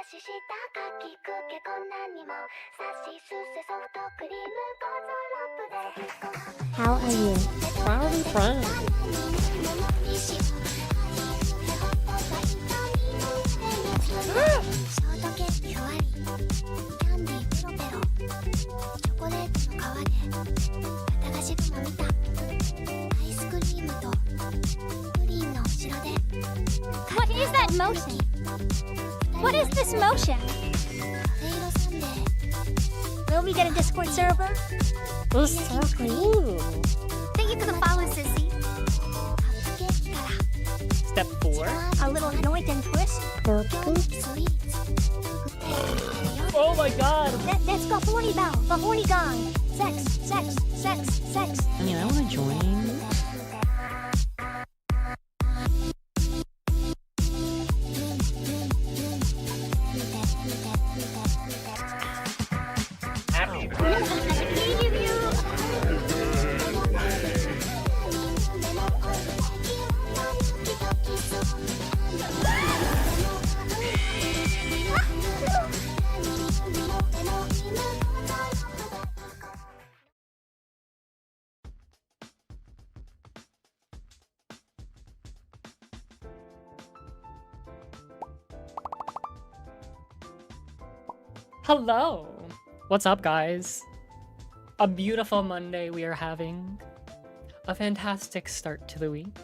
ししたかきくけこんなにもさしすせソフトクリームゴゾロップで How are you? Probably fine. ショートケーキふわりキャンディーペロペロチョコレートの皮で綿菓子雲見たアイスクリームとプリンの後ろで What is that motion? What is this motion? カフェ色サンデー Will we get a Discord server? This is so cool. Thank you for the follow, sissy. カップケーキから Step 4. A little yoink and twist. スイーツ Oh my god. That's the horny bell, the horny gong. Sex, sex, sex, sex. I mean, I want to join. Hello! What's up, guys? A beautiful Monday we are having. A fantastic start to the week.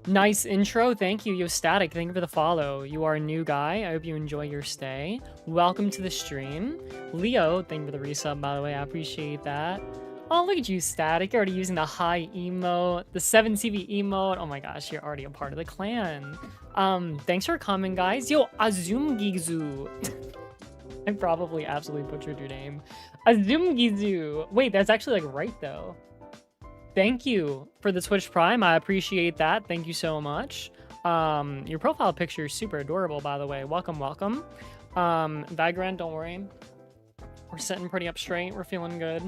Nice intro. Thank you, Yostatic. Thank you for the follow. You are a new guy. I hope you enjoy your stay. Welcome to the stream. Leo, thank you for the resub, by the way. I appreciate that. Oh, look at you, Static. You're already using the high emote, the 7CV emote. Oh my gosh, you're already a part of the clan. Thanks for coming, guys. Yo, Azumgizu. I probably absolutely butchered your name. Azumgizu. Wait, that's actually like right though. Thank you for the Twitch Prime. I appreciate that. Thank you so much. Your profile picture is super adorable, by the way. Welcome, welcome. Vagrant, don't worry. We're sitting pretty up straight. We're feeling good.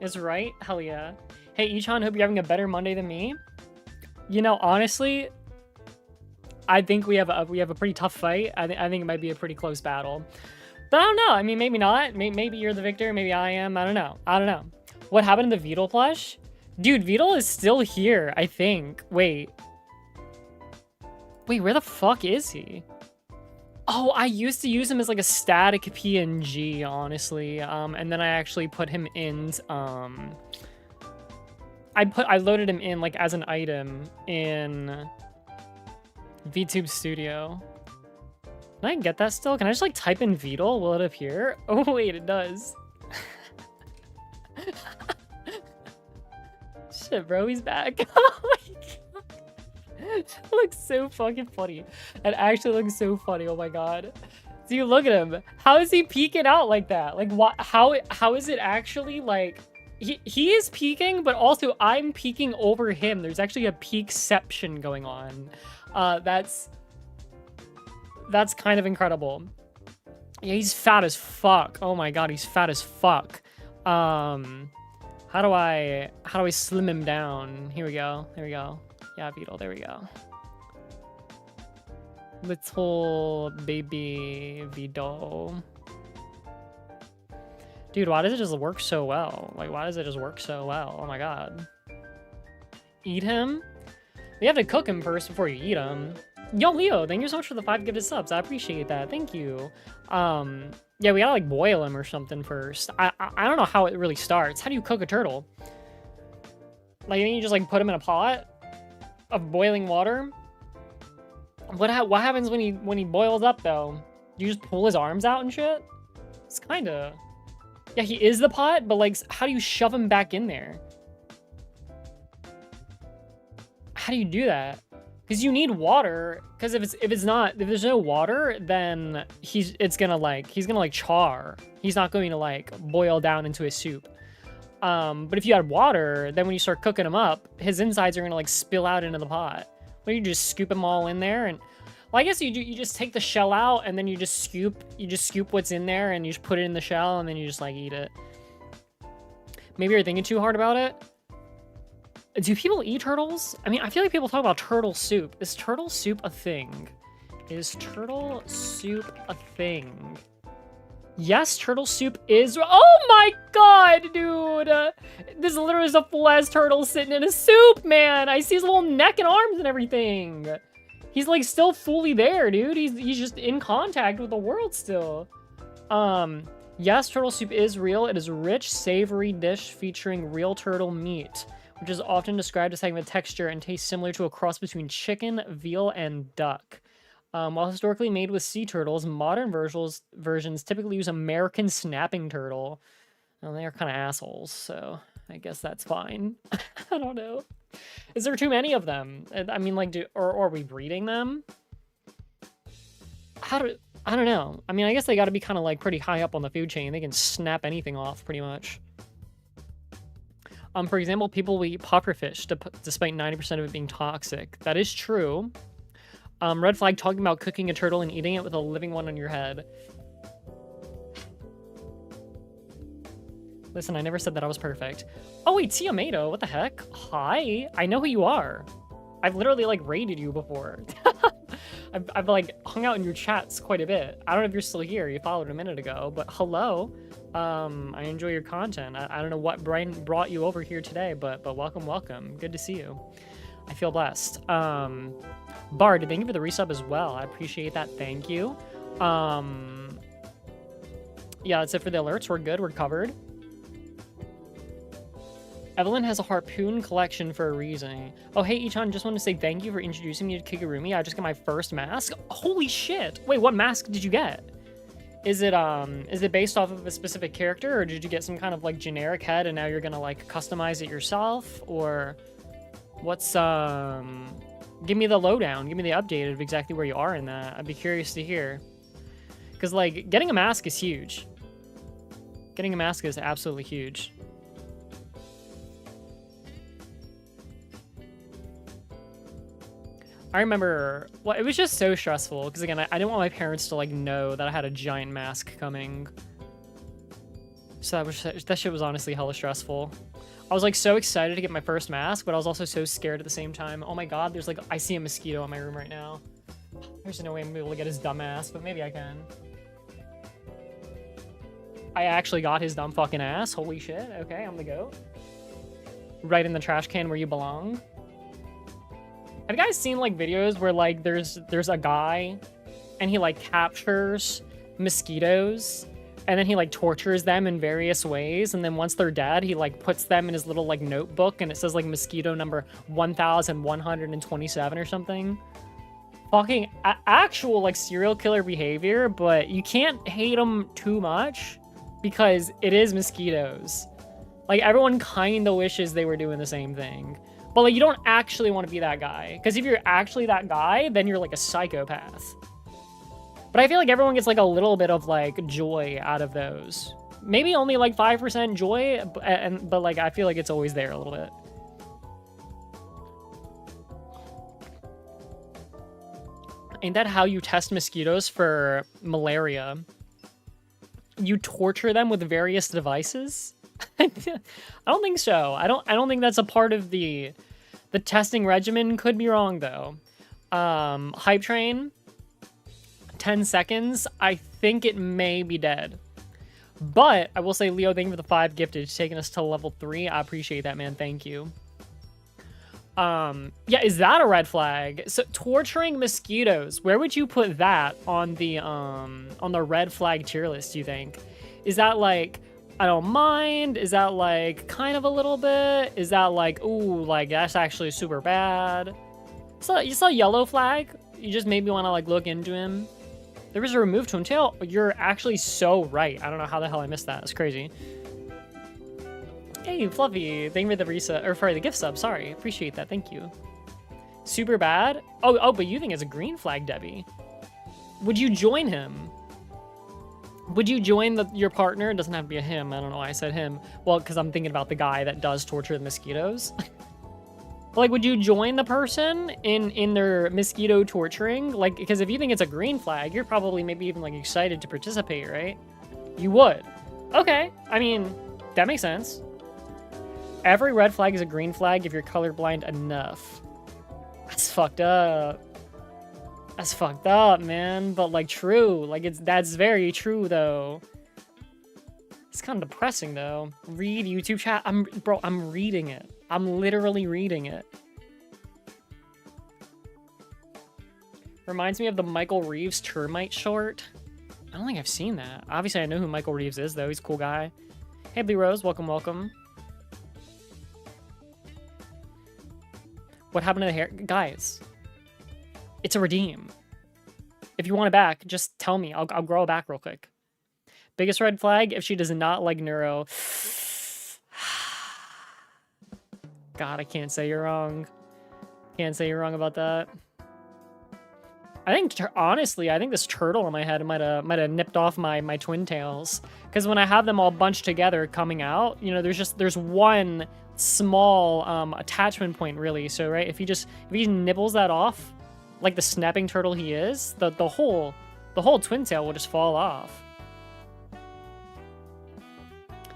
Is right? Hell yeah. Hey, Ichan, hope you're having a better Monday than me. You know, honestly, I think we have a pretty tough fight. I think it might be a pretty close battle. But I don't know. I mean, maybe not. Maybe you're the victor. Maybe I am. I don't know. I don't know. What happened to the Beetle plush? Dude, Beetle is still here, I think. Wait, where the fuck is he? Oh, I used to use him as like a static PNG, honestly. And then I actually put him in, I loaded him in like as an item in VTube Studio. Can I get that still? Can I just like type in Beetle? Will it appear? Oh wait, it does. Shit, bro, he's back. Oh my god. That looks so fucking funny. It actually looks so funny. Oh my god. So you look at him. How is he peeking out like that? Like what? How is it actually like? He is peeking, but also I'm peeking over him. There's actually a peekception going on. That's kind of incredible. Yeah, he's fat as fuck. Oh my god, he's fat as fuck. How do I slim him down? Here we go. There we go. Yeah, Beetle, there we go. Little baby Beetle. Dude, why does it just work so well? Like, why does it just work so well? Oh my god. Eat him? You have to cook him first before you eat him. Yo, Leo, thank you so much for the 5 gifted subs. I appreciate that. Thank you. Yeah, we gotta like boil him or something first. I don't know how it really starts. How do you cook a turtle? Like, you just like put him in a pot of boiling water? What happens when he boils up though? You just pull his arms out and shit? It's kinda... Yeah, he is the pot, but like, how do you shove him back in there? How do you do that? Because you need water. Because if there's no water, then he's gonna like char. He's not going to like boil down into a soup. But if you add water, then when you start cooking him up, his insides are gonna like spill out into the pot. Well, you just scoop them all in there, and well, I guess you just take the shell out, and then you just scoop what's in there, and you just put it in the shell, and then you just like eat it. Maybe you're thinking too hard about it. Do people eat turtles? I mean, I feel like people talk about turtle soup. Is turtle soup a thing? Is turtle soup a thing? Yes, turtle soup is. Oh my god, dude! This literally is a full-ass turtle sitting in a soup, man! I see his little neck and arms and everything. He's like still fully there, dude. He's just in contact with the world still. Yes, turtle soup is real. It is a rich, savory dish featuring real turtle meat, which is often described as having a texture and taste similar to a cross between chicken, veal, and duck. While historically made with sea turtles, modern versions typically use American snapping turtle. Well, they are kind of assholes, so I guess that's fine. I don't know. Is there too many of them? I mean, like, or are we breeding them? I don't know. I mean, I guess they got to be kind of like pretty high up on the food chain. They can snap anything off pretty much. For example, people will eat pufferfish despite 90% of it being toxic. That is true. Red flag talking about cooking a turtle and eating it with a living one on your head. Listen, I never said that I was perfect. Oh wait, Tiamato, what the heck? Hi, I know who you are. I've literally like raided you before. I've like hung out in your chats quite a bit. I don't know if you're still here. You followed a minute ago, but hello. I enjoy your content. I don't know what Brian brought you over here today, but welcome. Good to see you. I feel blessed. Bard, thank you for the resub as well. I appreciate that. Thank you. Yeah, that's it for the alerts. We're good. We're covered. Evelyn has a harpoon collection for a reason. Oh, hey, Ichan, just want to say thank you for introducing me to Kigurumi. I just got my first mask. Holy shit. Wait, what mask did you get? Is it based off of a specific character, or did you get some kind of like generic head and now you're gonna like customize it yourself? Or what's, give me the lowdown, give me the update of exactly where you are in that. I'd be curious to hear. Because like getting a mask is huge. Getting a mask is absolutely huge. I remember, well, it was just so stressful because again, I didn't want my parents to like know that I had a giant mask coming. So that shit was honestly hella stressful. I was like so excited to get my first mask, but I was also so scared at the same time. Oh my god, there's like, I see a mosquito in my room right now. There's no way I'm gonna be able to get his dumb ass, but maybe I can. I actually got his dumb fucking ass. Holy shit. Okay, I'm the goat. Right in the trash can where you belong. Have you guys seen like videos where like there's a guy and he like captures mosquitoes and then he like tortures them in various ways, and then once they're dead he like puts them in his little like notebook and it says like mosquito number 1127 or something? Fucking actual like serial killer behavior, but you can't hate them too much because it is mosquitoes. Like everyone kind of wishes they were doing the same thing. But like, you don't actually want to be that guy. Because if you're actually that guy, then you're like a psychopath. But I feel like everyone gets like a little bit of like joy out of those. Maybe only like 5% joy, but like I feel like it's always there a little bit. Ain't that how you test mosquitoes for malaria? You torture them with various devices? I don't think so. I don't think that's a part of the testing regimen. Could be wrong though. Hype train, 10 seconds. I think it may be dead. But I will say, Leo, thank you for the 5 gifted, taking us to level 3. I appreciate that, man. Thank you. Yeah, is that a red flag? So torturing mosquitoes, where would you put that on the red flag tier list, do you think? Is that like, I don't mind? Is that like kind of a little bit? Is that like, ooh, like that's actually super bad? So you saw yellow flag? You just made me want to like look into him. There was a remove to tail. You're actually so right. I don't know how the hell I missed that. It's crazy. Hey, Fluffy, thank you for the reset, or for the gift sub. Sorry, appreciate that. Thank you. Super bad. Oh, but you think it's a green flag, Debbie? Would you join him? Would you join your partner? It doesn't have to be a him. I don't know why I said him. Well, because I'm thinking about the guy that does torture the mosquitoes. Like, would you join the person in their mosquito torturing? Like, because if you think it's a green flag, you're probably maybe even like excited to participate, right? You would. Okay. I mean, that makes sense. Every red flag is a green flag if you're colorblind enough. That's fucked up. That's fucked up, man. But like true. Like that's very true though. It's kind of depressing though. Read YouTube chat. I'm reading it. I'm literally reading it. Reminds me of the Michael Reeves Termite short. I don't think I've seen that. Obviously I know who Michael Reeves is though. He's a cool guy. Hey Blue Rose, welcome, welcome. What happened to the hair? Guys, it's a redeem. If you want it back, just tell me. I'll grow it back real quick. Biggest red flag, if she does not like Neuro. God, I can't say you're wrong. Can't say you're wrong about that. I think, honestly, I think this turtle on my head might have nipped off my twin tails. Because when I have them all bunched together coming out, you know, there's one small attachment point really. So right, if he nibbles that off, like the snapping turtle he is, the whole twin tail will just fall off.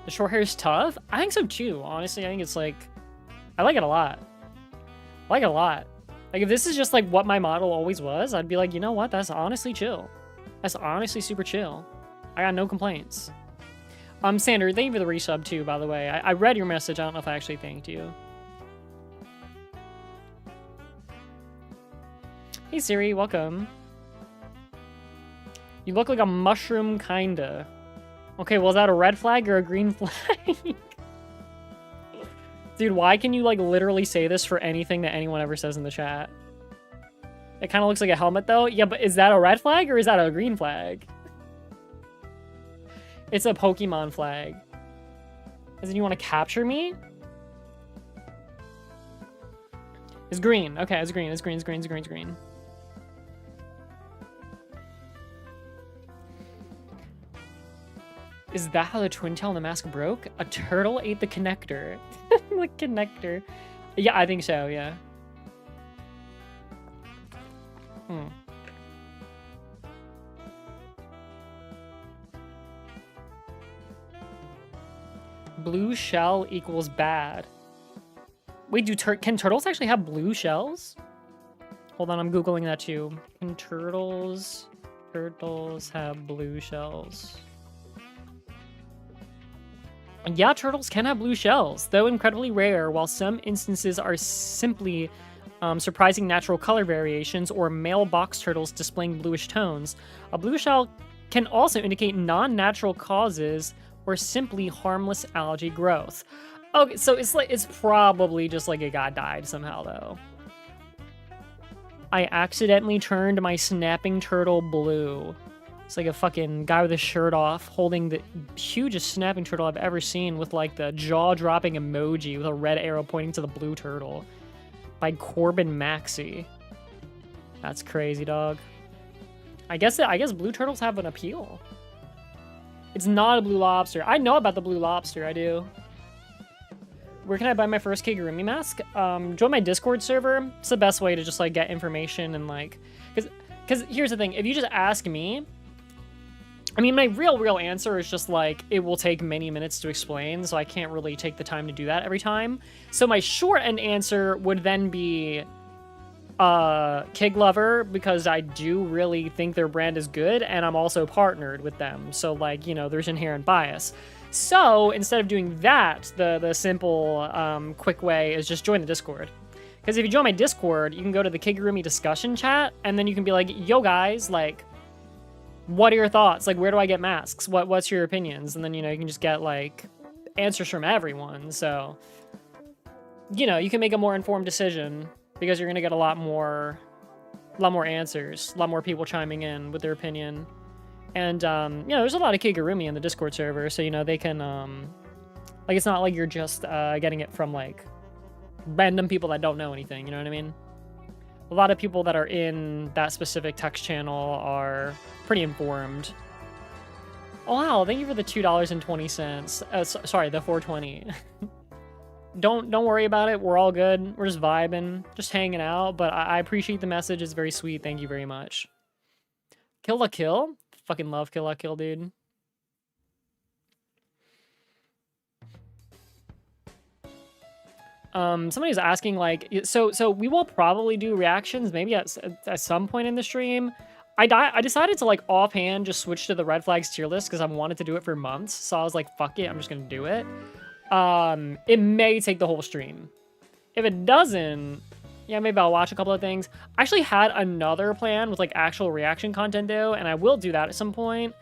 The short hair is tough. I think so too. Honestly, I think it's like, I like it a lot. I like it a lot. Like if this is just like what my model always was, I'd be like, you know what? That's honestly chill. That's honestly super chill. I got no complaints. Sander, thank you for the resub too, by the way. I read your message. I don't know if I actually thanked you. Hey Siri, welcome. You look like a mushroom, kinda. Okay, well, is that a red flag or a green flag? Dude, why can you, like, literally say this for anything that anyone ever says in the chat? It kind of looks like a helmet, though. Yeah, but is that a red flag or is that a green flag? It's a Pokemon flag. As in, you want to capture me? It's green. Okay, it's green. It's green. It's green. It's green. It's green. Is that how the twin tail in the mask broke? A turtle ate the connector. The connector. Yeah, I think so, yeah. Blue shell equals bad. Wait, can turtles actually have blue shells? Hold on, I'm Googling that too. Can turtles have blue shells? Yeah, turtles can have blue shells, though incredibly rare, while some instances are simply surprising natural color variations or male box turtles displaying bluish tones. A blue shell can also indicate non-natural causes or simply harmless algae growth. Okay, so it's probably just like it got dyed somehow, though. I accidentally turned my snapping turtle blue. It's like a fucking guy with his shirt off holding the hugest snapping turtle I've ever seen with like the jaw-dropping emoji with a red arrow pointing to the blue turtle. By Corbin Maxey. That's crazy, dog. I guess blue turtles have an appeal. It's not a blue lobster. I know about the blue lobster, I do. Where can I buy my first Kigurumi mask? Join my Discord server. It's the best way to just like get information and like... Because here's the thing, if you just ask me... I mean, my real answer is just like, it will take many minutes to explain, so I can't really take the time to do that every time. So my short end answer would then be Kig Lover, because I do really think their brand is good, and I'm also partnered with them. So like, you know, there's inherent bias. So instead of doing that, the simple, quick way is just join the Discord. Because if you join my Discord, you can go to the Kigurumi discussion chat, and then you can be like, yo guys, like, what are your thoughts? Like, where do I get masks? What's your opinions? And then, you know, you can just get, like, answers from everyone. So, you know, you can make a more informed decision because you're going to get a lot more answers, a lot more people chiming in with their opinion. And, you know, there's a lot of Kigurumi in the Discord server, so, you know, they can, like, it's not like you're just getting it from, like, random people that don't know anything, you know what I mean? A lot of people that are in that specific text channel are pretty informed. Oh, wow, thank you for the $2.20. Sorry, the $4.20. Don't worry about it. We're all good. We're just vibing, just hanging out. But I appreciate the message. It's very sweet. Thank you very much. Kill la Kill? Fucking love Kill la Kill, dude. Somebody's asking like, so we will probably do reactions maybe at some point in the stream. I decided to like offhand just switch to the red flags tier list because I wanted to do it for months. So I was like, fuck it, I'm just gonna do it. It may take the whole stream. If it doesn't, yeah, maybe I'll watch a couple of things. I actually had another plan with like actual reaction content though, and I will do that at some point.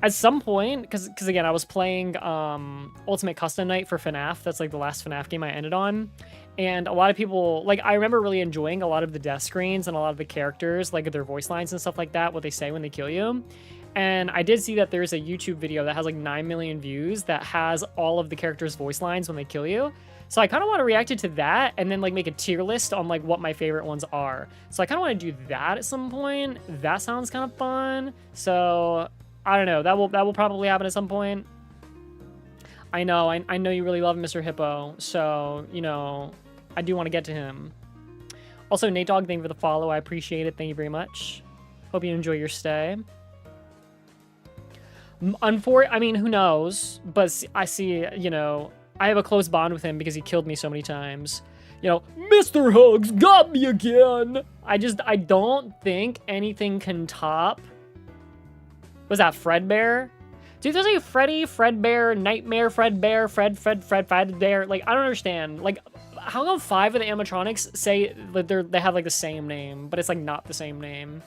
At some point, because again, I was playing Ultimate Custom Night for FNAF. That's like the last FNAF game I ended on. And a lot of people, like, I remember really enjoying a lot of the death screens and a lot of the characters, like their voice lines and stuff like that, what they say when they kill you. And I did see that there's a YouTube video that has like 9 million views that has all of the characters' voice lines when they kill you. So I kind of want to react to that and then like make a tier list on like what my favorite ones are. So I kind of want to do that at some point. That sounds kind of fun. So I don't know. That will probably happen at some point. I know you really love Mr. Hippo. So, you know, I do want to get to him. Also, Nate Dogg, thank you for the follow. I appreciate it. Thank you very much. Hope you enjoy your stay. I mean, who knows? But I see, you know, I have a close bond with him because he killed me so many times. You know, Mr. Hugs got me again. I don't think anything can top. Was that Fredbear? Dude, there's like Freddy, Fredbear, Nightmare, Fredbear, Fredbear. Like, I don't understand. Like, how come 5 of the animatronics say that they have like the same name, but it's like not the same name?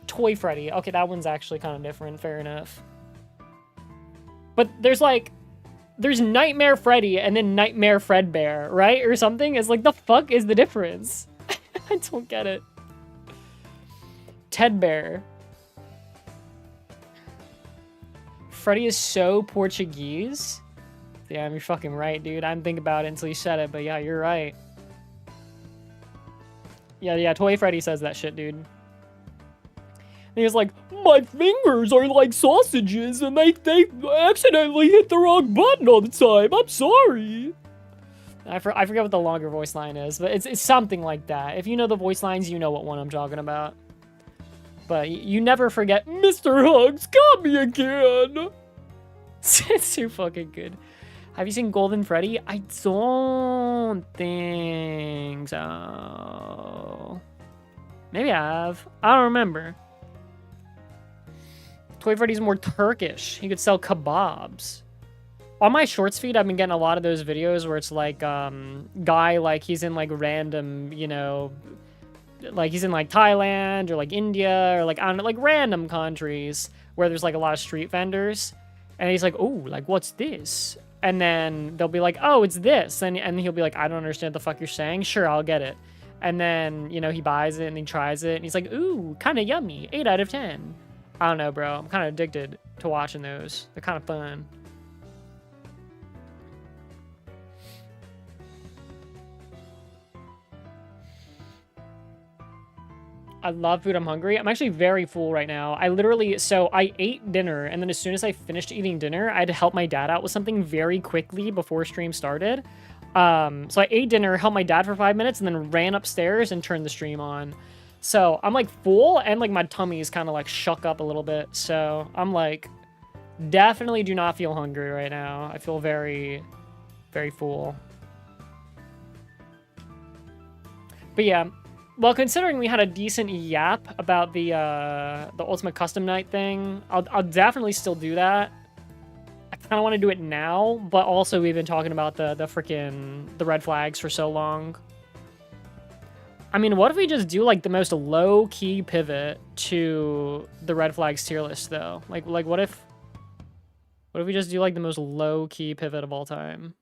Toy Freddy. Okay, that one's actually kind of different. Fair enough. But there's Nightmare Freddy and then Nightmare Fredbear, right? Or something? It's like, the fuck is the difference? I don't get it. Ted Bear. Freddy is so Portuguese. Damn, you're fucking right, dude. I didn't think about it until you said it, but yeah, you're right. Yeah, Toy Freddy says that shit, dude. And he was like, my fingers are like sausages and they accidentally hit the wrong button all the time. I'm sorry. I forget what the longer voice line is, but it's something like that. If you know the voice lines, you know what one I'm talking about. But you never forget, Mr. Hugs got me again. It's too fucking good. Have you seen Golden Freddy? I don't think so. Maybe I have. I don't remember. Toy Freddy's more Turkish. He could sell kebabs. On my shorts feed, I've been getting a lot of those videos where it's like, guy, like, he's in, like, random, you know, like, he's in, like, Thailand or, like, India or, like, I don't know, like, random countries where there's, like, a lot of street vendors. And he's like, oh, like, what's this? And then they'll be like, oh, it's this. And he'll be like, I don't understand what the fuck you're saying. Sure, I'll get it. And then, you know, he buys it and he tries it. And he's like, ooh, kind of yummy. 8 out of 10. I don't know, bro. I'm kind of addicted to watching those. They're kind of fun. I love food. I'm hungry. I'm actually very full right now. So I ate dinner, and then as soon as I finished eating dinner, I had to help my dad out with something very quickly before stream started. So I ate dinner, helped my dad for 5 minutes, and then ran upstairs and turned the stream on. So I'm like full, and like my tummy is kind of like shook up a little bit. So I'm like, definitely do not feel hungry right now. I feel very, very full. But yeah. Well, considering we had a decent yap about the Ultimate Custom Night thing, I'll definitely still do that. I kind of want to do it now, but also we've been talking about the red flags for so long. I mean, what if we just do like the most low-key pivot to the red flags tier list though? Like what if we just do like the most low-key pivot of all time?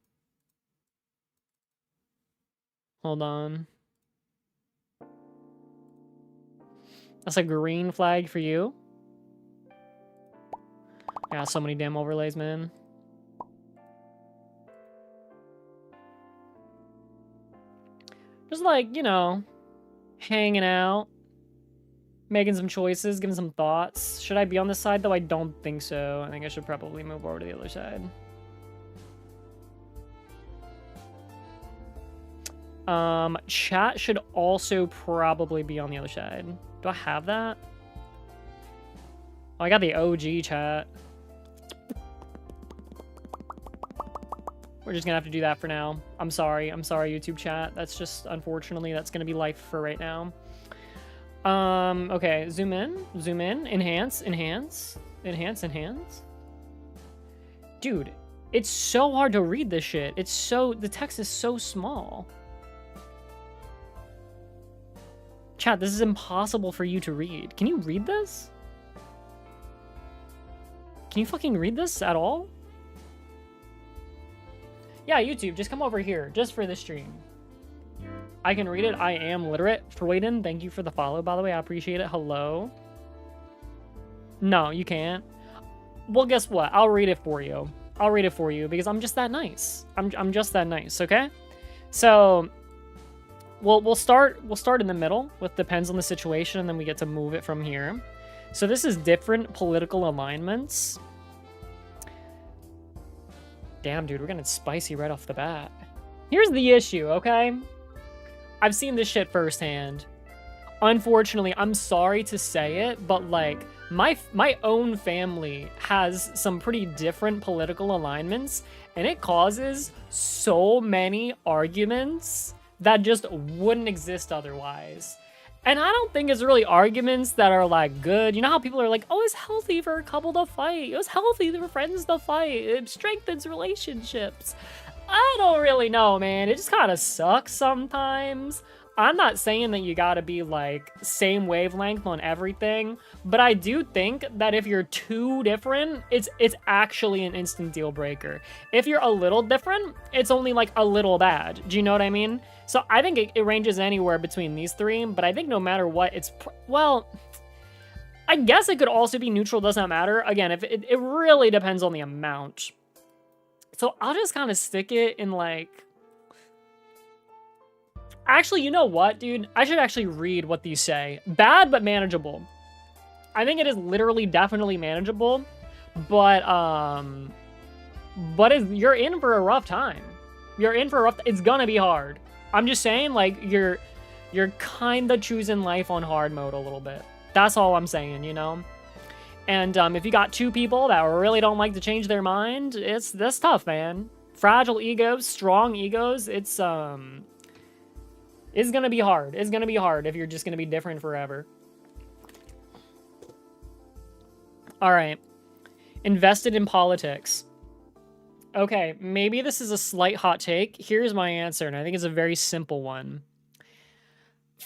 Hold on. That's a green flag for you. Yeah, so many damn overlays, man. Just like, you know, hanging out, making some choices, giving some thoughts. Should I be on this side, though? I don't think so. I think I should probably move over to the other side. Chat should also probably be on the other side. Do I have that? Oh, I got the OG chat. We're just gonna have to do that for now. I'm sorry, YouTube chat. That's just, unfortunately, that's gonna be life for right now. Okay, zoom in, enhance. Dude, it's so hard to read this shit. The text is so small. Chat, this is impossible for you to read. Can you read this? Can you fucking read this at all? Yeah, YouTube, just come over here, just for the stream. I can read it. I am literate. Freuden, thank you for the follow, by the way. I appreciate it. Hello. No, you can't. Well, guess what? I'll read it for you. I'll read it for you because I'm just that nice. I'm just that nice, okay? So, we'll start in the middle with depends on the situation, and then we get to move it from here. So this is different political alignments. Damn, dude, we're getting spicy right off the bat. Here's the issue, okay? I've seen this shit firsthand. Unfortunately, I'm sorry to say it, but like my own family has some pretty different political alignments, and it causes so many arguments that just wouldn't exist otherwise. And I don't think it's really arguments that are like good. You know how people are like, oh, it's healthy for a couple to fight. It was healthy for friends to fight. It strengthens relationships. I don't really know, man. It just kind of sucks sometimes. I'm not saying that you gotta be like same wavelength on everything, but I do think that if you're too different, it's actually an instant deal breaker. If you're a little different, it's only like a little bad. Do you know what I mean? So I think it ranges anywhere between these three, but I think no matter what, well, I guess it could also be neutral, doesn't matter. Again, if it really depends on the amount. So I'll just kind of stick it in like... Actually, you know what, dude? I should actually read what these say. Bad, but manageable. I think it is literally definitely manageable, but you're in for a rough time. You're in for a rough... It's gonna be hard. I'm just saying, like, you're kind of choosing life on hard mode a little bit. That's all I'm saying, you know? And if you got two people that really don't like to change their mind, that's tough, man. Fragile egos, strong egos, it's gonna be hard. It's gonna be hard if you're just gonna be different forever. All right. Invested in politics. Okay, maybe this is a slight hot take. Here's my answer, and I think it's a very simple one.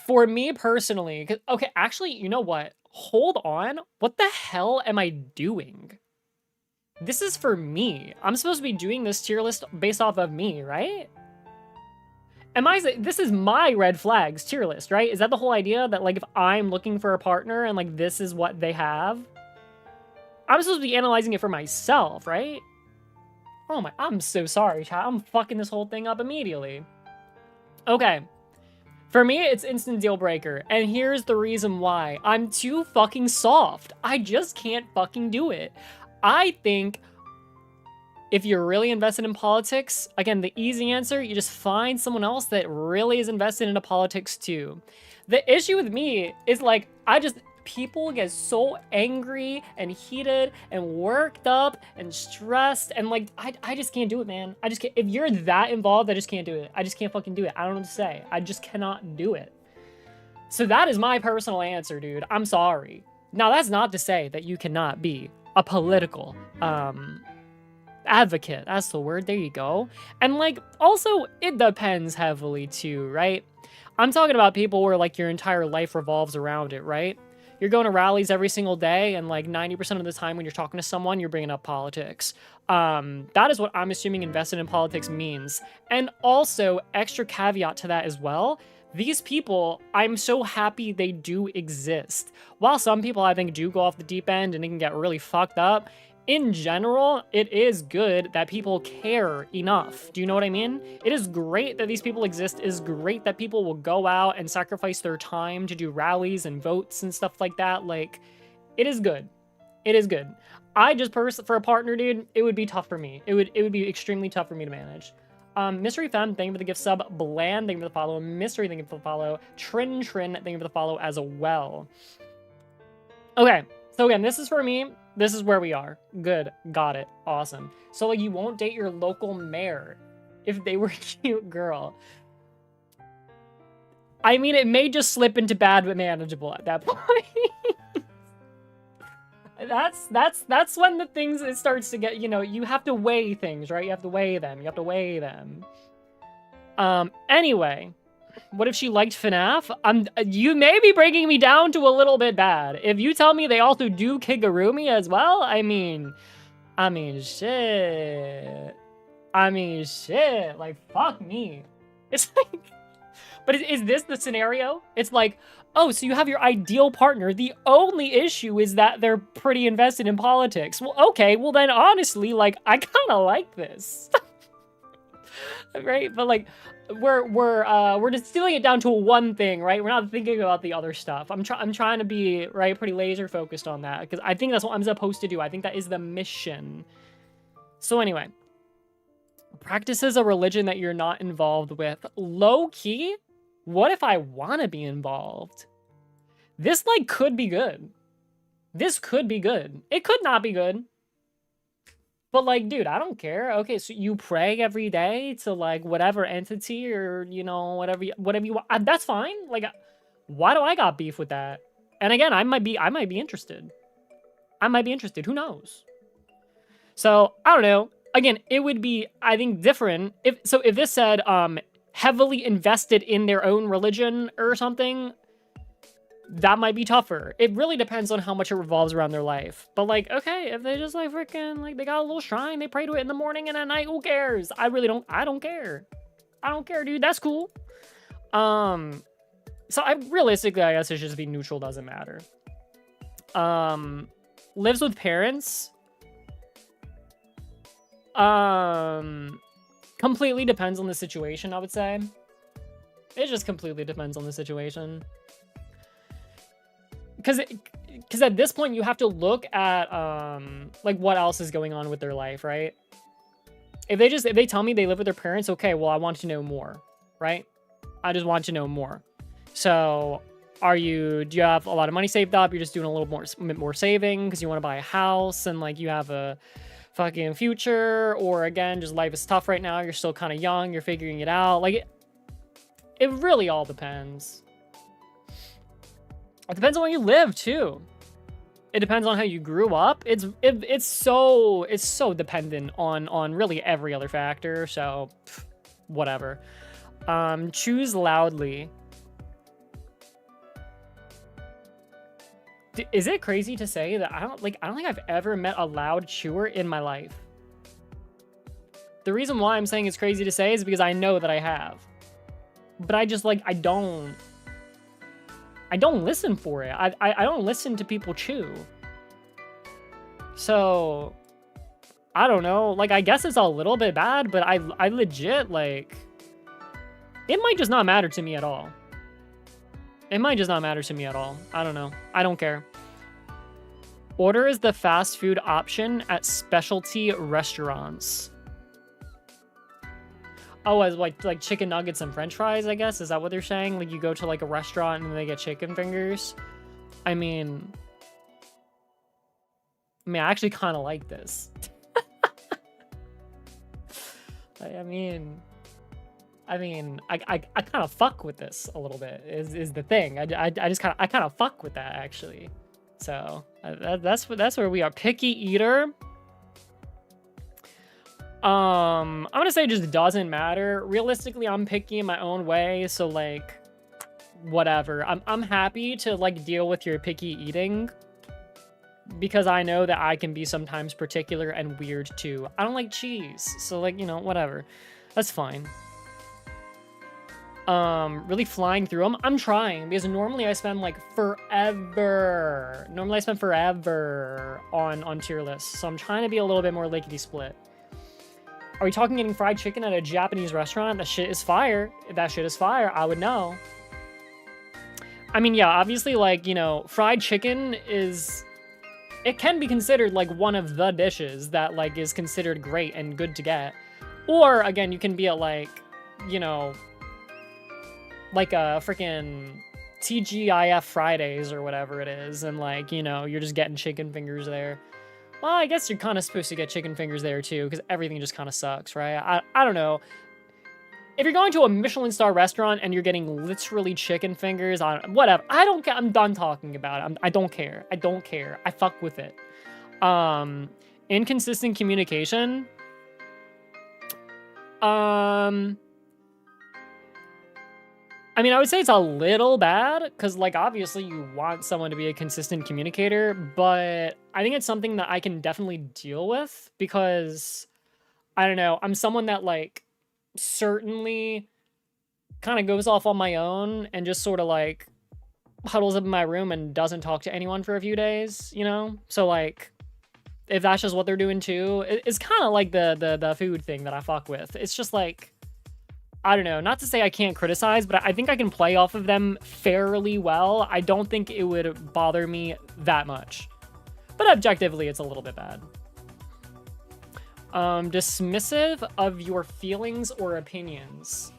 For me personally, okay, actually, you know what? Hold on. What the hell am I doing? This is for me. I'm supposed to be doing this tier list based off of me, right? This is my red flags tier list, right? Is that the whole idea that like if I'm looking for a partner and like this is what they have? I'm supposed to be analyzing it for myself, right? Oh my, I'm so sorry, chat. I'm fucking this whole thing up immediately. Okay. For me, it's instant deal breaker. And here's the reason why. I'm too fucking soft. I just can't fucking do it. I think if you're really invested in politics, again, the easy answer, you just find someone else that really is invested into politics too. The issue with me is like, people get so angry and heated and worked up and stressed and like, I just can't do it, man. I just can't. If you're that involved, I just can't do it. I just can't fucking do it. I don't know what to say. I just cannot do it. So that is my personal answer, dude. I'm sorry. Now, that's not to say that you cannot be a political, advocate. That's the word. There you go. And like, also, it depends heavily too, right? I'm talking about people where like your entire life revolves around it, right? You're going to rallies every single day, and like 90% of the time when you're talking to someone, you're bringing up politics. That is what I'm assuming invested in politics means. And also, extra caveat to that as well, these people, I'm so happy they do exist. While some people I think do go off the deep end and it can get really fucked up, in general, it is good that people care enough. Do you know what I mean? It is great that these people exist. It is great that people will go out and sacrifice their time to do rallies and votes and stuff like that. Like, it is good. It is good. I just, for a partner, dude, it would be tough for me. It would be extremely tough for me to manage. Mystery Femme, thank you for the gift sub. Bland, thank you for the follow. Mystery, thank you for the follow. Trin, thank you for the follow as well. Okay, so again, this is for me. This is where we are. Good. Got it. Awesome. So, like, you won't date your local mayor. if they were a cute girl. I mean, it may just slip into bad but manageable at that point. That's when the things, it starts to get, you know, you have to weigh things, right? You have to weigh them. You have to weigh them. Anyway, what if she liked FNAF? You may be breaking me down to a little bit bad. If you tell me they also do Kigurumi as well, I mean, shit. Like, fuck me. It's like, but is this the scenario? It's like, oh, so you have your ideal partner. The only issue is that they're pretty invested in politics. Well, okay, well then honestly, like, I kind of like this. Right? But like, we're distilling it down to one thing, right? We're not thinking about the other stuff. I'm trying to be, right, pretty laser focused on that, because I think that's what I'm supposed to do. I think that is the mission. So anyway, practices a religion that you're not involved with. Low key, what if I want to be involved? This, like, could be good. This could be good. It could not be good. But, like, dude, I don't care. Okay, so you pray every day to, like, whatever entity or, you know, whatever you want. That's fine. Like, why do I got beef with that? And again, I might be interested. I might be interested. Who knows? So, I don't know. Again, it would be, I think, different. If this said, heavily invested in their own religion or something, that might be tougher. It really depends on how much it revolves around their life. But like, okay, if they just like freaking, like, they got a little shrine, they pray to it in the morning and at night, who cares? I don't care. I don't care, dude. That's cool. So realistically, I guess it should just be neutral, doesn't matter. Lives with parents. Completely depends on the situation, I would say. It just completely depends on the situation. Because at this point, you have to look at, like, what else is going on with their life, right? If they tell me they live with their parents, okay, well, I want to know more, right? I just want to know more. So, do you have a lot of money saved up? You're just doing a little more saving because you want to buy a house and, like, you have a fucking future, or again, just life is tough right now. You're still kind of young. You're figuring it out. Like, it really all depends. It depends on where you live too. It depends on how you grew up. It's so dependent on really every other factor. So, whatever. Choose loudly. Is it crazy to say that I don't think I've ever met a loud chewer in my life? The reason why I'm saying it's crazy to say is because I know that I have. But I just, like, I don't listen for it. I don't listen to people chew. So, I don't know. Like, I guess it's a little bit bad, but I legit, like, it might just not matter to me at all. It might just not matter to me at all. I don't know. I don't care. Order is the fast food option at specialty restaurants. Oh, as like chicken nuggets and french fries, I guess? Is that what they're saying? Like, you go to, like, a restaurant and they get chicken fingers? I mean, I actually kind of like this. I mean, I kind of fuck with this a little bit, is the thing. I kind of fuck with that, actually. So, that's where we are. Picky eater. I'm gonna say it just doesn't matter. Realistically, I'm picky in my own way, so, like, whatever. I'm happy to, like, deal with your picky eating, because I know that I can be sometimes particular and weird too. I don't like cheese, so, like, you know, whatever. That's fine. Really flying through them. I'm trying, because normally I spend, like, forever. Normally I spend forever on tier lists, so I'm trying to be a little bit more lickety-split. Are we talking getting fried chicken at a Japanese restaurant? That shit is fire. If that shit is fire, I would know. I mean, yeah, obviously, like, you know, fried chicken is... It can be considered, like, one of the dishes that, like, is considered great and good to get. Or, again, you can be at, like, you know, like a freaking TGIF Fridays or whatever it is, and, like, you know, you're just getting chicken fingers there. Well, I guess you're kind of supposed to get chicken fingers there too, because everything just kind of sucks, right? I don't know. if you're going to a Michelin star restaurant and you're getting literally chicken fingers on whatever, I don't care. I'm done talking about it. I don't care. I don't care. I fuck with it. Inconsistent communication. I mean, I would say it's a little bad because, like, obviously you want someone to be a consistent communicator, but I think it's something that I can definitely deal with because, I don't know, I'm someone that, like, certainly kind of goes off on my own and just sort of, like, huddles up in my room and doesn't talk to anyone for a few days, you know? So, like, if that's just what they're doing too, it's kind of like the food thing that I fuck with. It's just, like, I don't know, not to say I can't criticize, but I think I can play off of them fairly well. I don't think it would bother me that much. But objectively, it's a little bit bad. Dismissive of your feelings or opinions.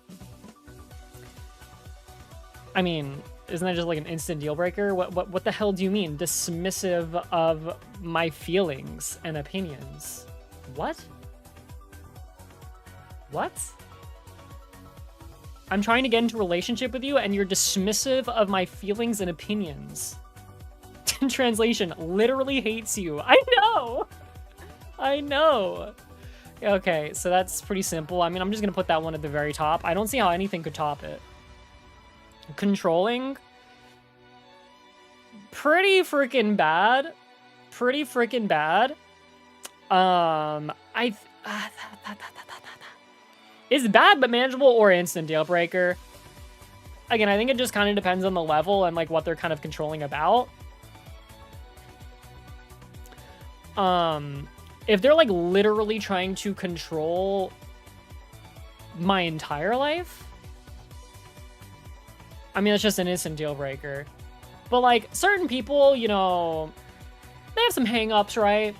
I mean, isn't that just like an instant deal breaker? What the hell do you mean? Dismissive of my feelings and opinions. What? What? I'm trying to get into a relationship with you and you're dismissive of my feelings and opinions. Translation, literally hates you. I know. I know. Okay, so that's pretty simple. I mean, I'm just going to put that one at the very top. I don't see how anything could top it. Controlling. Pretty freaking bad. Pretty freaking bad. Is bad but manageable or instant deal breaker? Again, I think it just kind of depends on the level and like what they're kind of controlling about. If they're like literally trying to control my entire life, I mean, it's just an instant deal breaker. But like certain people, you know, they have some hang-ups, right?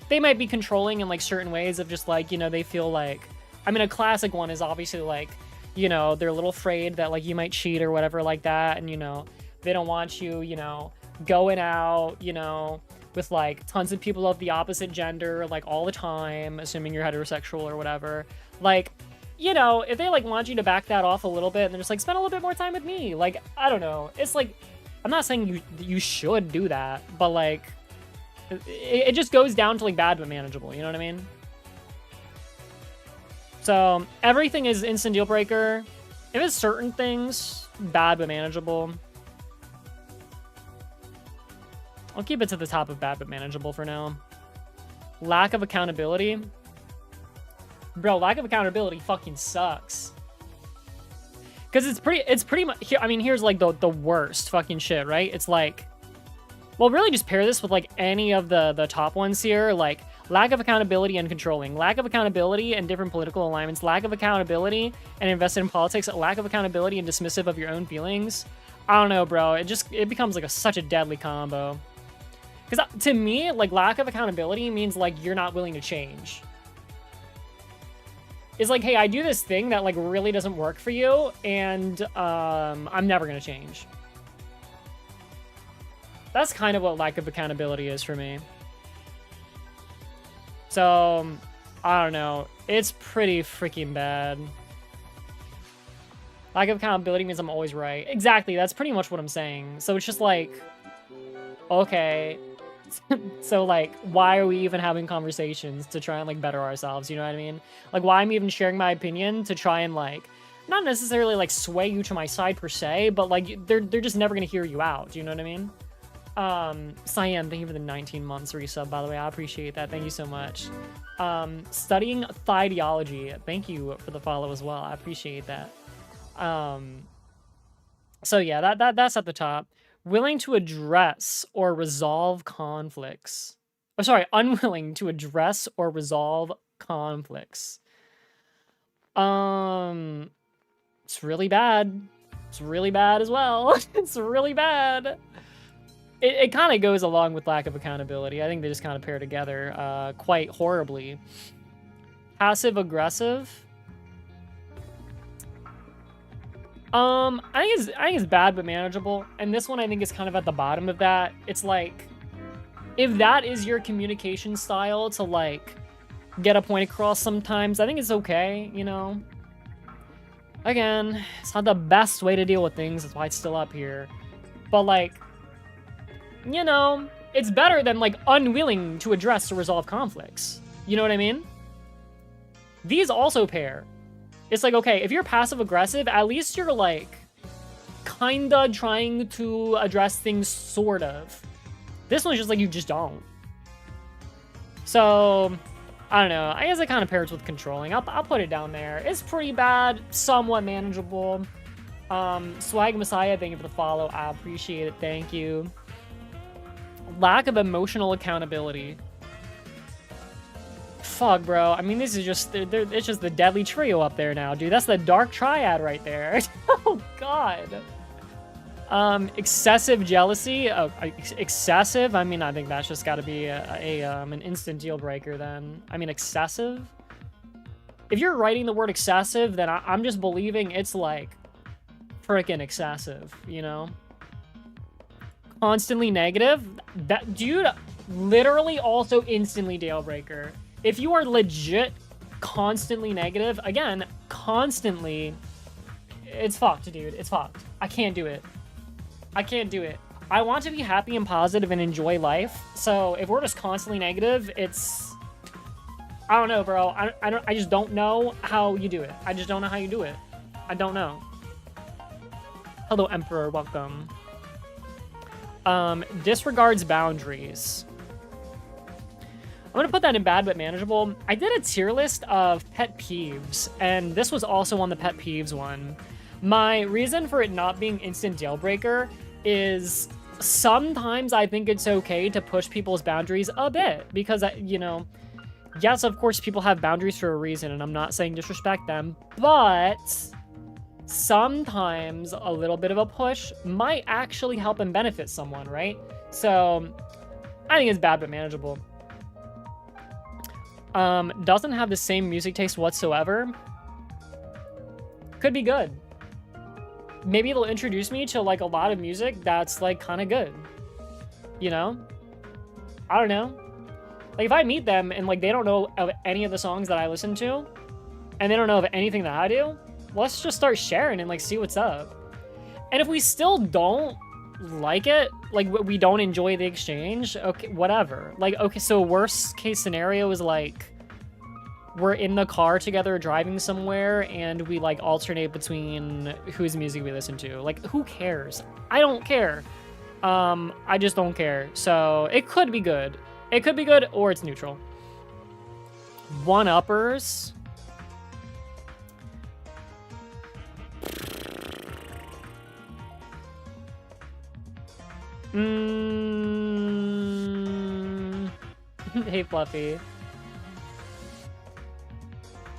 They might be controlling in like certain ways of just like, you know, they feel like, I mean, a classic one is obviously like, you know, they're a little afraid that like you might cheat or whatever like that. And, you know, they don't want you, you know, going out, you know, with like tons of people of the opposite gender, like all the time, assuming you're heterosexual or whatever. Like, you know, if they like want you to back that off a little bit and they're just like, spend a little bit more time with me. Like, I don't know. It's like, I'm not saying you should do that, but like, it just goes down to like bad but manageable. You know what I mean? So everything is instant deal breaker. If it's certain things, bad but manageable. I'll keep it to the top of bad but manageable for now. Lack of accountability. Bro, lack of accountability fucking sucks. Because it's pretty much, I mean, here's like the worst fucking shit, right? It's like, well, really just pair this with like any of the top ones here, like lack of accountability and controlling, lack of accountability and different political alignments, lack of accountability and invested in politics, lack of accountability and dismissive of your own feelings. I don't know, bro. It becomes like such a deadly combo. Because to me, like lack of accountability means like you're not willing to change. It's like, hey, I do this thing that like really doesn't work for you, and I'm never gonna change. That's kind of what lack of accountability is for me. So, I don't know. It's pretty freaking bad. Lack of accountability means I'm always right. Exactly, that's pretty much what I'm saying. So it's just like, okay. So, like, why are we even having conversations to try and, like, better ourselves? You know what I mean? Like, why am I even sharing my opinion to try and, like, not necessarily, like, sway you to my side per se, but, like, they're just never gonna hear you out. Do you know what I mean? Cyan, thank you for the 19 months resub, by the way. I appreciate that. Thank you so much. Studying Ideology. Thank you for the follow as well. I appreciate that. So, yeah, that's at the top. Willing to address or resolve conflicts. Oh, sorry, unwilling to address or resolve conflicts. It's really bad. It's really bad as well. It's really bad. It kind of goes along with lack of accountability. I think they just kind of pair together quite horribly. Passive aggressive. I think it's bad but manageable, and this one I think is kind of at the bottom of that. It's like, if that is your communication style to like get a point across sometimes, I think it's okay, you know? Again, it's not the best way to deal with things. That's why it's still up here. But, like, you know, it's better than, like, unwilling to address or resolve conflicts. You know what I mean? These also pair. It's like, okay, if you're passive-aggressive, at least you're, like, kinda trying to address things, sort of. This one's just like, you just don't. So, I don't know. I guess it kind of pairs with controlling. I'll put it down there. It's pretty bad, somewhat manageable. Swag Messiah, thank you for the follow. I appreciate it. Thank you. Lack of emotional accountability. Fuck, bro. I mean, this is just... it's just the deadly trio up there now, dude. That's the dark triad right there. Oh, God. Excessive jealousy. Oh, excessive? I mean, I think that's just got to be an instant deal breaker then. I mean, excessive? If you're writing the word excessive, then I'm just believing it's, like, freaking excessive, you know? Constantly negative? That dude, literally also instantly deal breaker. If you are legit constantly negative, again, constantly, it's fucked, dude. It's fucked. I can't do it. I can't do it. I want to be happy and positive and enjoy life. So if we're just constantly negative, it's... I don't know, bro. I just don't know how you do it. I just don't know how you do it. I don't know. Hello, Emperor. Welcome. Disregards boundaries. I'm gonna put that in bad but manageable. I did a tier list of pet peeves, and this was also on the pet peeves one. My reason for it not being instant deal breaker is sometimes I think it's okay to push people's boundaries a bit because, you know, yes, of course, people have boundaries for a reason, and I'm not saying disrespect them, but sometimes a little bit of a push might actually help and benefit someone, right? So I think it's bad but manageable. Doesn't have the same music taste whatsoever. Could be good. Maybe it'll introduce me to, like, a lot of music that's, like, kind of good. You know? I don't know. Like, if I meet them and, like, they don't know of any of the songs that I listen to, and they don't know of anything that I do, let's just start sharing and, like, see what's up. And if we still don't like it, like, we don't enjoy the exchange, okay, whatever. Like, okay, so worst case scenario is, like, we're in the car together driving somewhere and we, like, alternate between whose music we listen to. Like, who cares? I don't care. I just don't care. So it could be good. It could be good, or it's neutral. One-uppers. Hey, Fluffy.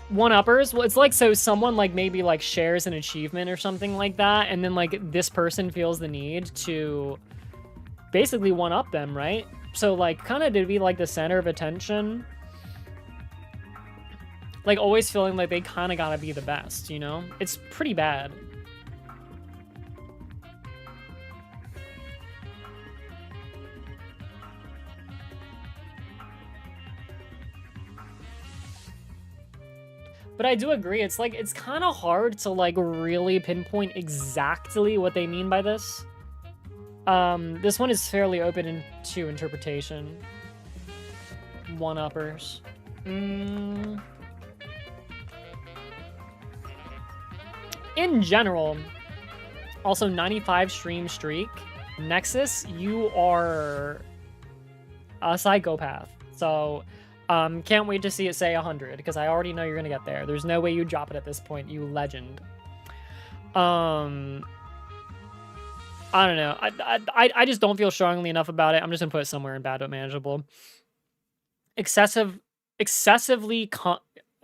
One-uppers? Well, it's like, so someone, like, maybe, like, shares an achievement or something like that, and then, like, this person feels the need to basically one-up them, right? So, like, kind of to be, like, the center of attention. Like, always feeling like they kind of gotta be the best, you know? It's pretty bad. But I do agree, it's like, it's kind of hard to, like, really pinpoint exactly what they mean by this. This one is fairly open to interpretation. One-uppers. In general, also 95 stream streak. Nexus, you are a psychopath. So, can't wait to see it say 100, because I already know you're gonna get there. There's no way you drop it at this point, you legend. I don't know. I just don't feel strongly enough about it. I'm just gonna put it somewhere in bad but manageable. Excessively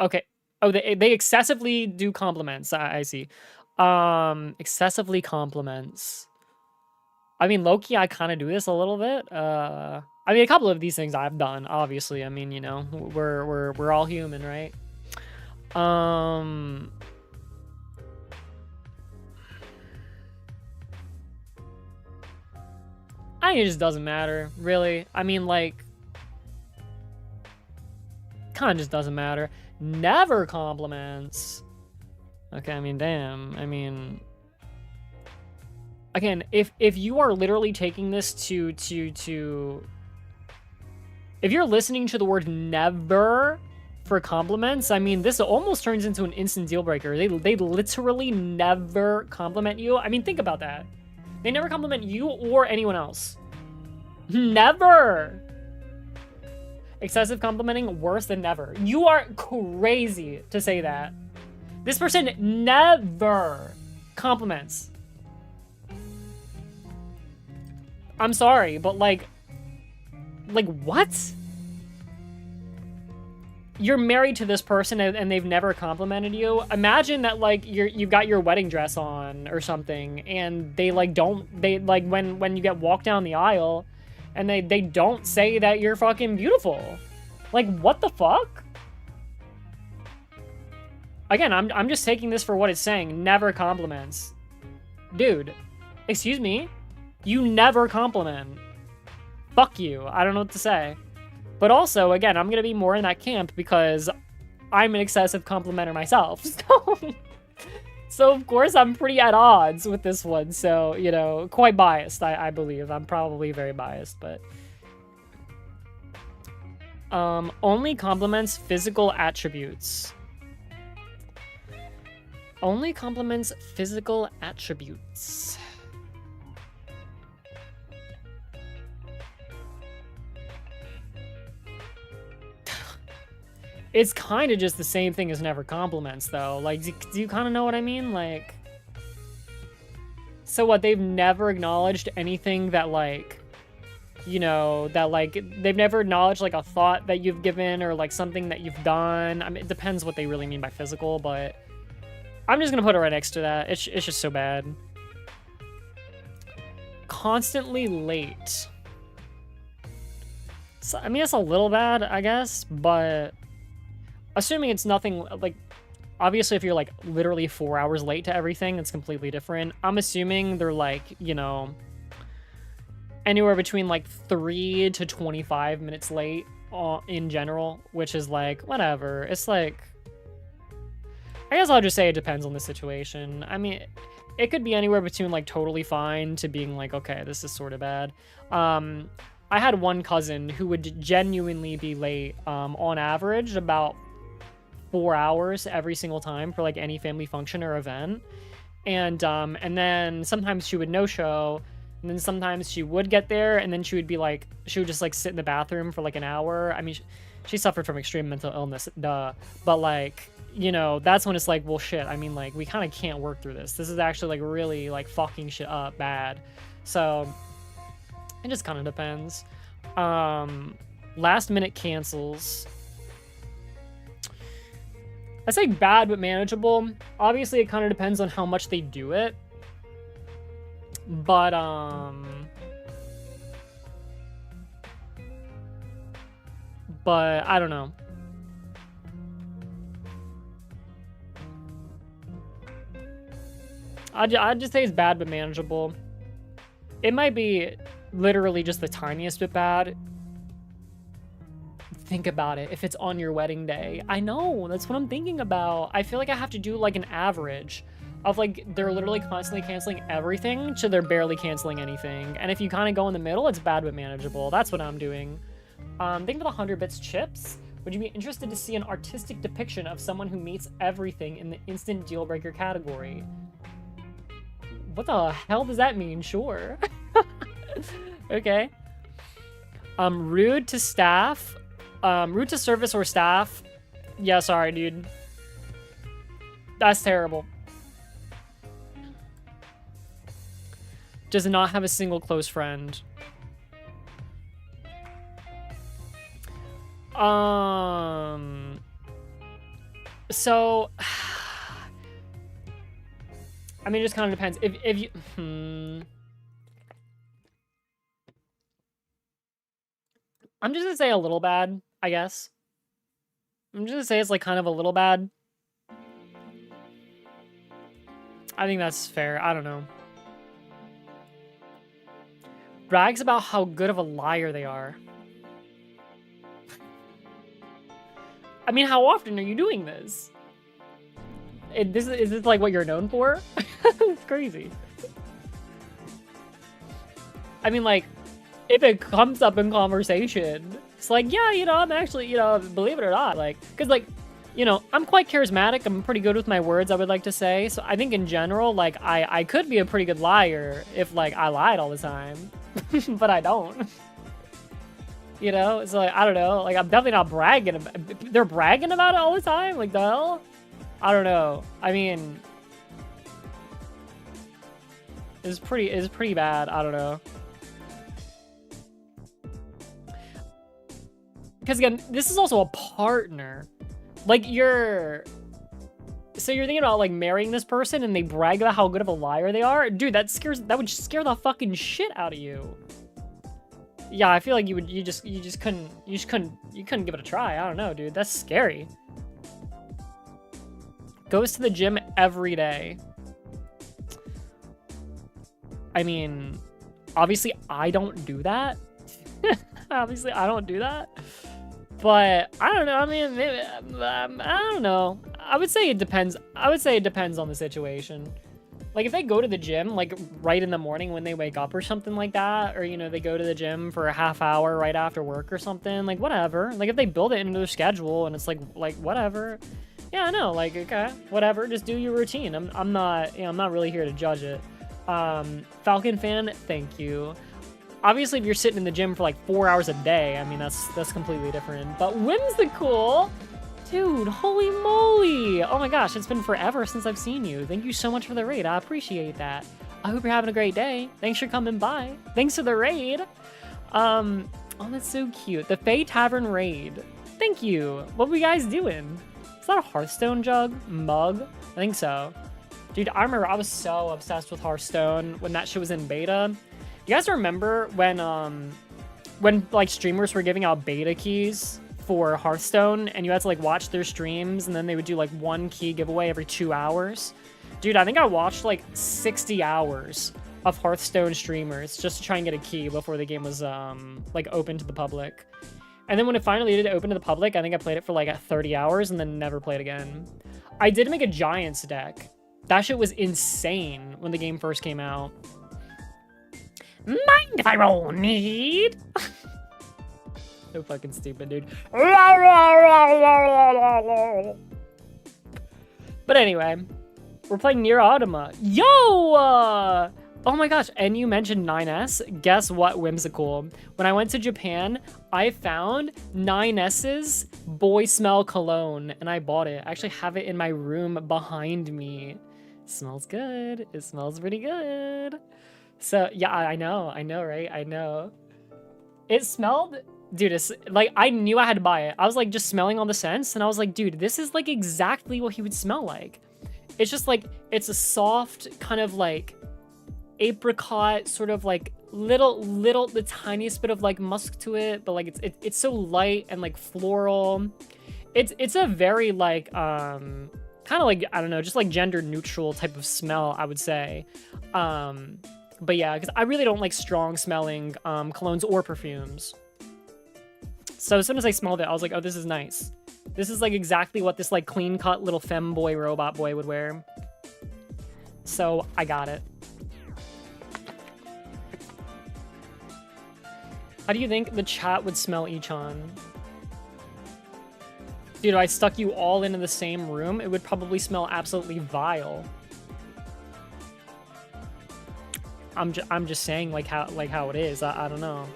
okay. Oh, they excessively do compliments. I see. Excessively compliments. I mean, low-key, I kind of do this a little bit. I mean, a couple of these things I've done, obviously. I mean, you know, we're all human, right? I think it just doesn't matter, really. I mean, like, kind of just doesn't matter. Never compliments. Okay, I mean, damn. I mean, again, if you are literally taking this to if you're listening to the word never for compliments, I mean, this almost turns into an instant deal breaker. They literally never compliment you. I mean, think about that. They never compliment you or anyone else. Never. Excessive complimenting, worse than never. You are crazy to say that. This person never compliments. I'm sorry, but like what? You're married to this person and they've never complimented you. Imagine that like you've got your wedding dress on or something, and they like when you get walked down the aisle, and they don't say that you're fucking beautiful. Like, what the fuck? Again, I'm just taking this for what it's saying. Never compliments. Dude, excuse me? You never compliment. Fuck you. I don't know what to say. But also, again, I'm going to be more in that camp because I'm an excessive complimenter myself. So, of course, I'm pretty at odds with this one. So, you know, quite biased, I believe. I'm probably very biased, but... only compliments physical attributes. Only compliments physical attributes. It's kind of just the same thing as never compliments, though. Like, do you kind of know what I mean? Like, so what, they've never acknowledged anything that, like, you know, that, like, they've never acknowledged, like, a thought that you've given or, like, something that you've done. I mean, it depends what they really mean by physical, but I'm just gonna put it right next to that. It's just so bad. Constantly late. So, I mean, it's a little bad, I guess, but... assuming it's nothing, like, obviously if you're, like, literally 4 hours late to everything, it's completely different. I'm assuming they're, like, you know, anywhere between, like, 3 to 25 minutes late in general, which is, like, whatever. It's, like, I guess I'll just say it depends on the situation. I mean, it could be anywhere between, like, totally fine to being, like, okay, this is sort of bad. I had one cousin who would genuinely be late, on average, about 4 hours every single time for like any family function or event, and then sometimes she would no-show, and then sometimes she would get there, and then she would just like sit in the bathroom for like an hour. I mean, she suffered from extreme mental illness, duh, but like, you know, that's when it's like, well, shit, I mean, like, we kind of can't work through this. This is actually like really like fucking shit up bad. So it just kind of depends. Last minute cancels. I say bad but manageable. Obviously, it kind of depends on how much they do it. But, I don't know. I'd just say it's bad but manageable. It might be literally just the tiniest bit bad. Think about it. If it's on your wedding day, I know, that's what I'm thinking about. I feel like I have to do like an average of like they're literally constantly canceling everything to they're barely canceling anything. And if you kind of go in the middle, it's bad but manageable. That's what I'm doing. Think of the 100 bits chips. Would you be interested to see an artistic depiction of someone who meets everything in the instant deal breaker category? What the hell does that mean? Sure. Okay. Rude to staff. Rude to service or staff. Yeah, sorry, dude. That's terrible. Does not have a single close friend. So I mean, it just kind of depends. If you I'm just gonna say a little bad, I guess. I'm just gonna say it's like kind of a little bad. I think that's fair. I don't know. Brags about how good of a liar they are. I mean, how often are you doing this? Is this like what you're known for? It's crazy. I mean, like, if it comes up in conversation, it's like, yeah, you know, I'm actually, you know, believe it or not, like, because, like, you know, I'm quite charismatic. I'm pretty good with my words, I would like to say. So I think in general, like, I could be a pretty good liar if, like, I lied all the time. But I don't. You know? So, like, I don't know. Like, I'm definitely not bragging. They're bragging about it all the time? Like, the hell? I don't know. I mean... It's pretty bad. I don't know. Because, again, this is also a partner. Like, so you're thinking about, like, marrying this person and they brag about how good of a liar they are? Dude, that would scare the fucking shit out of you. Yeah, I feel like you couldn't give it a try. I don't know, dude. That's scary. Goes to the gym every day. I mean, obviously I don't do that. Obviously I don't do that. But I don't know. I mean, maybe, I don't know. I would say it depends. I would say it depends on the situation. Like, if they go to the gym, like, right in the morning when they wake up or something like that, or, you know, they go to the gym for a half hour right after work or something, like, whatever. Like, if they build it into their schedule and it's like, whatever. Yeah, I know. Like, okay, whatever. Just do your routine. I'm not, you know, I'm not really here to judge it. Falcon fan, thank you. Obviously, if you're sitting in the gym for like 4 hours a day, I mean, that's completely different. But whimsical, dude, holy moly. Oh my gosh, it's been forever since I've seen you. Thank you so much for the raid. I appreciate that. I hope you're having a great day. Thanks for coming by. Thanks for the raid. Oh, that's so cute. The Fae Tavern raid. Thank you. What were you guys doing? Is that a Hearthstone mug? I think so. Dude, I remember I was so obsessed with Hearthstone when that shit was in beta. You guys remember when like streamers were giving out beta keys for Hearthstone and you had to like watch their streams and then they would do like one key giveaway every 2 hours? Dude, I think I watched like 60 hours of Hearthstone streamers just to try and get a key before the game was like open to the public. And then when it finally did open to the public, I think I played it for like 30 hours and then never played again. I did make a Giants deck. That shit was insane when the game first came out. Mind if I roll need? So fucking stupid, dude. But anyway, we're playing Nier Automata. Yo! Oh my gosh, and you mentioned 9S. Guess what, whimsical? When I went to Japan, I found 9S's Boy Smell Cologne, and I bought it. I actually have it in my room behind me. It smells good. It smells pretty good. So, yeah, I know, right? I know. It smelled... Dude, it's like, I knew I had to buy it. I was like just smelling all the scents, and I was like, dude, this is like exactly what he would smell like. It's just like, it's a soft kind of like apricot, sort of like the tiniest bit of like musk to it, but like it's so light and like floral. It's a very like kind of like, I don't know, just like gender neutral type of smell, I would say. But yeah, because I really don't like strong smelling colognes or perfumes. So as soon as I smelled it, I was like, oh, this is nice. This is like exactly what this like clean cut little femboy robot boy would wear. So I got it. How do you think the chat would smell Ichan? Dude, if I stuck you all into the same room, it would probably smell absolutely vile. I'm just saying like how it is. I don't know.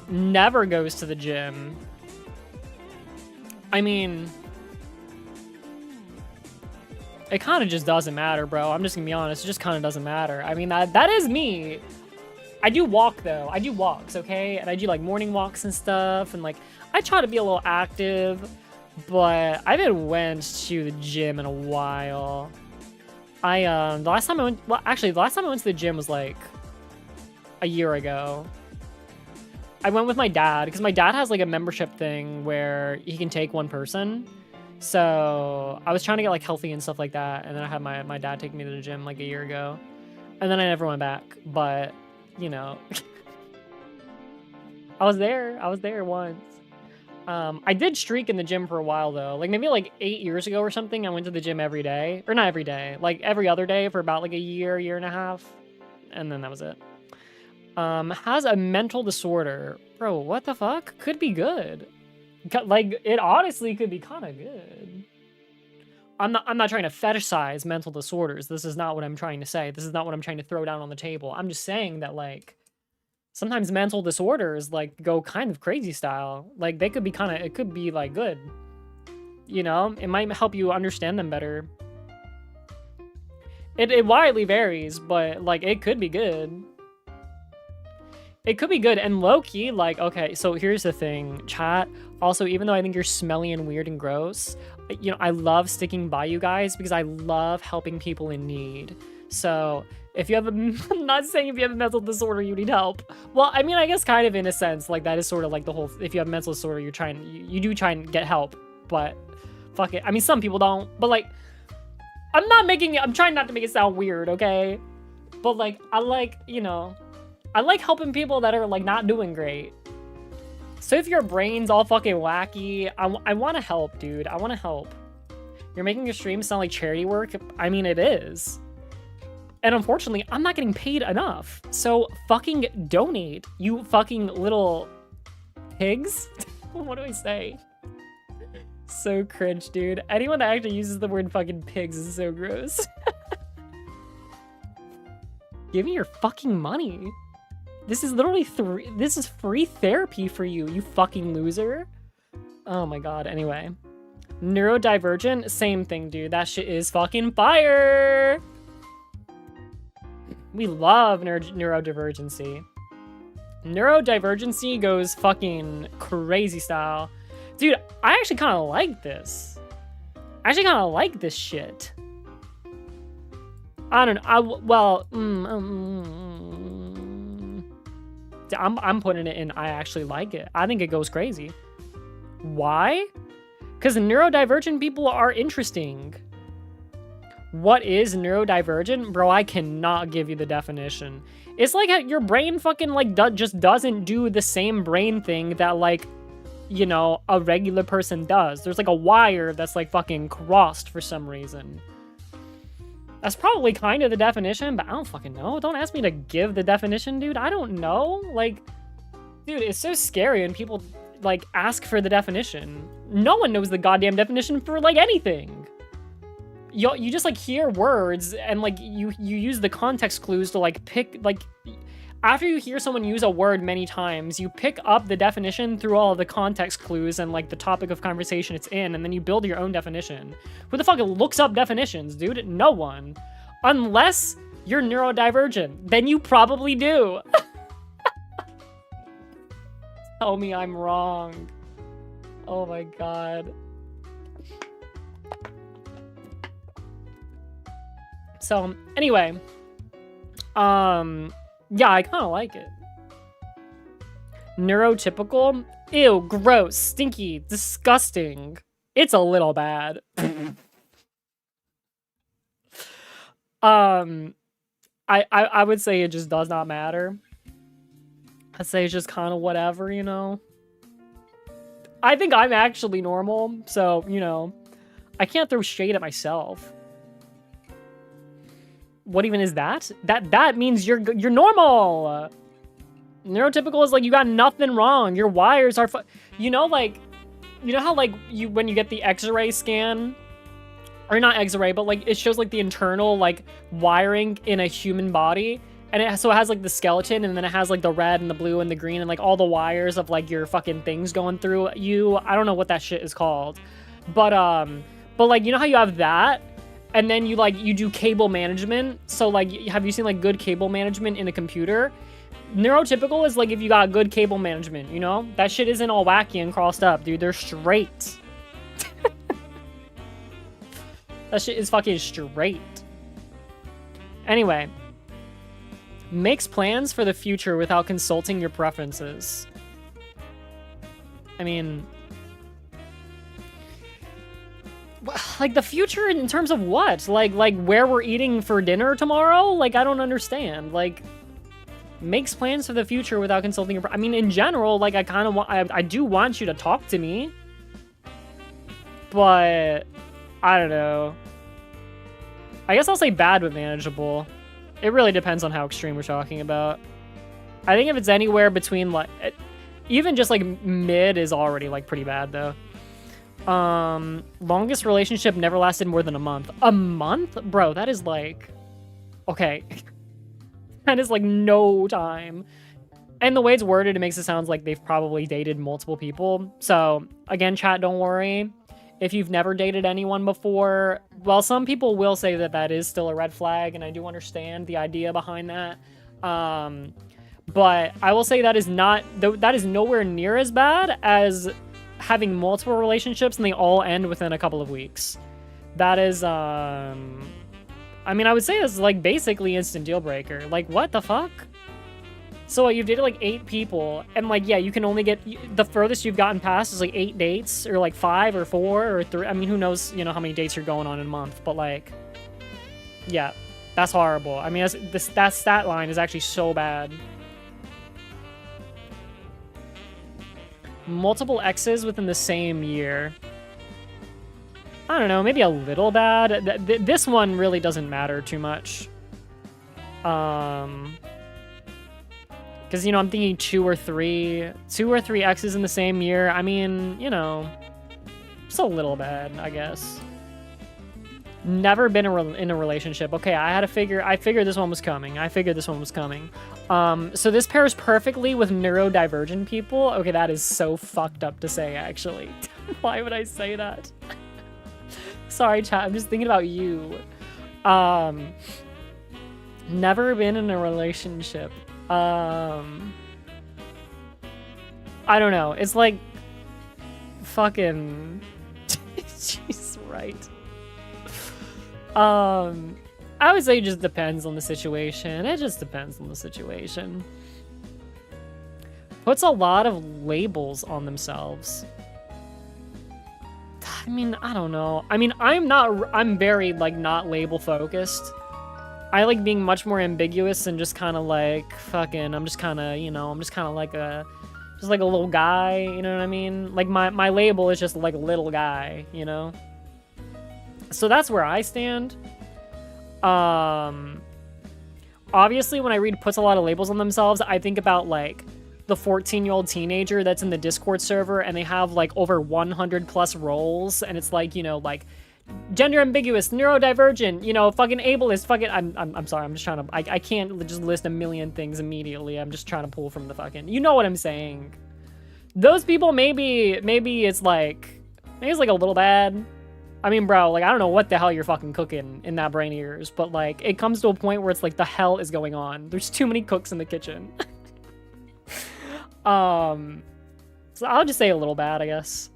Never goes to the gym. I mean, it kind of just doesn't matter, bro. I'm just gonna be honest. It just kind of doesn't matter. I mean, that is me. I do walk though. I do walks, okay? And I do like morning walks and stuff. And like, I try to be a little active, but I haven't went to the gym in a while. The last time I went, well, actually, the last time I went to the gym was like a year ago. I went with my dad because my dad has like a membership thing where he can take one person. So I was trying to get like healthy and stuff like that. And then I had my dad take me to the gym like a year ago. And then I never went back. But, you know, I was there once. I did streak in the gym for a while though. Like maybe like 8 years ago or something, I went to the gym every day. Or not every day, like every other day for about like a year and a half. And then that was it. Has a mental disorder. Bro, what the fuck? Could be good. Like, it honestly could be kind of good. I'm not trying to fetishize mental disorders. This is not what I'm trying to say. This is not what I'm trying to throw down on the table. I'm just saying that, like, sometimes mental disorders, like, go kind of crazy style. Like, they could be kind of, it could be, like, good. You know? It might help you understand them better. It widely varies, but, like, it could be good. It could be good, and low-key, like, okay, so here's the thing, chat. Also, even though I think you're smelly and weird and gross, you know, I love sticking by you guys because I love helping people in need. So, if you have a, I'm not saying if you have a mental disorder, you need help. Well, I mean, I guess kind of in a sense, like, that is sort of like the whole, if you have a mental disorder, you're trying, you do try and get help, but fuck it. I mean, some people don't, but, like, I'm trying not to make it sound weird, okay? But, like, I like, you know, I like helping people that are, like, not doing great. So if your brain's all fucking wacky, I want to help, dude. I want to help. You're making your stream sound like charity work? I mean, it is. And unfortunately, I'm not getting paid enough. So fucking donate, you fucking little pigs. What do I say? So cringe, dude. Anyone that actually uses the word fucking pigs is so gross. Give me your fucking money. This is literally this is free therapy for you, you fucking loser. Oh my god, anyway. Neurodivergent, same thing, dude. That shit is fucking fire! We love neurodivergency. Neurodivergency goes fucking crazy style. Dude, I actually kind of like this. I actually kind of like this shit. I don't know. I'm putting it in, I actually like it. I think it goes crazy. Why? Because neurodivergent people are interesting. What is neurodivergent? Bro, I cannot give you the definition. It's like how your brain fucking, like, just doesn't do the same brain thing that, like, you know, a regular person does. There's, like, a wire that's, like, fucking crossed for some reason. That's probably kind of the definition, but I don't fucking know. Don't ask me to give the definition, dude. I don't know. Like, dude, it's so scary when people, like, ask for the definition. No one knows the goddamn definition for, like, anything. You just, like, hear words and, like, you use the context clues to, like, pick, like, after you hear someone use a word many times, you pick up the definition through all of the context clues and, like, the topic of conversation it's in, and then you build your own definition. Who the fuck looks up definitions, dude? No one. Unless you're neurodivergent. Then you probably do. Tell me I'm wrong. Oh my god. So, anyway. Yeah, I kind of like it. Neurotypical? Ew, gross, stinky, disgusting. It's a little bad. I would say it just does not matter. I'd say it's just kind of whatever, you know? I think I'm actually normal, so, you know, I can't throw shade at myself. What even is that? That means you're normal. Neurotypical is like you got nothing wrong. Your wires are you know, like, you know how, like, when you get the X-ray scan, or not X-ray, but, like, it shows, like, the internal, like, wiring in a human body, and so it has, like, the skeleton, and then it has, like, the red and the blue and the green and, like, all the wires of, like, your fucking things going through you. I don't know what that shit is called, but like, you know how you have that? And then you, like, you do cable management. So, like, have you seen, like, good cable management in a computer? Neurotypical is, like, if you got good cable management, you know? That shit isn't all wacky and crossed up, dude. They're straight. That shit is fucking straight. Anyway. Makes plans for the future without consulting your preferences. I mean... like, the future in terms of what? Like where we're eating for dinner tomorrow? Like, I don't understand. Like, makes plans for the future without consulting your... I mean, in general, like, I kind of want... I do want you to talk to me. But... I don't know. I guess I'll say bad but manageable. It really depends on how extreme we're talking about. I think if it's anywhere between, like... Even just, like, mid is already, like, pretty bad, though. Longest relationship never lasted more than a month. A month? Bro, that is, like... Okay. That is, like, no time. And the way it's worded, it makes it sound like they've probably dated multiple people. So, again, chat, don't worry. If you've never dated anyone before, well, some people will say that that is still a red flag, and I do understand the idea behind that. But I will say that is nowhere near as bad as having multiple relationships and they all end within a couple of weeks. That is, I mean, I would say it's like basically instant deal breaker. Like, what the fuck? So you've dated like 8 people, and like, yeah, you can only get, the furthest you've gotten past is like 8 dates, or like 5 or 4 or 3. I mean, who knows, you know, how many dates you're going on in a month, but like, yeah, that's horrible. I mean, that stat line is actually so bad. Multiple exes within the same year. I don't know, maybe a little bad. This one really doesn't matter too much. Because, you know, I'm thinking 2 or 3 exes in the same year. I mean, you know, it's a little bad, I guess. Never been in a relationship. Okay, I figured this one was coming. So this pairs perfectly with neurodivergent people. Okay, that is so fucked up to say, actually. Why would I say that? Sorry, chat, I'm just thinking about you. Never been in a relationship. I don't know. It's like fucking jeez, right. I would say it just depends on the situation. It just depends on the situation. Puts a lot of labels on themselves. I mean, I don't know. I mean, I'm very, like, not label focused. I like being much more ambiguous and just kind of like, fucking, I'm just kind of, you know, I'm just kind of like a little guy, you know what I mean? Like, my label is just like a little guy, you know? So that's where I stand. Obviously, when I read puts a lot of labels on themselves, I think about, like, the 14-year-old teenager that's in the Discord server, and they have, like, over 100 plus roles, and it's like, you know, like, gender ambiguous, neurodivergent, you know, fucking ableist, fucking, I'm sorry, I'm just trying to, I can't just list a million things immediately. I'm just trying to pull from the fucking, you know what I'm saying. Those people, maybe it's like a little bad. I mean, bro, like, I don't know what the hell you're fucking cooking in that brain of yours, but, like, it comes to a point where it's like, the hell is going on? There's too many cooks in the kitchen. So I'll just say a little bad, I guess.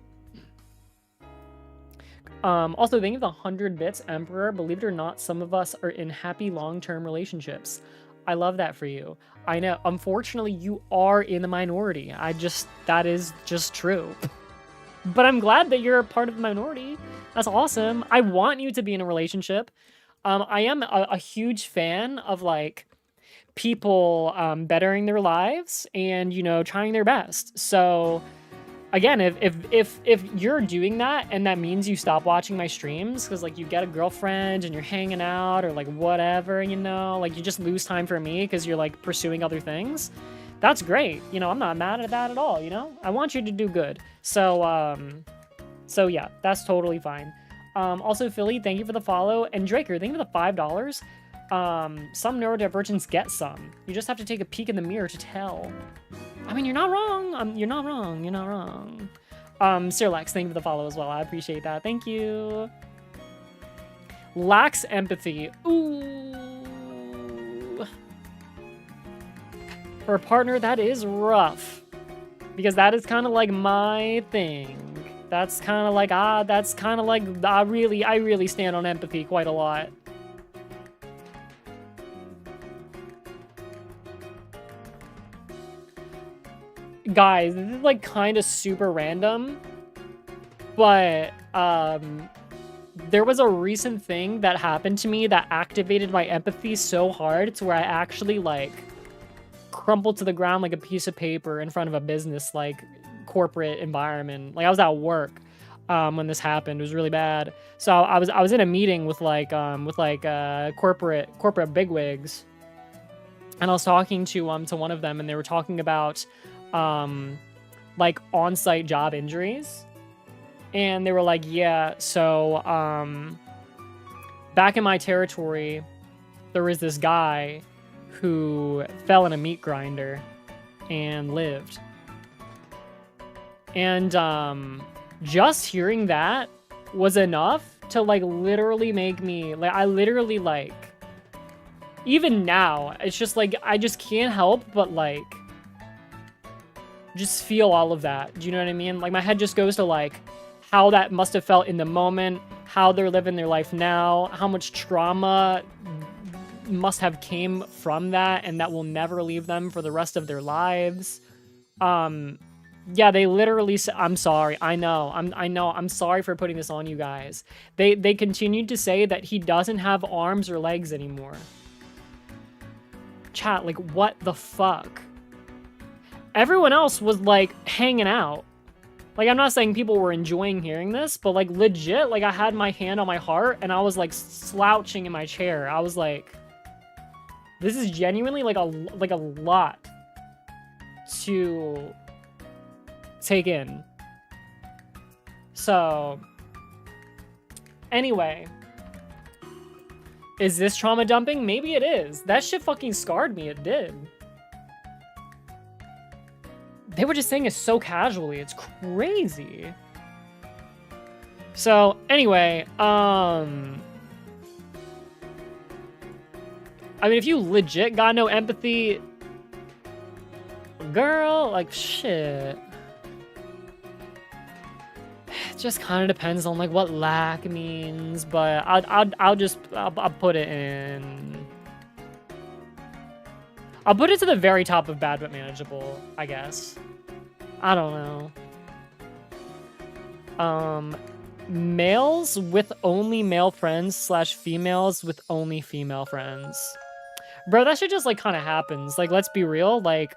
Also, thank you for the 100 bits, Emperor. Believe it or not, some of us are in happy long-term relationships. I love that for you. I know, unfortunately, you are in the minority. That is just true. But I'm glad that you're a part of the minority. That's awesome. I want you to be in a relationship. I am a huge fan of, like, people bettering their lives and, you know, trying their best. So, again, if you're doing that and that means you stop watching my streams because, like, you get a girlfriend and you're hanging out or, like, whatever, you know, like, you just lose time for me because you're, like, pursuing other things, that's great. You know, I'm not mad at that at all, you know? I want you to do good. So, so yeah, that's totally fine. Also, Philly, thank you for the follow. And Draker, thank you for the $5. Some neurodivergents get some. You just have to take a peek in the mirror to tell. I mean, you're not wrong. You're not wrong. You're not wrong. Sirlex, thank you for the follow as well. I appreciate that. Thank you. Lacks empathy. Ooh. For a partner, that is rough. Because that is kind of like my thing. That's kind of like, I really stand on empathy quite a lot. Guys, this is, like, kind of super random, but there was a recent thing that happened to me that activated my empathy so hard to where I actually, like, crumpled to the ground like a piece of paper in front of a business, like, corporate environment. Like, I was at work when this happened. It was really bad. So I was in a meeting with corporate bigwigs, and I was talking to one of them, and they were talking about like on-site job injuries, and they were like, yeah, so back in my territory, there was this guy who fell in a meat grinder and lived. And just hearing that was enough to like literally make me like, I literally like, even now, it's just like, I just can't help but like just feel all of that. Do you know what I mean? Like, my head just goes to like how that must have felt in the moment, how they're living their life now, how much trauma must have came from that, and that will never leave them for the rest of their lives. Yeah, they literally said, I'm sorry. I know. I'm sorry for putting this on you guys. They continued to say that he doesn't have arms or legs anymore. Chat, like, what the fuck? Everyone else was like hanging out. Like, I'm not saying people were enjoying hearing this, but like legit, like I had my hand on my heart and I was like slouching in my chair. I was like, this is genuinely like a lot to take in. So anyway, is this trauma dumping? Maybe it is. That shit fucking scarred me. It did. They were just saying it so casually. It's crazy. So anyway, I mean, if you legit got no empathy, girl, like, shit. It just kind of depends on like what lack means, but I'll put it in. I'll put it to the very top of bad but manageable, I guess. I don't know. Males with only male friends / females with only female friends. Bro, that shit just like kind of happens. Like, let's be real. Like,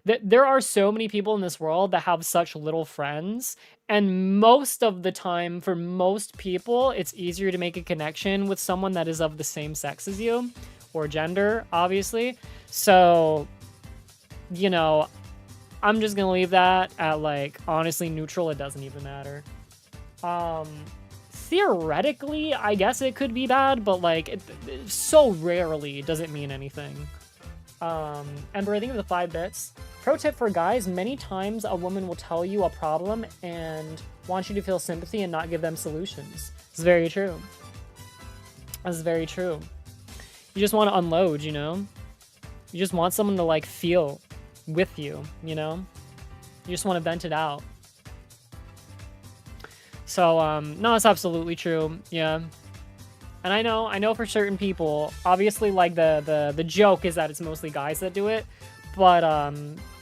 there are so many people in this world that have such little friends, and most of the time, for most people, it's easier to make a connection with someone that is of the same sex as you, or gender, obviously. So, you know, I'm just gonna leave that at like, honestly, neutral. It doesn't even matter. Theoretically, I guess it could be bad, but like, it so rarely does it mean anything. Ember, I think of the 5 bits. Pro tip for guys, many times a woman will tell you a problem and want you to feel sympathy and not give them solutions. It's very true. That's very true. You just want to unload, you know? You just want someone to like feel with you, you know? You just want to vent it out. So, no, it's absolutely true. Yeah. And I know for certain people, obviously, like, the joke is that it's mostly guys that do it, but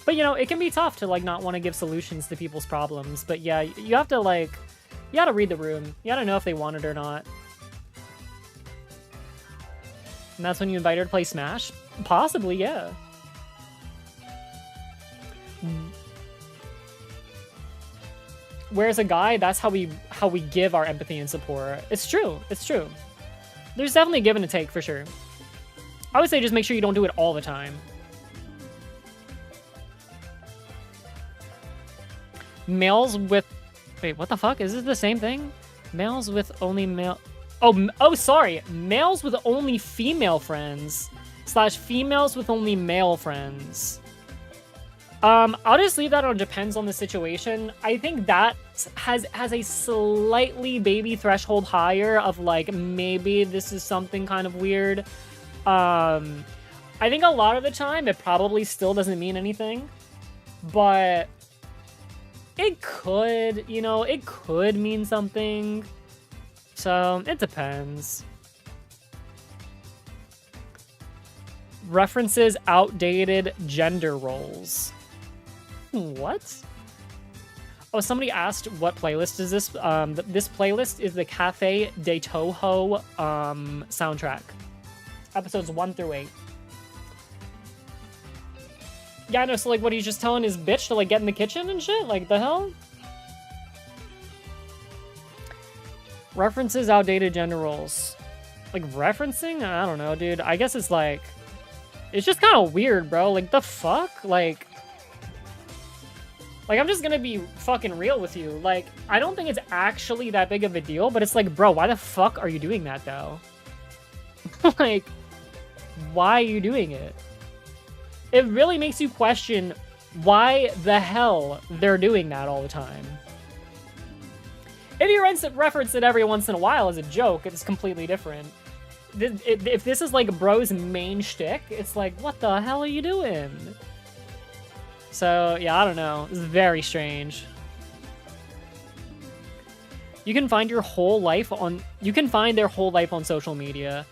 you know, it can be tough to, like, not want to give solutions to people's problems, but yeah, you have to, like, you gotta read the room. You gotta know if they want it or not. And that's when you invite her to play Smash? Possibly, yeah. Whereas a guy, that's how we give our empathy and support. It's true. It's true. There's definitely a give and a take, for sure. I would say just make sure you don't do it all the time. Males with... Wait, what the fuck? Is this the same thing? Males with only male... Oh, sorry. Males with only female friends / females with only male friends. I'll just leave that on depends on the situation. I think that has a slightly baby threshold higher of like, maybe this is something kind of weird. I think a lot of the time it probably still doesn't mean anything, but it could, you know, it could mean something. So it depends. References outdated gender roles. What? Oh, somebody asked what playlist is this? This playlist is the Cafe de Toho soundtrack. Episodes 1 through 8. Yeah, I know, so like what, he's just telling his bitch to like get in the kitchen and shit? Like the hell? References outdated gender roles. Like referencing? I don't know, dude. I guess it's like, it's just kind of weird, bro. Like the fuck? Like I'm just gonna be fucking real with you. Like, I don't think it's actually that big of a deal, but it's like, bro, why the fuck are you doing that though? Like, why are you doing it? It really makes you question why the hell they're doing that all the time. If you reference it every once in a while as a joke, it's completely different. If this is like bro's main shtick, it's like, what the hell are you doing? So, yeah, I don't know. It's very strange. You can find your whole life on... You can find their whole life on social media.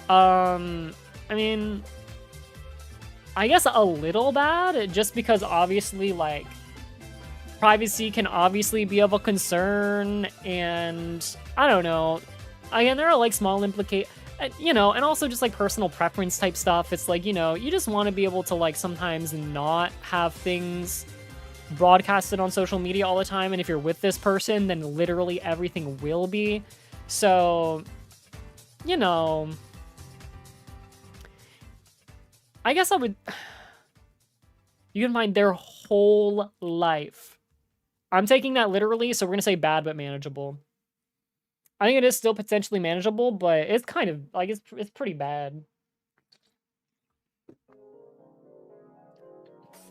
I mean... I guess a little bad, just because obviously, like, privacy can obviously be of a concern, and I don't know. Again, there are, like, small you know, and also just, like, personal preference type stuff. It's like, you know, you just want to be able to, like, sometimes not have things broadcasted on social media all the time, and if you're with this person, then literally everything will be. So, you know... I guess I would... You can find their whole life. I'm taking that literally, so we're going to say bad but manageable. I think it is still potentially manageable, but it's kind of... Like, it's pretty bad.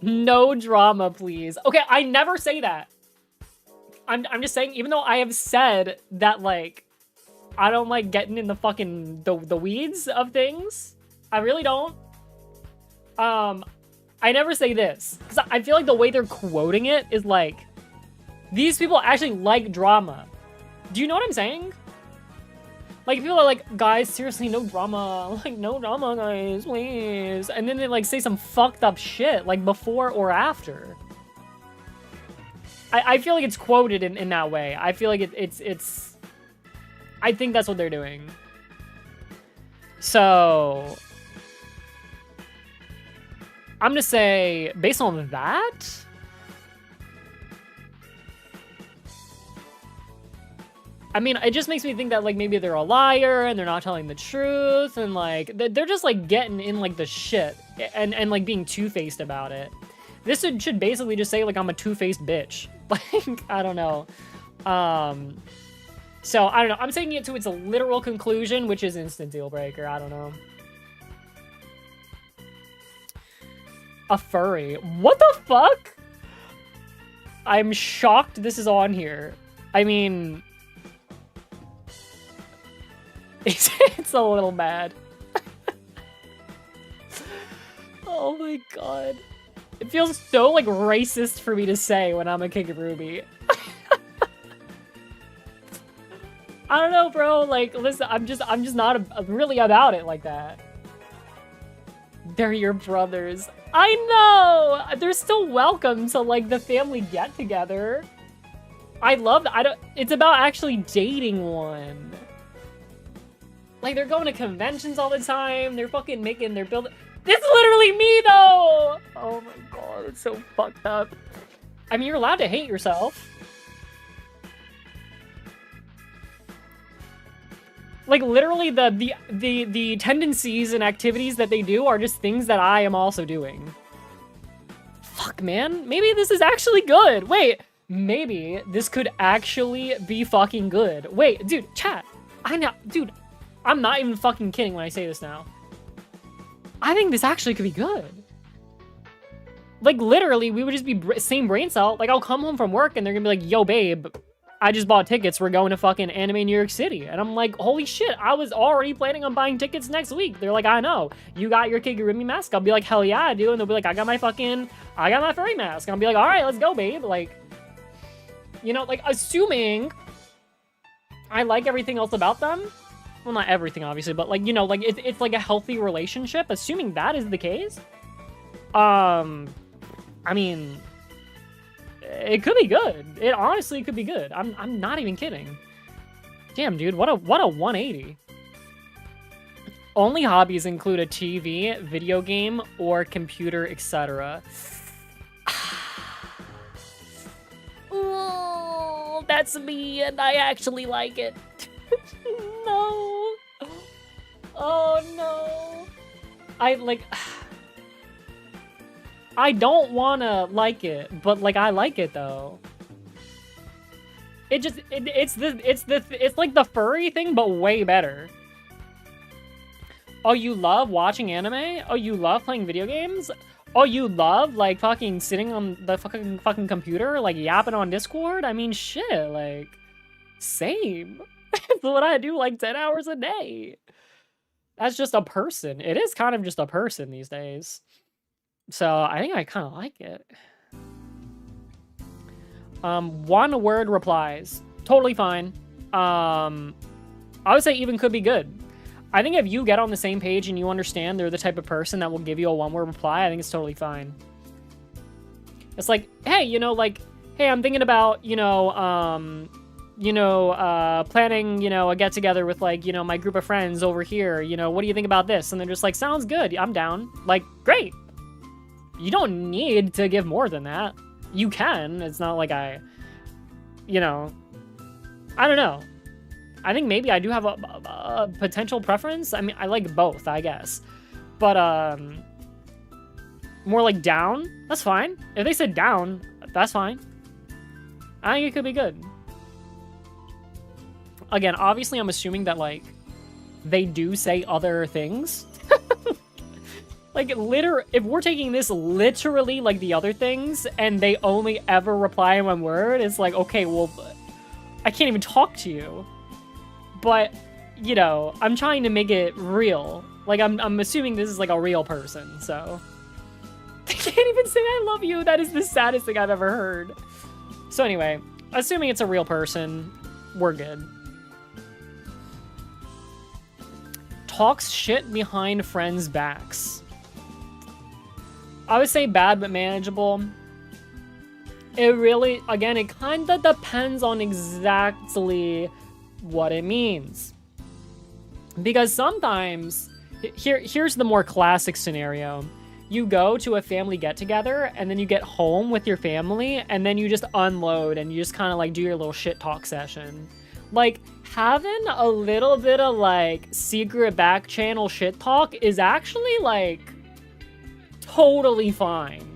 No drama, please. Okay, I never say that. I'm just saying, even though I have said that, like... I don't like getting in the fucking... The weeds of things. I really don't. I never say this, because I feel like the way they're quoting it is like, these people actually like drama. Do you know what I'm saying? Like, people are like, guys, seriously, no drama. Like, no drama, guys, please. And then they, like, say some fucked up shit, like, before or after. I feel like it's quoted in that way. I feel like it's... I think that's what they're doing. So... I'm gonna say, based on that, I mean, it just makes me think that, like, maybe they're a liar and they're not telling the truth, and, like, they're just, like, getting in, like, the shit and like, being two-faced about it. This should basically just say, like, I'm a two-faced bitch. Like, I don't know. So, I don't know. I'm taking it to its literal conclusion, which is instant deal breaker. I don't know. A furry. What the fuck? I'm shocked this is on here. I mean... It's a little bad. Oh my god. It feels so, like, racist for me to say when I'm a King of Ruby. I don't know, bro. Like, listen, I'm just not really about it like that. They're your brothers. I know! They're still welcome to, like, the family get-together. I love that. It's about actually dating one. Like, they're going to conventions all the time. They're fucking making their build... This is literally me, though! Oh my god, it's so fucked up. I mean, you're allowed to hate yourself. Like, literally, the tendencies and activities that they do are just things that I am also doing. Fuck, man. Maybe this is actually good. Wait, maybe this could actually be fucking good. Wait, dude, chat. Dude, I'm not even fucking kidding when I say this now. I think this actually could be good. Like, literally, we would just be same brain cell. Like, I'll come home from work and they're gonna be like, yo, babe, I just bought tickets. We're going to fucking Anime New York City. And I'm like, holy shit, I was already planning on buying tickets next week. They're like, I know. You got your Kigurumi mask? I'll be like, hell yeah, I do. And they'll be like, I got my furry mask. And I'll be like, all right, let's go, babe. Like, you know, like, assuming I like everything else about them. Well, not everything, obviously, but, like, you know, like, it's like a healthy relationship. Assuming that is the case. I mean... It could be good. It honestly could be good. I'm not even kidding. Damn, dude, what a 180. Only hobbies include a TV, video game, or computer, etc. Oh, that's me, and I actually like it. No. Oh, no. I don't wanna like it, but like I like it though. It's like the furry thing, but way better. Oh, you love watching anime? Oh, you love playing video games? Oh, you love like fucking sitting on the fucking computer, like yapping on Discord? I mean, shit, like same. That's what I do like 10 hours a day. That's just a person. It is kind of just a person these days. So I think I kind of like it. One word replies. Totally fine. I would say even could be good. I think if you get on the same page and you understand they're the type of person that will give you a one-word reply, I think it's totally fine. It's like, hey, you know, like, hey, I'm thinking about, planning, a get-together with, like, my group of friends over here. What do you think about this? And they're just like, sounds good. I'm down. Like, great. You don't need to give more than that. You can. It's not like I don't know. I think maybe I do have a potential preference. I mean, I like both, I guess. But, more like down, that's fine. If they said down, that's fine. I think it could be good. Again, obviously, I'm assuming that, like, they do say other things. Like, if we're taking this literally like the other things, and they only ever reply in one word, it's like, okay, well, I can't even talk to you. But, I'm trying to make it real. Like, I'm assuming this is, like, a real person, so. They can't even say I love you. That is the saddest thing I've ever heard. So anyway, assuming it's a real person, we're good. Talks shit behind friends' backs. I would say bad but manageable. It really, again, it kind of depends on exactly what it means. Because sometimes, here's the more classic scenario. You go to a family get-together, and then you get home with your family, and then you just unload, and you just kind of, like, do your little shit talk session. Like, having a little bit of, like, secret back channel shit talk is actually, like, totally fine.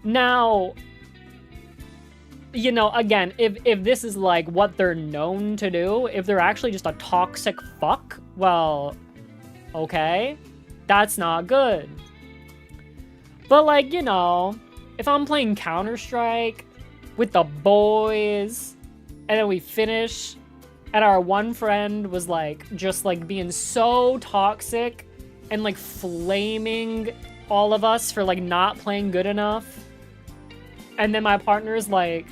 Now, again, if this is, like, what they're known to do, if they're actually just a toxic fuck, well, okay, that's not good. But, like, if I'm playing Counter-Strike with the boys, and then we finish, and our one friend was, like, just, like, being so toxic and, like, flaming all of us for, like, not playing good enough, and then my partner's like,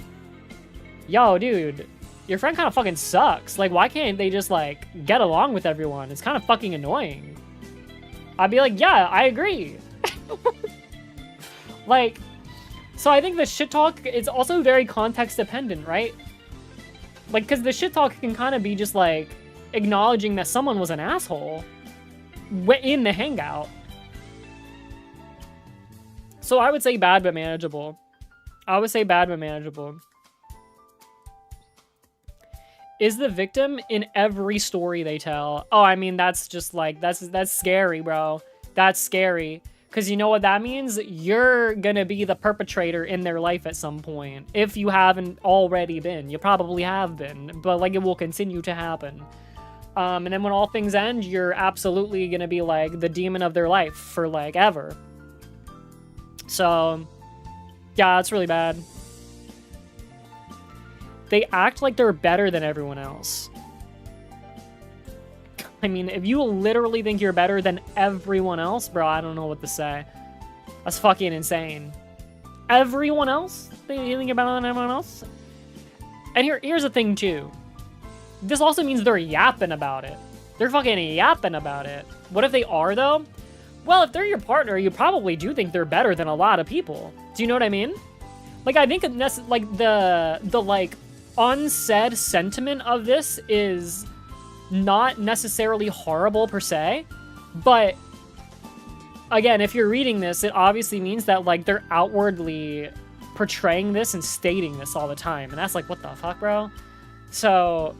yo, dude, your friend kind of fucking sucks. Like, why can't they just, like, get along with everyone? It's kind of fucking annoying. I'd be like, yeah, I agree. Like, so I think the shit talk is also very context dependent, right? Like, because the shit talk can kind of be just, like, acknowledging that someone was an asshole in the hangout. So I would say bad but manageable. I would say bad but manageable. Is the victim in every story they tell? Oh, I mean, that's just like, that's scary, bro. That's scary. Because you know what that means? You're gonna be the perpetrator in their life at some point. If you haven't already been. You probably have been. But, like, it will continue to happen. And then when all things end, you're absolutely gonna be, like, the demon of their life for, like, ever. So, yeah, that's really bad. They act like they're better than everyone else. I mean, if you literally think you're better than everyone else, bro, I don't know what to say. That's fucking insane. Everyone else? You think you're better than everyone else? And here's the thing, too. This also means they're yapping about it. They're fucking yapping about it. What if they are, though? Well, if they're your partner, you probably do think they're better than a lot of people. Do you know what I mean? Like, I think like the like unsaid sentiment of this is not necessarily horrible per se, but again, if you're reading this, it obviously means that like they're outwardly portraying this and stating this all the time, and that's like, what the fuck, bro? So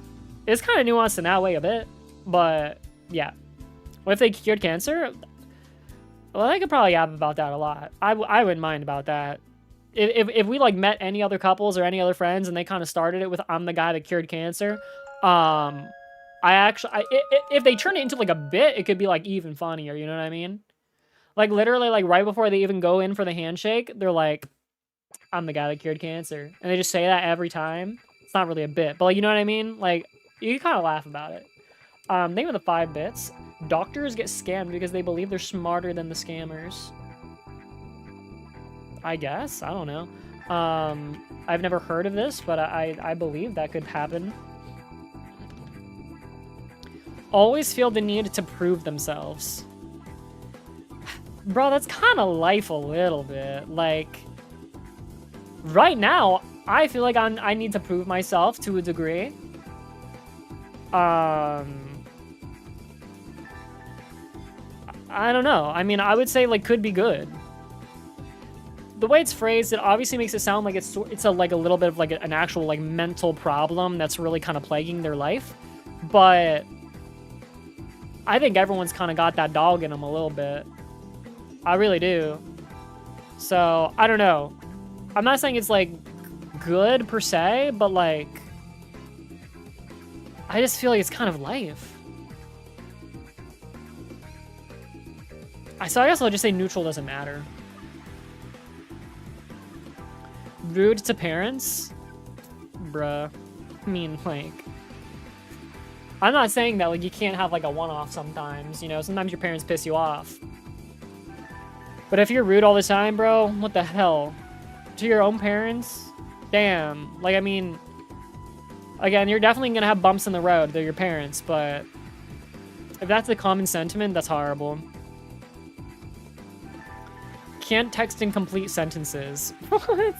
it's kind of nuanced in that way a bit, but yeah. What if they cured cancer? Well, I could probably yap about that a lot. I wouldn't mind about that. If we like met any other couples or any other friends and they kind of started it with I'm the guy that cured cancer, if they turn it into like a bit, it could be like even funnier, you know what I mean? Like literally like right before they even go in for the handshake, they're like, I'm the guy that cured cancer. And they just say that every time. It's not really a bit, but like, you know what I mean? Like you kind of laugh about it. Name of the 5 bits. Doctors get scammed because they believe they're smarter than the scammers. I guess. I don't know. I've never heard of this, but I believe that could happen. Always feel the need to prove themselves. Bro, that's kind of life a little bit. Like, right now, I feel like I need to prove myself to a degree. I don't know. I mean, I would say, like, could be good. The way it's phrased, it obviously makes it sound like it's like a little bit of, like, an actual, like, mental problem that's really kind of plaguing their life. But I think everyone's kind of got that dog in them a little bit. I really do. So, I don't know. I'm not saying it's, like, good per se, but, like, I just feel like it's kind of life. So I guess I'll just say neutral doesn't matter. Rude to parents? Bruh. I mean, like, I'm not saying that, like, you can't have, like, a one-off sometimes, you know? Sometimes your parents piss you off. But if you're rude all the time, bro, what the hell? To your own parents? Damn. Like, I mean, again, you're definitely gonna have bumps in the road. They're your parents, but if that's the common sentiment, that's horrible. Can't text in complete sentences. What?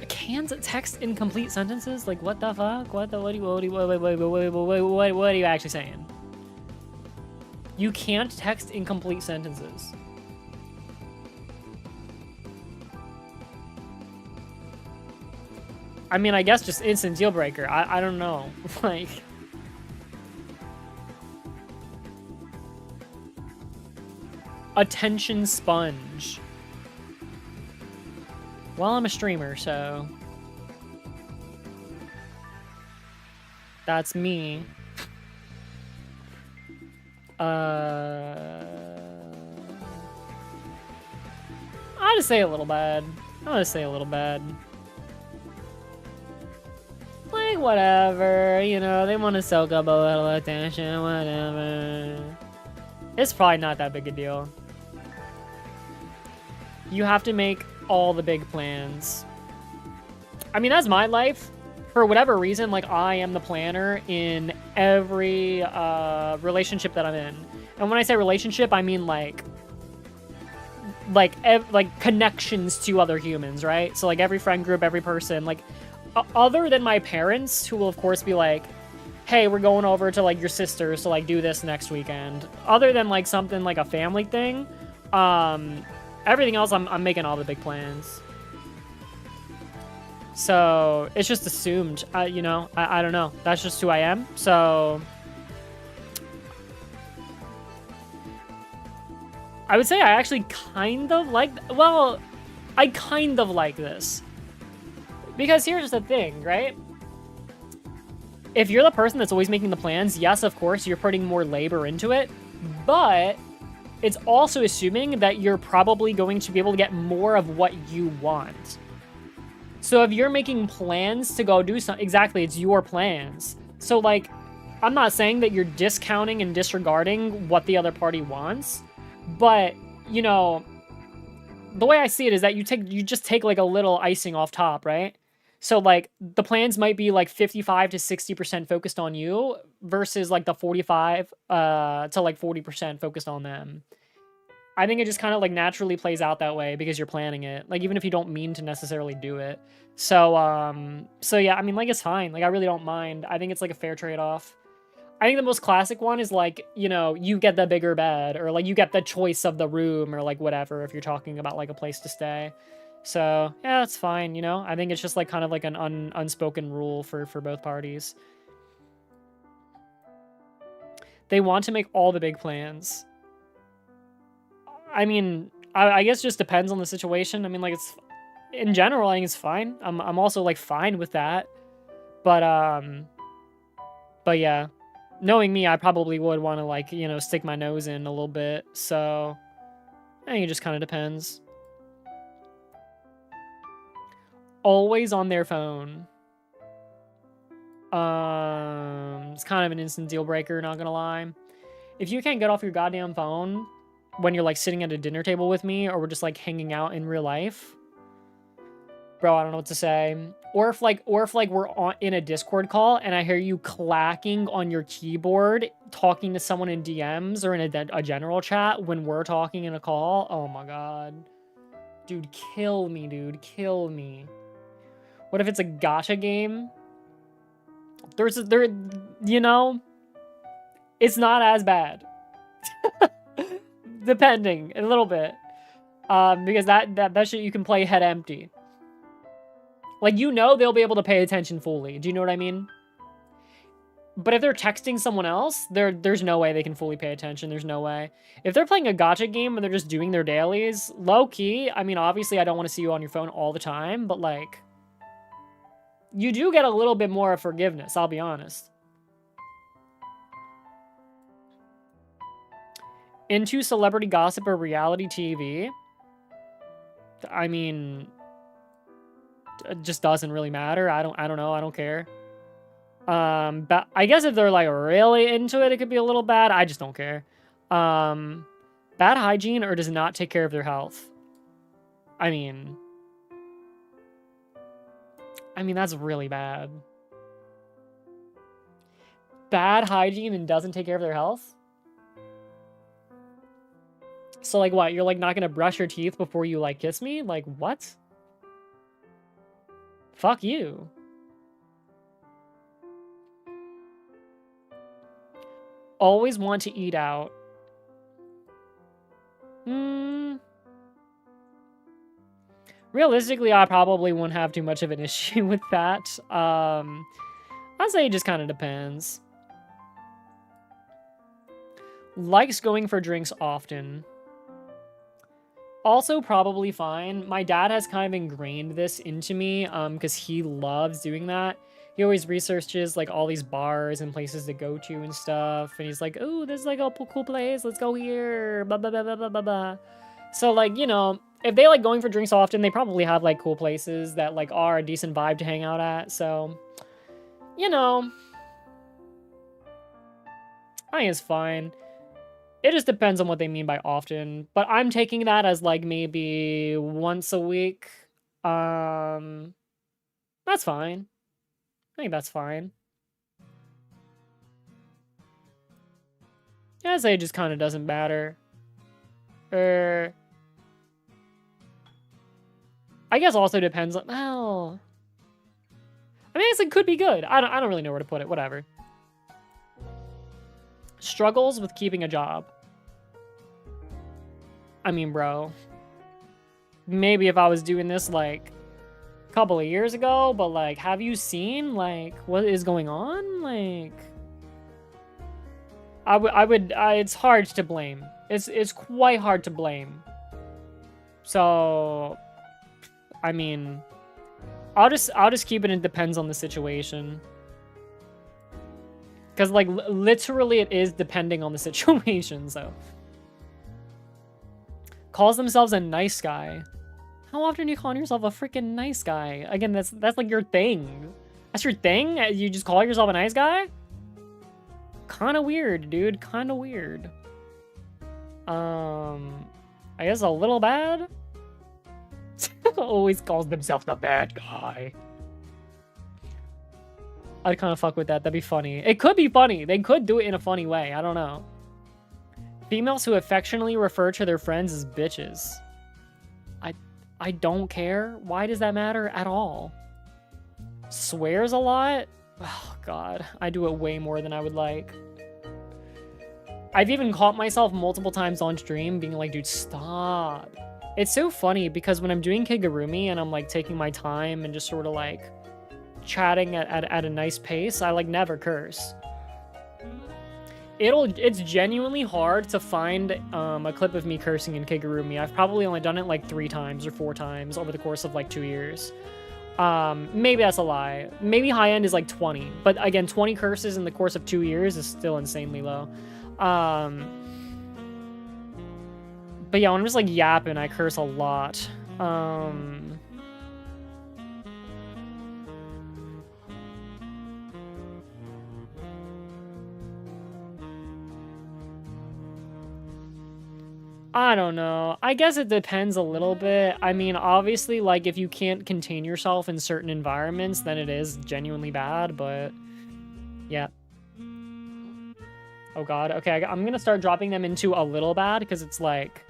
Can't text in complete sentences? Like, what the fuck? What are you actually saying? You can't text in complete sentences. I mean, I guess just instant deal breaker. I don't know. Like, attention sponge. Well, I'm a streamer, so that's me. I'll just say a little bad. I'll just say a little bad. Like, whatever, you know, they want to soak up a little attention, whatever. It's probably not that big a deal. You have to make all the big plans. I mean, that's my life. For whatever reason, like, I am the planner in every relationship that I'm in. And when I say relationship, I mean, like connections to other humans, right? So, like, every friend group, every person, like, other than my parents, who will, of course, be like, hey, we're going over to, like, your sisters to, like, do this next weekend. Other than, like, something like a family thing, everything else, I'm making all the big plans. So, it's just assumed, you know, I don't know. That's just who I am, so I would say I actually kind of like, well, I kind of like this. Because here's the thing, right? If you're the person that's always making the plans, yes, of course, you're putting more labor into it, but it's also assuming that you're probably going to be able to get more of what you want. So if you're making plans to go do something, exactly, it's your plans. So, like, I'm not saying that you're discounting and disregarding what the other party wants, but, you know, the way I see it is that you just take like a little icing off top, right? So like the plans might be like 55 to 60% focused on you versus like the 45 to like 40% focused on them. I think it just kind of like naturally plays out that way because you're planning it. Like even if you don't mean to necessarily do it. So yeah, I mean like it's fine. Like I really don't mind. I think it's like a fair trade-off. I think the most classic one is like, you know, you get the bigger bed or like you get the choice of the room or like whatever if you're talking about like a place to stay. So yeah, that's fine, you know? I think it's just like kind of like an unspoken rule for both parties. They want to make all the big plans. I mean, I guess it just depends on the situation. I mean, like it's in general, I think it's fine. I'm also like fine with that. But yeah. Knowing me, I probably would want to like, you know, stick my nose in a little bit. So I think it just kind of depends. Always on their phone. It's kind of an instant deal breaker, not gonna lie. If you can't get off your goddamn phone when you're like sitting at a dinner table with me or we're just like hanging out in real life, bro, I don't know what to say. Or if we're in a Discord call and I hear you clacking on your keyboard talking to someone in DMs or in a general chat when we're talking in a call, oh my god. Dude, kill me, dude. Kill me. What if it's a gacha game? You know, it's not as bad. Depending, a little bit. Because that shit you can play head empty. Like, you know they'll be able to pay attention fully. Do you know what I mean? But if they're texting someone else, there's no way they can fully pay attention. There's no way. If they're playing a gacha game and they're just doing their dailies, low-key, I mean, obviously I don't want to see you on your phone all the time, but, like, you do get a little bit more forgiveness, I'll be honest. Into celebrity gossip or reality TV? I mean, it just doesn't really matter. I don't know. I don't care. But I guess if they're like really into it, it could be a little bad. I just don't care. Bad hygiene or does not take care of their health. I mean, that's really bad. Bad hygiene and doesn't take care of their health? So like what? You're like not gonna brush your teeth before you like kiss me? Like what? Fuck you. Always want to eat out. Realistically, I probably wouldn't have too much of an issue with that. I'd say it just kind of depends. Likes going for drinks often. Also probably fine. My dad has kind of ingrained this into me because he loves doing that. He always researches like all these bars and places to go to and stuff. And he's like, oh, this is like a cool place. Let's go here. Blah, blah, blah, blah, blah, blah, blah. So like, you know, if they like going for drinks often, they probably have like cool places that like are a decent vibe to hang out at. So, you know, I think it's fine. It just depends on what they mean by often. But I'm taking that as like maybe once a week. That's fine. I think that's fine. I'd say it just kind of doesn't matter. I guess also depends on, well, I mean, it could be good. I don't really know where to put it. Whatever. Struggles with keeping a job. I mean, bro. Maybe if I was doing this, like, a couple of years ago, but, like, have you seen, like, what is going on? Like, it's hard to blame. It's quite hard to blame. So, I mean, I'll just keep it. It depends on the situation. Because, like, literally it is depending on the situation, so. Calls themselves a nice guy. How often do you call yourself a freaking nice guy? Again, that's like your thing. That's your thing? You just call yourself a nice guy? Kinda weird, dude. Kinda weird. I guess a little bad? Always calls themselves the bad guy. I'd kind of fuck with that. That'd be funny. It could be funny. They could do it in a funny way. I don't know. Females who affectionately refer to their friends as bitches. I don't care. Why does that matter at all? Swears a lot? Oh, God. I do it way more than I would like. I've even caught myself multiple times on stream being like, dude, stop. It's so funny because when I'm doing Kigurumi and I'm like taking my time and just sort of like chatting at a nice pace, I like never curse. It's genuinely hard to find a clip of me cursing in Kigurumi. I've probably only done it like 3 times or 4 times over the course of like 2 years. Maybe that's a lie. Maybe high end is like 20, but again, 20 curses in the course of 2 years is still insanely low. But yeah, when I'm just like yapping, I curse a lot. I don't know. I guess it depends a little bit. I mean, obviously, like, if you can't contain yourself in certain environments, then it is genuinely bad, but yeah. Oh god, okay, I'm gonna start dropping them into a little bad, because it's like,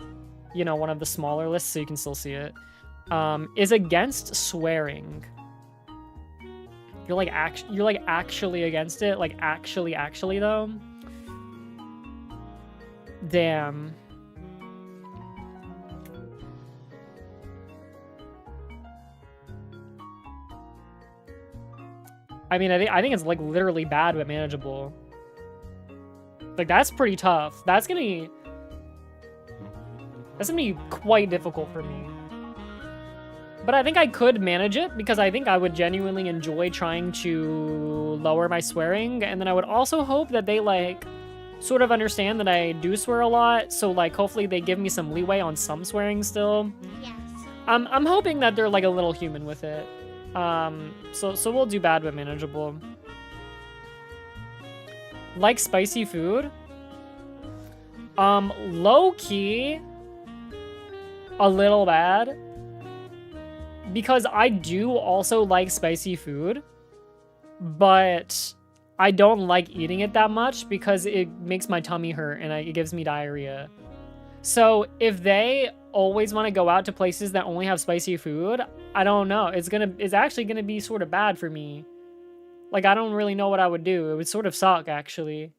you know, one of the smaller lists, so you can still see it. Is against swearing. You're like actually against it? Like, actually, though? Damn. I mean, I think it's like literally bad but manageable. Like, that's pretty tough. That's gonna be quite difficult for me. But I think I could manage it because I think I would genuinely enjoy trying to lower my swearing, and then I would also hope that they like sort of understand that I do swear a lot, so like hopefully they give me some leeway on some swearing still. Yes. I'm hoping that they're like a little human with it. So we'll do bad but manageable. Like spicy food? Low-key, a little bad. Because I do also like spicy food, but I don't like eating it that much because it makes my tummy hurt and it gives me diarrhea. So if they always want to go out to places that only have spicy food, I don't know. It's actually gonna be sort of bad for me. Like, I don't really know what I would do. It would sort of suck, actually.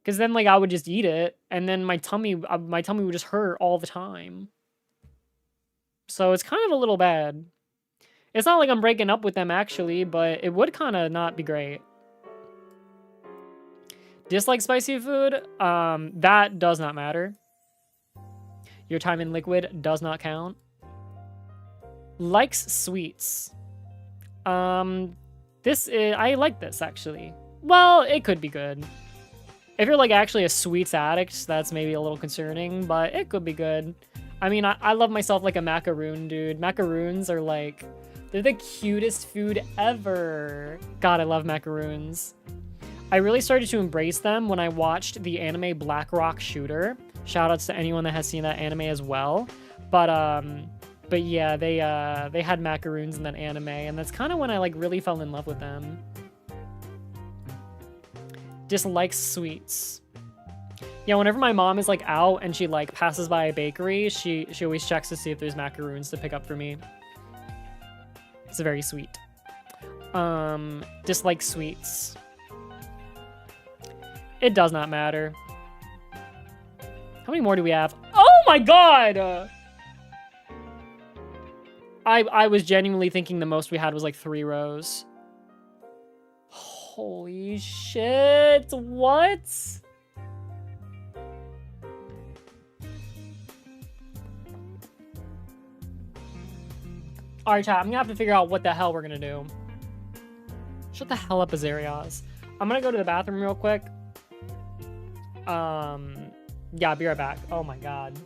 Because then, like, I would just eat it, and then my tummy would just hurt all the time. So it's kind of a little bad. It's not like I'm breaking up with them, actually, but it would kind of not be great. Dislike spicy food? That does not matter. Your time in liquid does not count. Likes sweets. I like this, actually. Well, it could be good. If you're, like, actually a sweets addict, that's maybe a little concerning, but it could be good. I mean, I love myself like a macaroon, dude. Macaroons are, like, they're the cutest food ever. God, I love macaroons. I really started to embrace them when I watched the anime Black Rock Shooter. Shoutouts to anyone that has seen that anime as well. But yeah, they had macaroons in that anime, and that's kind of when I like really fell in love with them. Dislikes sweets. Yeah, whenever my mom is like out and she like passes by a bakery, she always checks to see if there's macaroons to pick up for me. It's very sweet. Dislikes sweets. It does not matter. How many more do we have? Oh my god! I was genuinely thinking the most we had was like 3 rows. Holy shit, what? Alright, chat, I'm gonna have to figure out what the hell we're gonna do. Shut the hell up, Azarias. I'm gonna go to the bathroom real quick. Yeah, I'll be right back. Oh my god.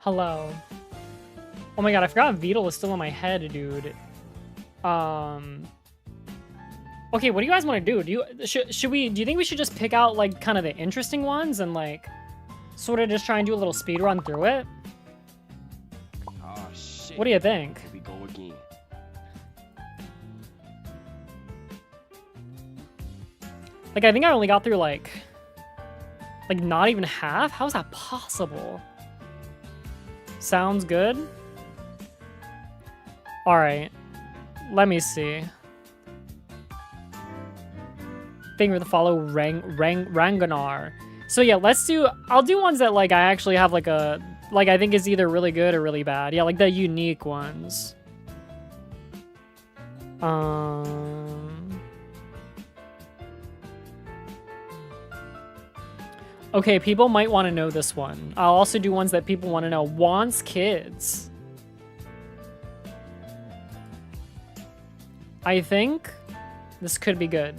Hello. Oh my god, I forgot Beetle is still in my head, dude. Okay, what do you guys want to do? Do you think we should just pick out like kind of the interesting ones and like sort of just try and do a little speed run through it? Oh shit. What do you think? Here we go again. Like I think I only got through like not even half? How is that possible? Sounds good. All right, let me see. Thing with the follow Ranganar. So yeah, I'll do ones that like I actually have like a, like I think is either really good or really bad. Yeah, like the unique ones. Okay, people might want to know this one. I'll also do ones that people want to know. Wants kids. I think this could be good.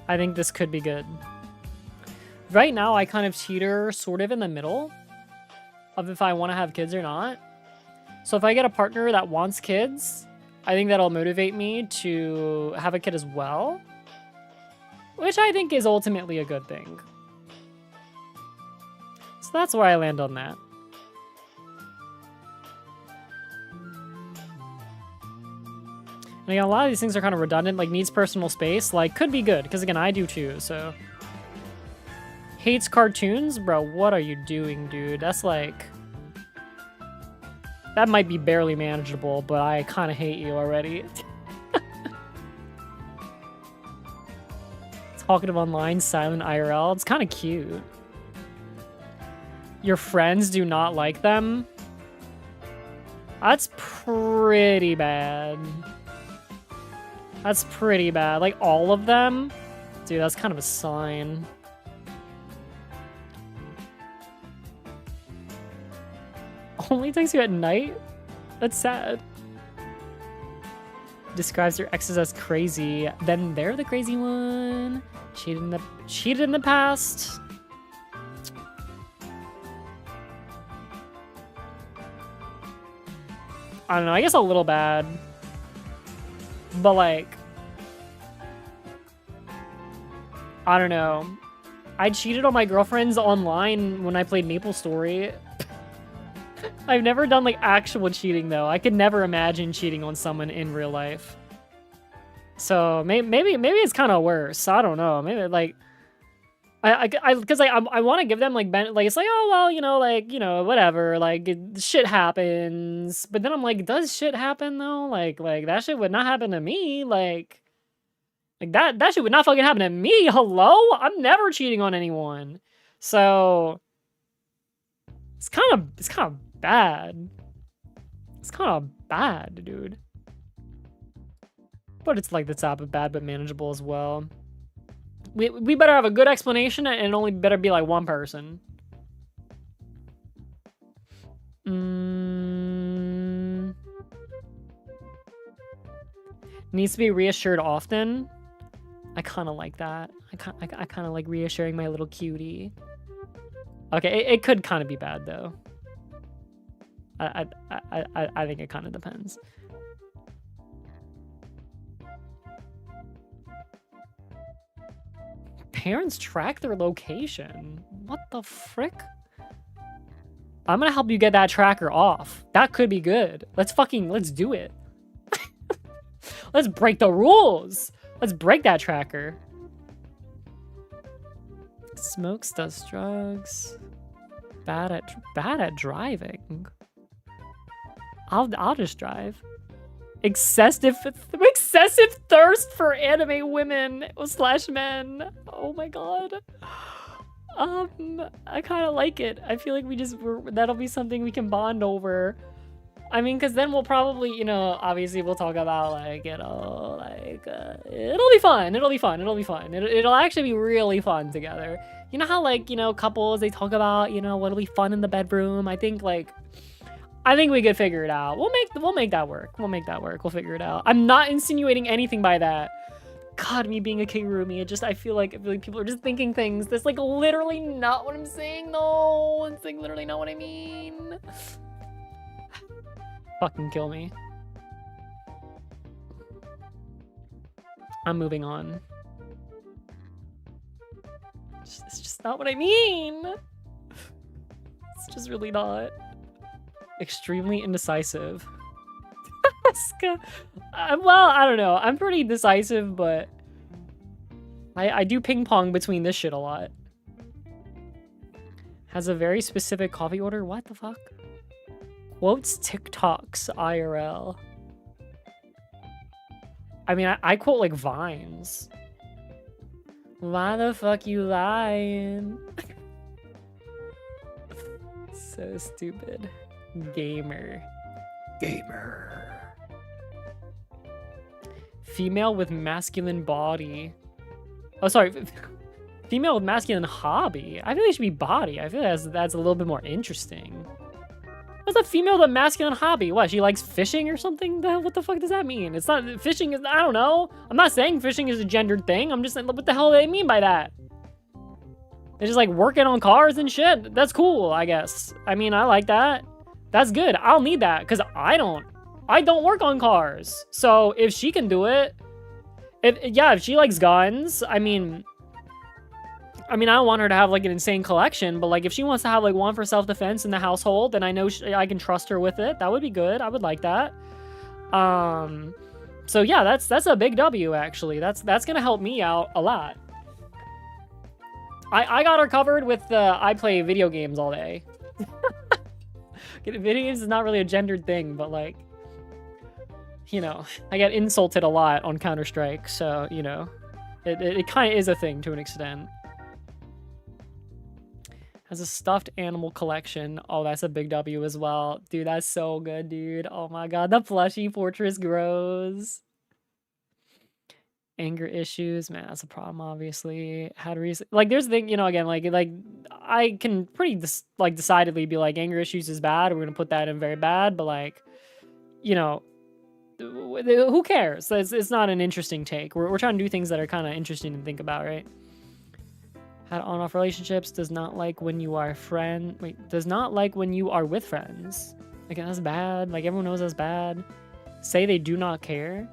I think this could be good. Right now, I kind of teeter sort of in the middle of if I want to have kids or not. So if I get a partner that wants kids, I think that'll motivate me to have a kid as well, which I think is ultimately a good thing. So that's where I land on that. And again, a lot of these things are kind of redundant, like needs personal space, like could be good, because again, I do too, so. Hates cartoons? Bro, what are you doing, dude? That's like... That might be barely manageable, but I kind of hate you already. Talkative online, silent IRL. It's kind of cute. Your friends do not like them? That's pretty bad. That's pretty bad. Like, all of them? Dude, that's kind of a sign. Only texts you at night? That's sad. Describes their exes as crazy. Then they're the crazy one. Cheated in the past. I don't know, I guess a little bad. But like, I don't know. I cheated on my girlfriends online when I played MapleStory. I've never done like actual cheating though. I could never imagine cheating on someone in real life. So maybe it's kind of worse. I don't know. Maybe like because I want to give them like it's like, oh well, you know whatever, like shit happens. But then I'm like, does shit happen though? Like that shit would not happen to me. Like that shit would not fucking happen to me. Hello? I'm never cheating on anyone. So it's kind of bad. It's kind of bad, dude. But it's like the top of bad but manageable as well. We better have a good explanation, and it only better be like one person. Needs to be reassured often. I kind of like that. I kind of like reassuring my little cutie. Okay, it could kind of be bad though. I think it kind of depends. Parents track their location. What the frick? I'm gonna help you get that tracker off. That could be good. Let's do it. Let's break the rules. Let's break that tracker. Smokes, does drugs. Bad at driving. I'll just drive. Excessive thirst for anime women / men. Oh my god. I kind of like it. I feel like that'll be something we can bond over. I mean, because then we'll probably, you know, obviously we'll talk about, like, you know, like, it'll be fun. It'll be fun. It'll be fun. It'll actually be really fun together. You know how, like, you know, couples, they talk about, you know, what'll be fun in the bedroom? I think we could figure it out. We'll make that work. We'll make that work. We'll figure it out. I'm not insinuating anything by that. God, me being a kigurumi, I feel like people are just thinking things. That's, like, literally not what I'm saying, though. It's, like, literally not what I mean. Fucking kill me. I'm moving on. It's just not what I mean. It's just really not. Extremely indecisive. Well, I don't know. I'm pretty decisive, but I do ping pong between this shit a lot. Has a very specific coffee order. What the fuck? Quotes TikToks IRL. I mean, I quote like Vines. Why the fuck you lying? So stupid. Gamer. Female with masculine body. Oh, sorry. Female with masculine hobby. I feel like it should be body. I feel like that's a little bit more interesting. What's a female with a masculine hobby? What, she likes fishing or something? What the fuck does that mean? It's not, fishing is, I don't know. I'm not saying fishing is a gendered thing. I'm just saying, what the hell do they mean by that? They're just like working on cars and shit. That's cool, I guess. I mean, I like that. That's good. I'll need that because I don't work on cars. So if she can do it, if she likes guns, I mean, I don't want her to have like an insane collection, but like if she wants to have like one for self-defense in the household, then I know I can trust her with it. That would be good. I would like that. So yeah, that's a big W actually. That's gonna help me out a lot. I got her covered with I play video games all day. Video games is not really a gendered thing, but like, you know, I get insulted a lot on Counter-Strike, so you know, it kind of is a thing to an extent. Has a stuffed animal collection. Oh, that's a big W as well. Dude, that's so good, dude. Oh my god, the plushie fortress grows. Anger issues, man, that's a problem, obviously. How to like, there's the thing, you know, again, like I can pretty decidedly be like, anger issues is bad. We're gonna put that in very bad, but like, you know, who cares? It's not an interesting take. We're trying to do things that are kind of interesting to think about, right? Had on-off relationships, does not like when you are does not like when you are with friends. Again, that's bad. Like, everyone knows that's bad. Say they do not care.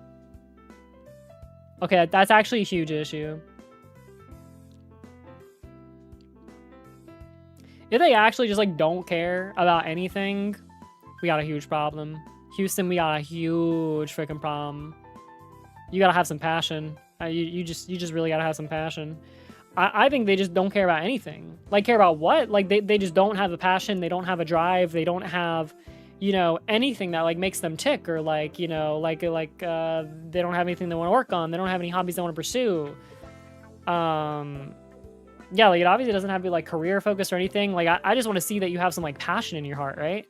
Okay, that's actually a huge issue. If they actually just like don't care about anything, we got a huge problem. Houston, we got a huge freaking problem. You gotta have some passion. You just really gotta have some passion. I think they just don't care about anything. Like, care about what? Like, they just don't have a passion. They don't have a drive. They don't have, you know, anything that, like, makes them tick. Or, like, you know, they don't have anything they want to work on. They don't have any hobbies they want to pursue. Yeah, like, it obviously doesn't have to be, like, career-focused or anything. Like, I just want to see that you have some, like, passion in your heart, right?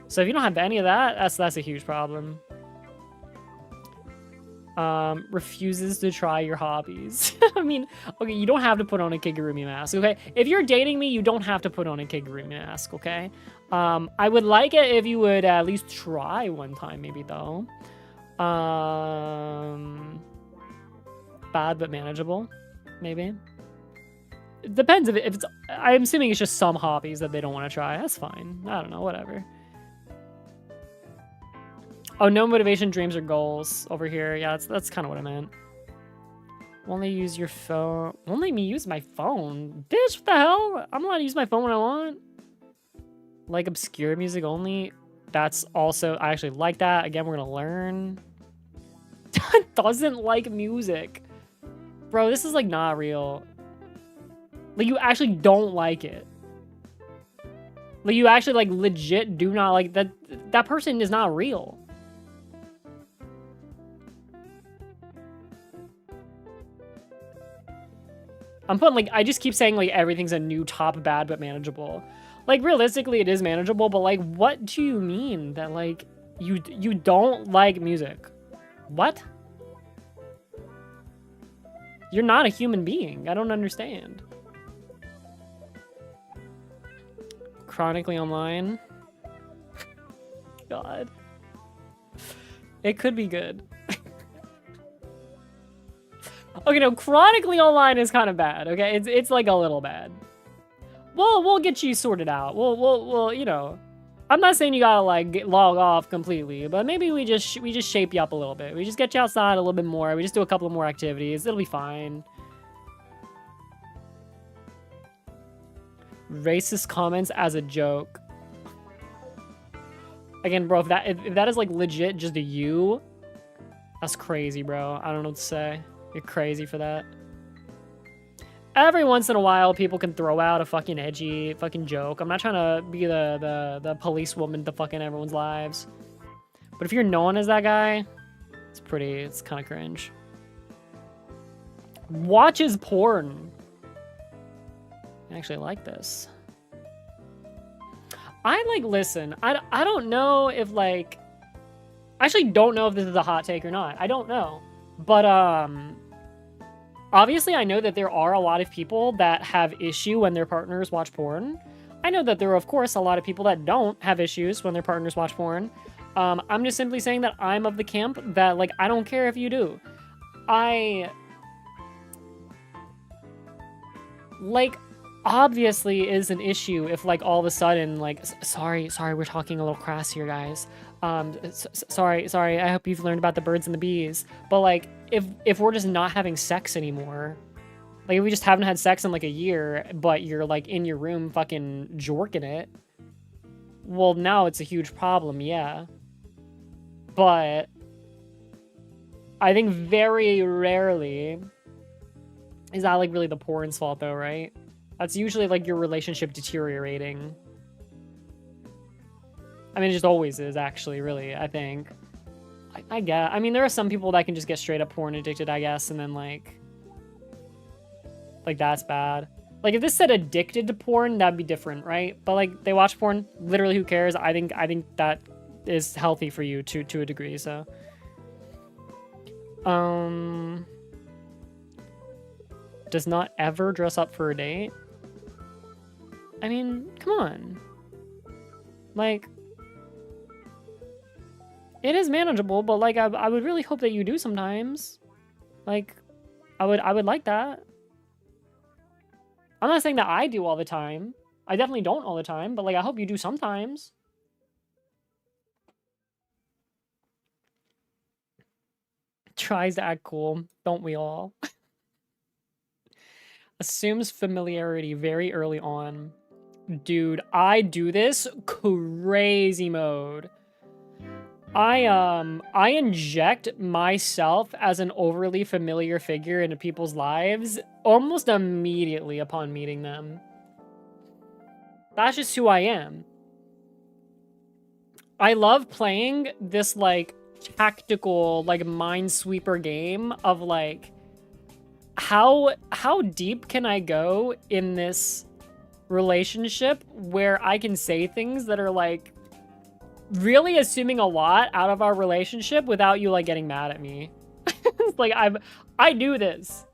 So if you don't have any of that, that's a huge problem. Refuses to try your hobbies. I mean, okay, you don't have to put on a Kigurumi mask, okay? If you're dating me, you don't have to put on a Kigurumi mask, okay? I would like it if you would at least try one time, maybe, though. Bad but manageable, maybe. It depends if it's... I'm assuming it's just some hobbies that they don't want to try. That's fine. I don't know, whatever. Oh, no motivation, dreams, or goals over here. Yeah, that's kind of what I meant. Only use your phone. Won't let me use my phone. Bitch, what the hell? I'm allowed to use my phone when I want. Like obscure music only. That's also, I actually like that. Again, we're gonna learn. Doesn't like music. Bro, this is like not real. Like, you actually don't like it. Like, you actually like legit do not like that. That person is not real. I'm putting, like, I just keep saying, like, everything's a new top bad but manageable. Like, realistically, it is manageable, but, like, what do you mean that, like, you don't like music? What? You're not a human being. I don't understand. Chronically online. God. It could be good. Okay, no, chronically online is kind of bad, okay? It's like a little bad. We'll get you sorted out. We'll you know, I'm not saying you gotta like log off completely, but maybe we just shape you up a little bit. We just get you outside a little bit more. We just do a couple of more activities. It'll be fine. Racist comments as a joke. Again, bro, if that is like legit just a you, that's crazy, bro. I don't know what to say. You're crazy for that. Every once in a while, people can throw out a fucking edgy fucking joke. I'm not trying to be the policewoman to fucking everyone's lives. But if you're known as that guy, it's kind of cringe. Watches porn. I actually like this. Listen, I don't know if like, I actually don't know if this is a hot take or not. I don't know. But, obviously I know that there are a lot of people that have issue when their partners watch porn. I know that there are, of course, a lot of people that don't have issues when their partners watch porn. I'm just simply saying that I'm of the camp that, like, I don't care if you do. Like, obviously is an issue if, like, all of a sudden, like, sorry, we're talking a little crass here, guys. Sorry, I hope you've learned about the birds and the bees. But, like, if we're just not having sex anymore, like, if we just haven't had sex in, like, a year, but you're, like, in your room fucking jorking it, well, now it's a huge problem, yeah. But I think very rarely is that, like, really the porn's fault, though, right? That's usually, like, your relationship deteriorating. I mean, it just always is, actually, really, I think. I guess. I mean, there are some people that can just get straight up porn addicted, I guess, and then, like, that's bad. Like, if this said addicted to porn, that'd be different, right? But, like, they watch porn, literally, who cares? I think that is healthy for you to a degree, so. Does not ever dress up for a date? I mean, come on. Like, it is manageable, but, like, I would really hope that you do sometimes. Like, I would like that. I'm not saying that I do all the time. I definitely don't all the time, but, like, I hope you do sometimes. Tries to act cool. Don't we all? Assumes familiarity very early on. Dude, I do this crazy mode. I inject myself as an overly familiar figure into people's lives almost immediately upon meeting them. That's just who I am. I love playing this, like, tactical, like, minesweeper game of, like, how deep can I go in this relationship where I can say things that are, like, really assuming a lot out of our relationship without you, like, getting mad at me. Like, I do this.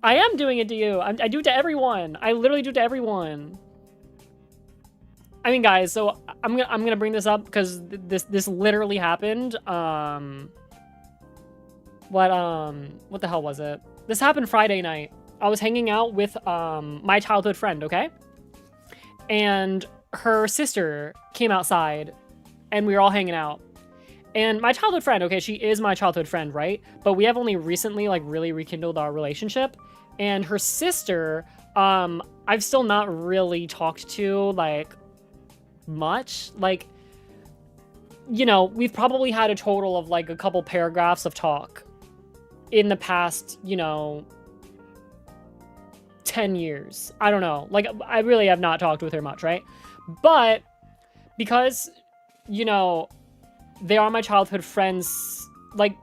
I am doing it to you. I do it to everyone. I literally do it to everyone. I mean, guys, so I'm gonna bring this up because this literally happened. What the hell was it? This happened Friday night. I was hanging out with my childhood friend, okay? And her sister came outside and we were all hanging out. And my childhood friend, okay, she is my childhood friend, right? But we have only recently, like, really rekindled our relationship. And her sister, I've still not really talked to, like, much. Like, you know, we've probably had a total of, like, a couple paragraphs of talk in the past, you know, 10 years. I don't know. Like, I really have not talked with her much, right? But because, you know, they are my childhood friends, like,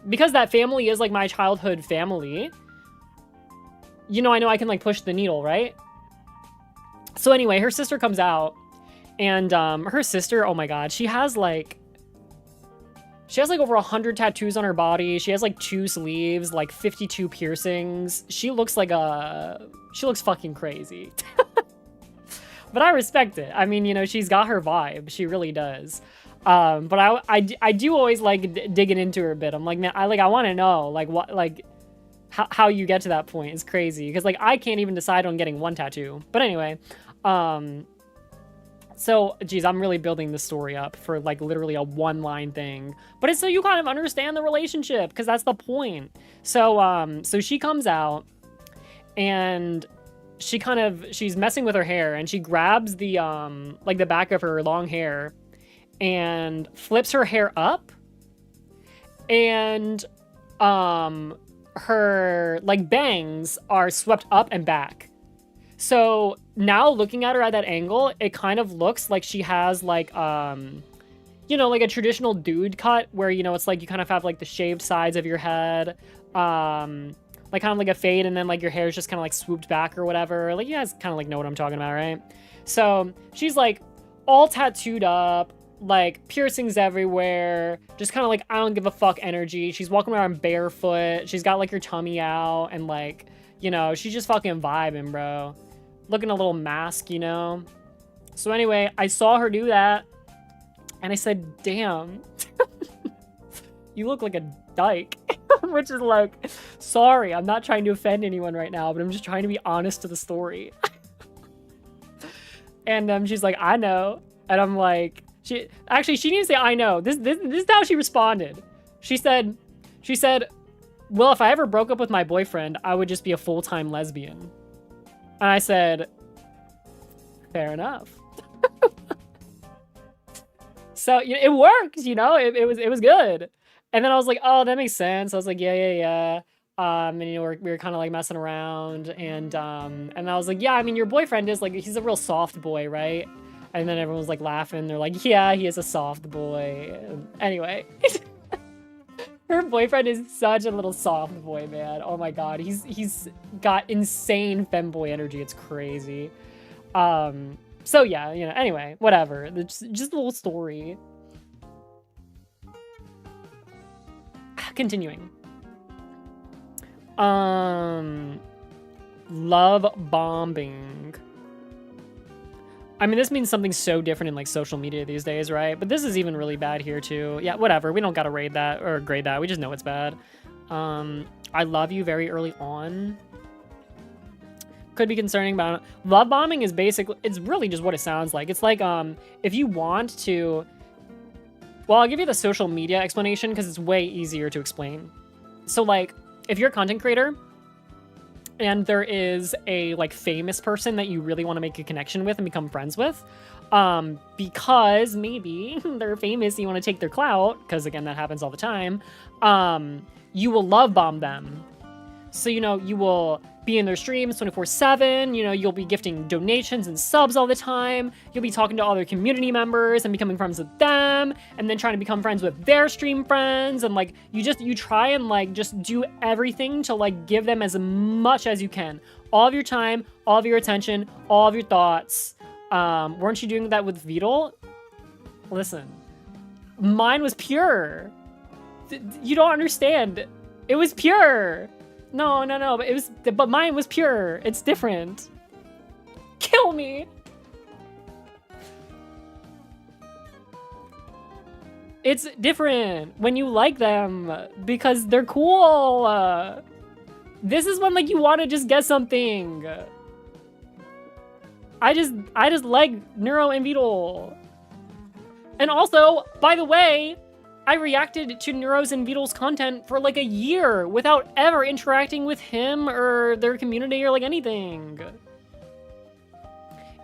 because that family is, like, my childhood family, you know, I know I can like push the needle, right? So anyway, her sister comes out, and her sister, oh my god, she has like over 100 tattoos on her body. She has like 2 sleeves, like 52 piercings. She looks fucking crazy. But I respect it. I mean, you know, she's got her vibe. She really does. But I do always like digging into her a bit. I'm like, man, I want to know like what, like how you get to that point is crazy. Because like I can't even decide on getting 1 tattoo. But anyway, so geez, I'm really building the story up for like literally a 1-line thing. But it's so you kind of understand the relationship, because that's the point. So so she comes out, and she's messing with her hair, and she grabs the like the back of her long hair and flips her hair up, and her like bangs are swept up and back. So now looking at her at that angle, it kind of looks like she has like you know, like a traditional dude cut where, you know, it's like you kind of have like the shaved sides of your head, like kind of like a fade, and then like your hair is just kind of like swooped back or whatever. Like you guys kind of like know what I'm talking about, right? So she's like all tattooed up, like piercings everywhere, just kind of like I don't give a fuck energy. She's walking around barefoot. She's got like her tummy out, and like, you know, she's just fucking vibing, bro. Looking a little mask, you know? So anyway, I saw her do that, and I said, damn, you look like a dyke. Which is like, sorry, I'm not trying to offend anyone right now, but I'm just trying to be honest to the story. And she's like, I know. And I'm like, she didn't say I know. This is how she responded. She said, well, if I ever broke up with my boyfriend, I would just be a full-time lesbian. And I said, fair enough. So it works, you know, it was good. And then I was like, oh, that makes sense. I was like, yeah. And you know, we were kind of like messing around, and I was like, yeah, I mean, your boyfriend is like, he's a real soft boy, right? And then everyone was like laughing. They're like, yeah, he is a soft boy. Anyway, her boyfriend is such a little soft boy, man. Oh my god, he's got insane femboy energy. It's crazy. So yeah, you know. Anyway, whatever. It's just a little story. Continuing. Love bombing. I mean, this means something so different in like social media these days, right? But this is even really bad here too. Yeah, whatever. We don't gotta rate that or grade that. We just know it's bad. I love you very early on. Could be concerning, but love bombing is basically, it's really just what it sounds like. It's like, if you want to, well, I'll give you the social media explanation because it's way easier to explain. So like, if you're a content creator and there is a like famous person that you really want to make a connection with and become friends with, because maybe they're famous and you want to take their clout, because again, that happens all the time, you will love bomb them. So, you know, you will be in their streams 24/7, you know, you'll be gifting donations and subs all the time, you'll be talking to all their community members and becoming friends with them, and then trying to become friends with their stream friends, and like, you try and like, just do everything to like, give them as much as you can. All of your time, all of your attention, all of your thoughts. Weren't you doing that with Vidal? Listen, mine was pure. You don't understand. It was pure. No, but mine was pure. It's different. Kill me. It's different when you like them because they're cool. This is when like you want to just get something. I just like Neuro and Vidal. And also, by the way, I reacted to Neuro's and Vidal's content for like a year without ever interacting with him or their community or like anything.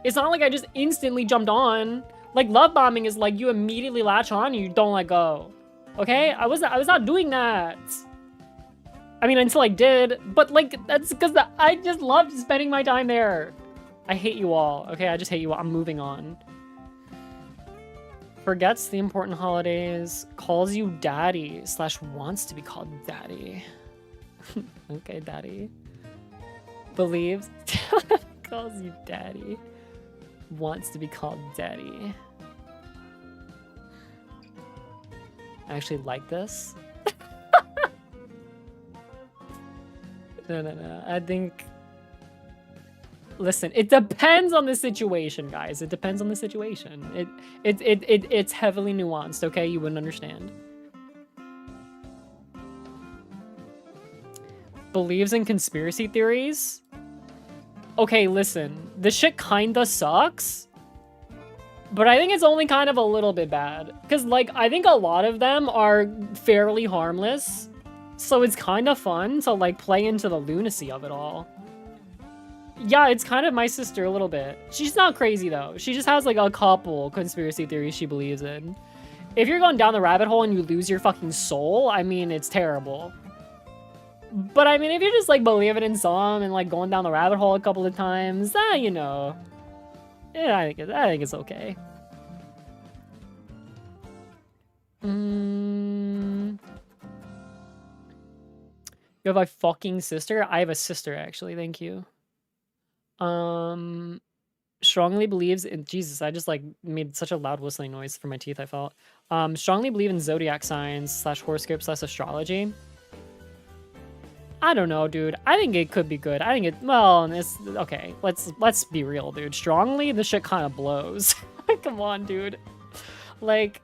It's not like I just instantly jumped on. Like, love bombing is like you immediately latch on and you don't let go. Okay? I was not doing that. I mean, until I did, but like, that's because I just loved spending my time there. I hate you all. Okay, I just hate you all. I'm moving on. Forgets the important holidays, calls you daddy / wants to be called daddy. Okay, daddy. Believes. Calls you daddy. Wants to be called daddy. I actually like this. No. I think... Listen, it depends on the situation, guys. It depends on the situation. It's heavily nuanced, okay? You wouldn't understand. Believes in conspiracy theories? Okay, listen. This shit kinda sucks. But I think it's only kind of a little bit bad. Because, like, I think a lot of them are fairly harmless. So it's kind of fun to, like, play into the lunacy of it all. Yeah, it's kind of my sister a little bit. She's not crazy, though. She just has, like, a couple conspiracy theories she believes in. If you're going down the rabbit hole and you lose your fucking soul, I mean, it's terrible. But, I mean, if you're just, like, believing in some and, like, going down the rabbit hole a couple of times, you know. Yeah, I think it's okay. You have a fucking sister? I have a sister, actually. Thank you. Strongly believes in... Jesus, I just, like, made such a loud whistling noise for my teeth, I felt. Strongly believe in zodiac signs / horoscopes / astrology. I don't know, dude. I think it could be good. I think it... Well, it's... Okay, let's be real, dude. Strongly, this shit kind of blows. Come on, dude. Like,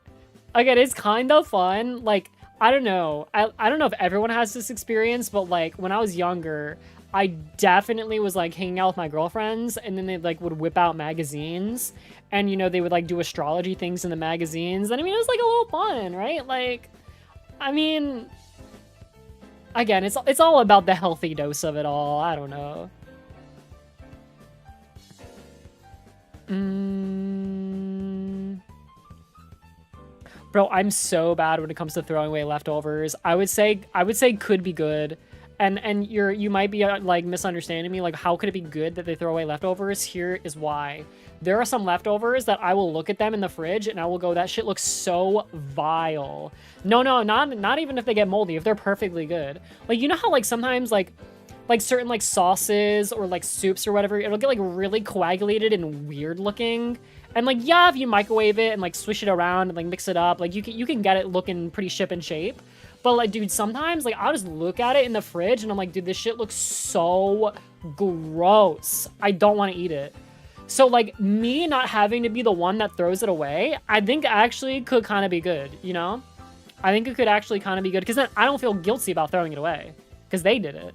again, it's kind of fun. Like, I don't know. I don't know if everyone has this experience, but, like, when I was younger, I definitely was, like, hanging out with my girlfriends, and then they, like, would whip out magazines, and, you know, they would, like, do astrology things in the magazines, and, I mean, it was, like, a little fun, right? Like, I mean... Again, it's all about the healthy dose of it all. I don't know. Bro, I'm so bad when it comes to throwing away leftovers. I would say could be good. And you might be like misunderstanding me. Like, how could it be good that they throw away leftovers? Here is why. There are some leftovers that I will look at them in the fridge and I will go, that shit looks so vile. No, not even if they get moldy, if they're perfectly good. Like, you know how, like, sometimes, like certain, like, sauces or, like, soups or whatever, it'll get, like, really coagulated and weird looking. And, like, yeah, if you microwave it and, like, swish it around and, like, mix it up, like, you can get it looking pretty ship and shape. But, like, dude, sometimes, like, I'll just look at it in the fridge and I'm like, dude, this shit looks so gross. I don't want to eat it. So, like, me not having to be the one that throws it away, I think actually could kind of be good, you know? I think it could actually kind of be good, because then I don't feel guilty about throwing it away, because they did it.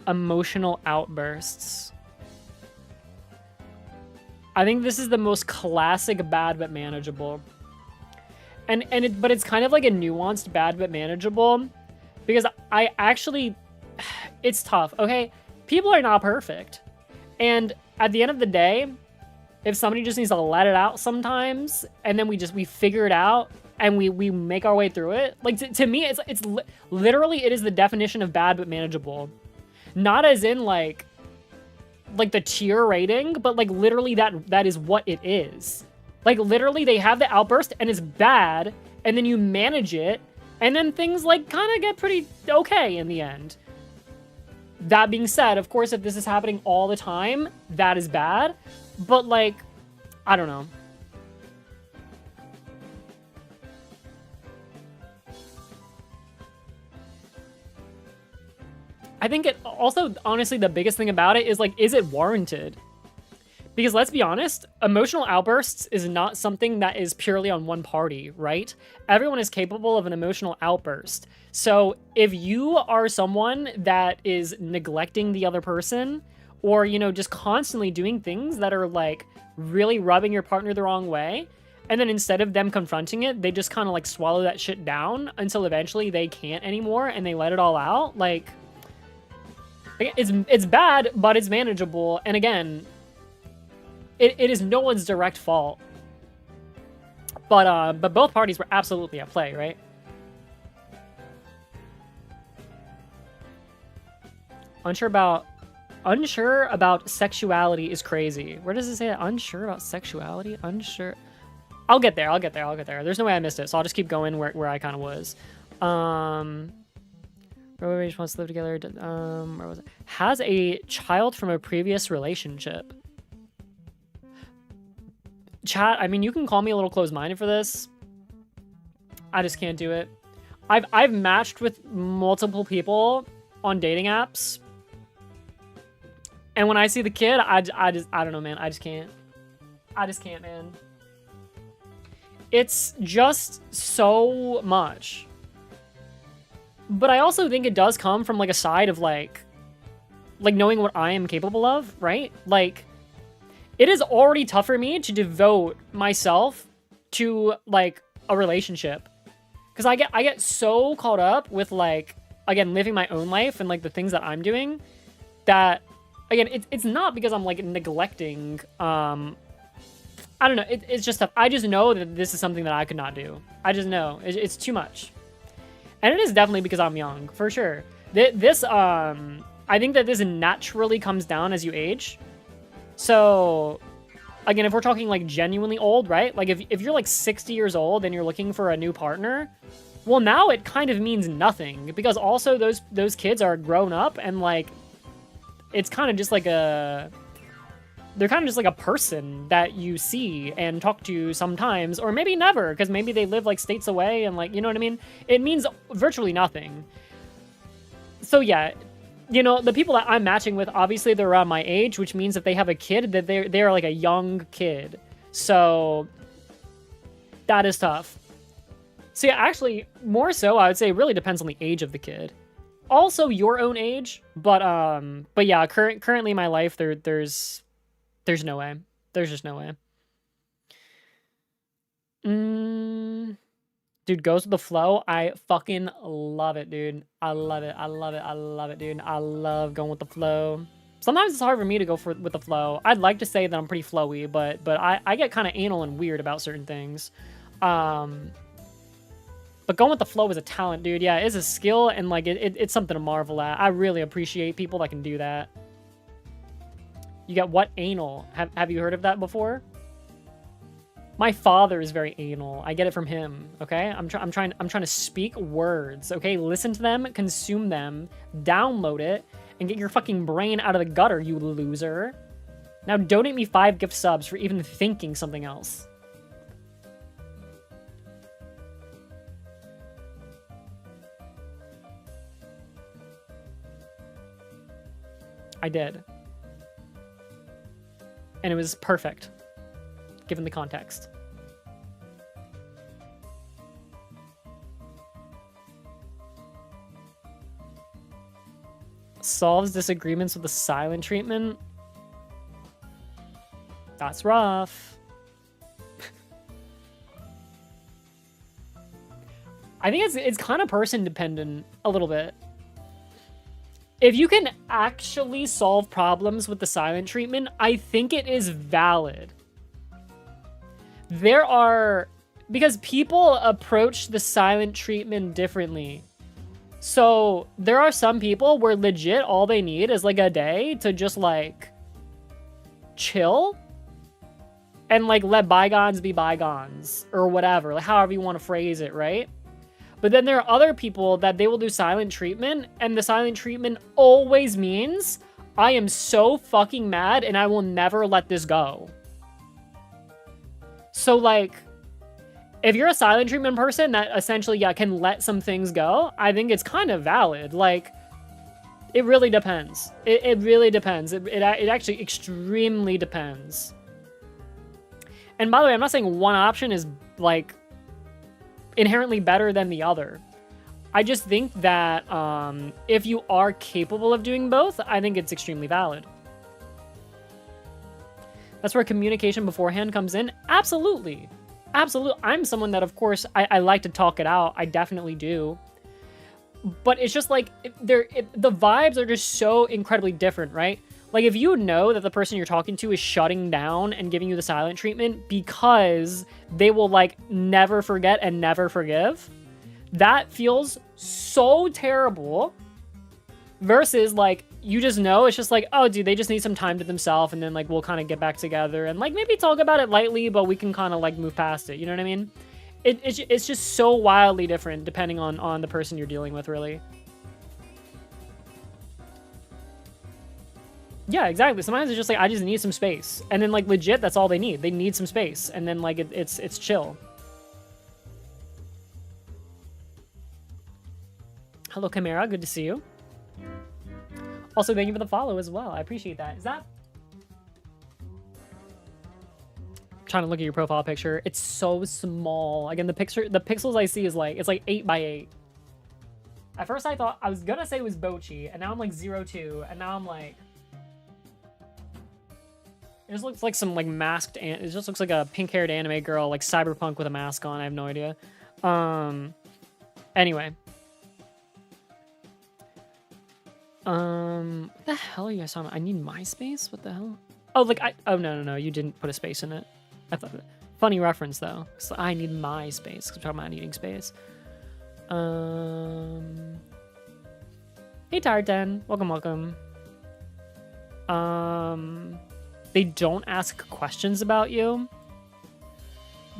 Emotional outbursts. I think this is the most classic bad but manageable. But it's kind of like a nuanced bad but manageable, because I actually, it's tough, okay? People are not perfect. And at the end of the day, if somebody just needs to let it out sometimes, and then we figure it out, and we make our way through it, like, to me, it's literally, it is the definition of bad but manageable. Not as in, like the tier rating, but, like, literally that is what it is. Like, literally, they have the outburst, and it's bad, and then you manage it, and then things, like, kind of get pretty okay in the end. That being said, of course, if this is happening all the time, that is bad, but, like, I don't know. I think it also, honestly, the biggest thing about it is, like, is it warranted? Because let's be honest, emotional outbursts is not something that is purely on one party, right? Everyone is capable of an emotional outburst. So if you are someone that is neglecting the other person, or, you know, just constantly doing things that are, like, really rubbing your partner the wrong way, and then instead of them confronting it, they just kind of, like, swallow that shit down until eventually they can't anymore and they let it all out, like, it's bad, but it's manageable. And again, it is no one's direct fault. But both parties were absolutely at play, right? Unsure about unsure about sexuality is crazy. Where does it say that? Unsure about sexuality? Unsure. I'll get there. There's no way I missed it, so I'll just keep going where I kind of was. Everybody just wants to live together. Where was it? Has a child from a previous relationship. Chat, I mean, you can call me a little closed-minded for this. I just can't do it. I've matched with multiple people on dating apps, and when I see the kid, I don't know, man. I just can't, man. It's just so much. But I also think it does come from like a side of like knowing what I am capable of, right? Like, it is already tough for me to devote myself to like a relationship, because I get so caught up with like, again, living my own life and like the things that I'm doing, that again, it's not because I'm like neglecting, I don't know, it's just stuff. I just know that this is something that I could not do. I just know it's too much. And it is definitely because I'm young, for sure. This I think that this naturally comes down as you age. So, again, if we're talking like genuinely old, right? Like if you're like 60 years old and you're looking for a new partner, well, now it kind of means nothing, because also those kids are grown up, and like it's kind of just like they're kind of just like a person that you see and talk to sometimes, or maybe never, because maybe they live like states away, and like, you know what I mean? It means virtually nothing. So yeah, you know, the people that I'm matching with, obviously they're around my age, which means if they have a kid, that they're like a young kid. So that is tough. So yeah, actually, more so, I would say it really depends on the age of the kid. Also your own age, but yeah, currently in my life, there's no way. There's just no way. Dude, goes with the flow. I fucking love it, dude. I love it, dude. I love going with the flow. Sometimes it's hard for me to go with the flow. I'd like to say that I'm pretty flowy, but I get kind of anal and weird about certain things. But going with the flow is a talent, dude. Yeah, it's a skill, and like it's something to marvel at. I really appreciate people that can do that. You get what? Anal. Have you heard of that before? My father is very anal. I get it from him, okay? I'm trying to speak words, okay? Listen to them, consume them, download it, and get your fucking brain out of the gutter, you loser. Now donate me 5 gift subs for even thinking something else. I did. And it was perfect, given the context. Solves disagreements with the silent treatment. That's rough. I think it's kind of person dependent a little bit. If you can actually solve problems with the silent treatment, I think it is valid. Because people approach the silent treatment differently. So there are some people where legit all they need is like a day to just like chill and like let bygones be bygones or whatever, like however you want to phrase it, right? But then there are other people that they will do silent treatment, and the silent treatment always means I am so fucking mad and I will never let this go. So like, if you're a silent treatment person that essentially, yeah, can let some things go, I think it's kind of valid. Like, it really depends. It really depends. It actually extremely depends. And by the way, I'm not saying one option is like inherently better than the other. I just think that if you are capable of doing both, I think it's extremely valid. That's where communication beforehand comes in. Absolutely. Absolutely. I'm someone that, of course, I like to talk it out. I definitely do. But it's just like, the vibes are just so incredibly different, right? Like, if you know that the person you're talking to is shutting down and giving you the silent treatment because they will, like, never forget and never forgive, that feels so terrible versus, like, you just know it's just like, oh, dude, they just need some time to themselves, and then like we'll kind of get back together and like maybe talk about it lightly, but we can kind of like move past it. You know what I mean? It's just so wildly different depending on the person you're dealing with, really. Yeah, exactly. Sometimes it's just like, I just need some space, and then like legit, that's all they need. They need some space, and then like it's chill. Hello, Chimera. Good to see you. Also, thank you for the follow as well. I appreciate that. Is that... I'm trying to look at your profile picture. It's so small. Again, the pixels I see is like, it's like 8 by 8. At first I thought, I was gonna say it was Bochi, and now I'm like 02, and now I'm like... It just looks like some like masked, it just looks like a pink-haired anime girl, like cyberpunk with a mask on. I have no idea. Anyway. What the hell are you guys talking about? I need MySpace? What the hell? Oh, like oh no, you didn't put a space in it. I thought funny reference though. So I need MySpace, because we're talking about needing space. Hey Tartan, welcome. They don't ask questions about you.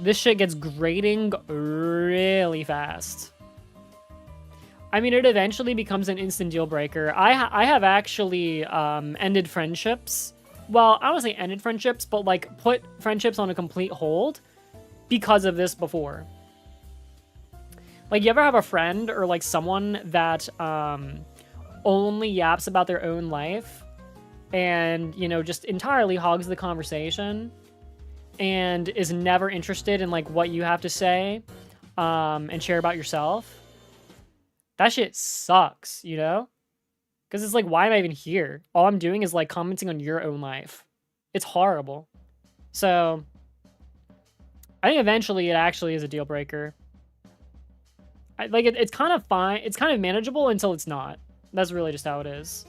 This shit gets grating really fast. I mean, it eventually becomes an instant deal breaker. I have actually ended friendships. Well, I don't say ended friendships, but like put friendships on a complete hold because of this before. Like, you ever have a friend or like someone that only yaps about their own life and, you know, just entirely hogs the conversation and is never interested in like what you have to say and share about yourself? That shit sucks, you know? Because it's like, why am I even here? All I'm doing is like commenting on your own life. It's horrible. So I think eventually it actually is a deal breaker. It's kind of fine. It's kind of manageable until it's not. That's really just how it is.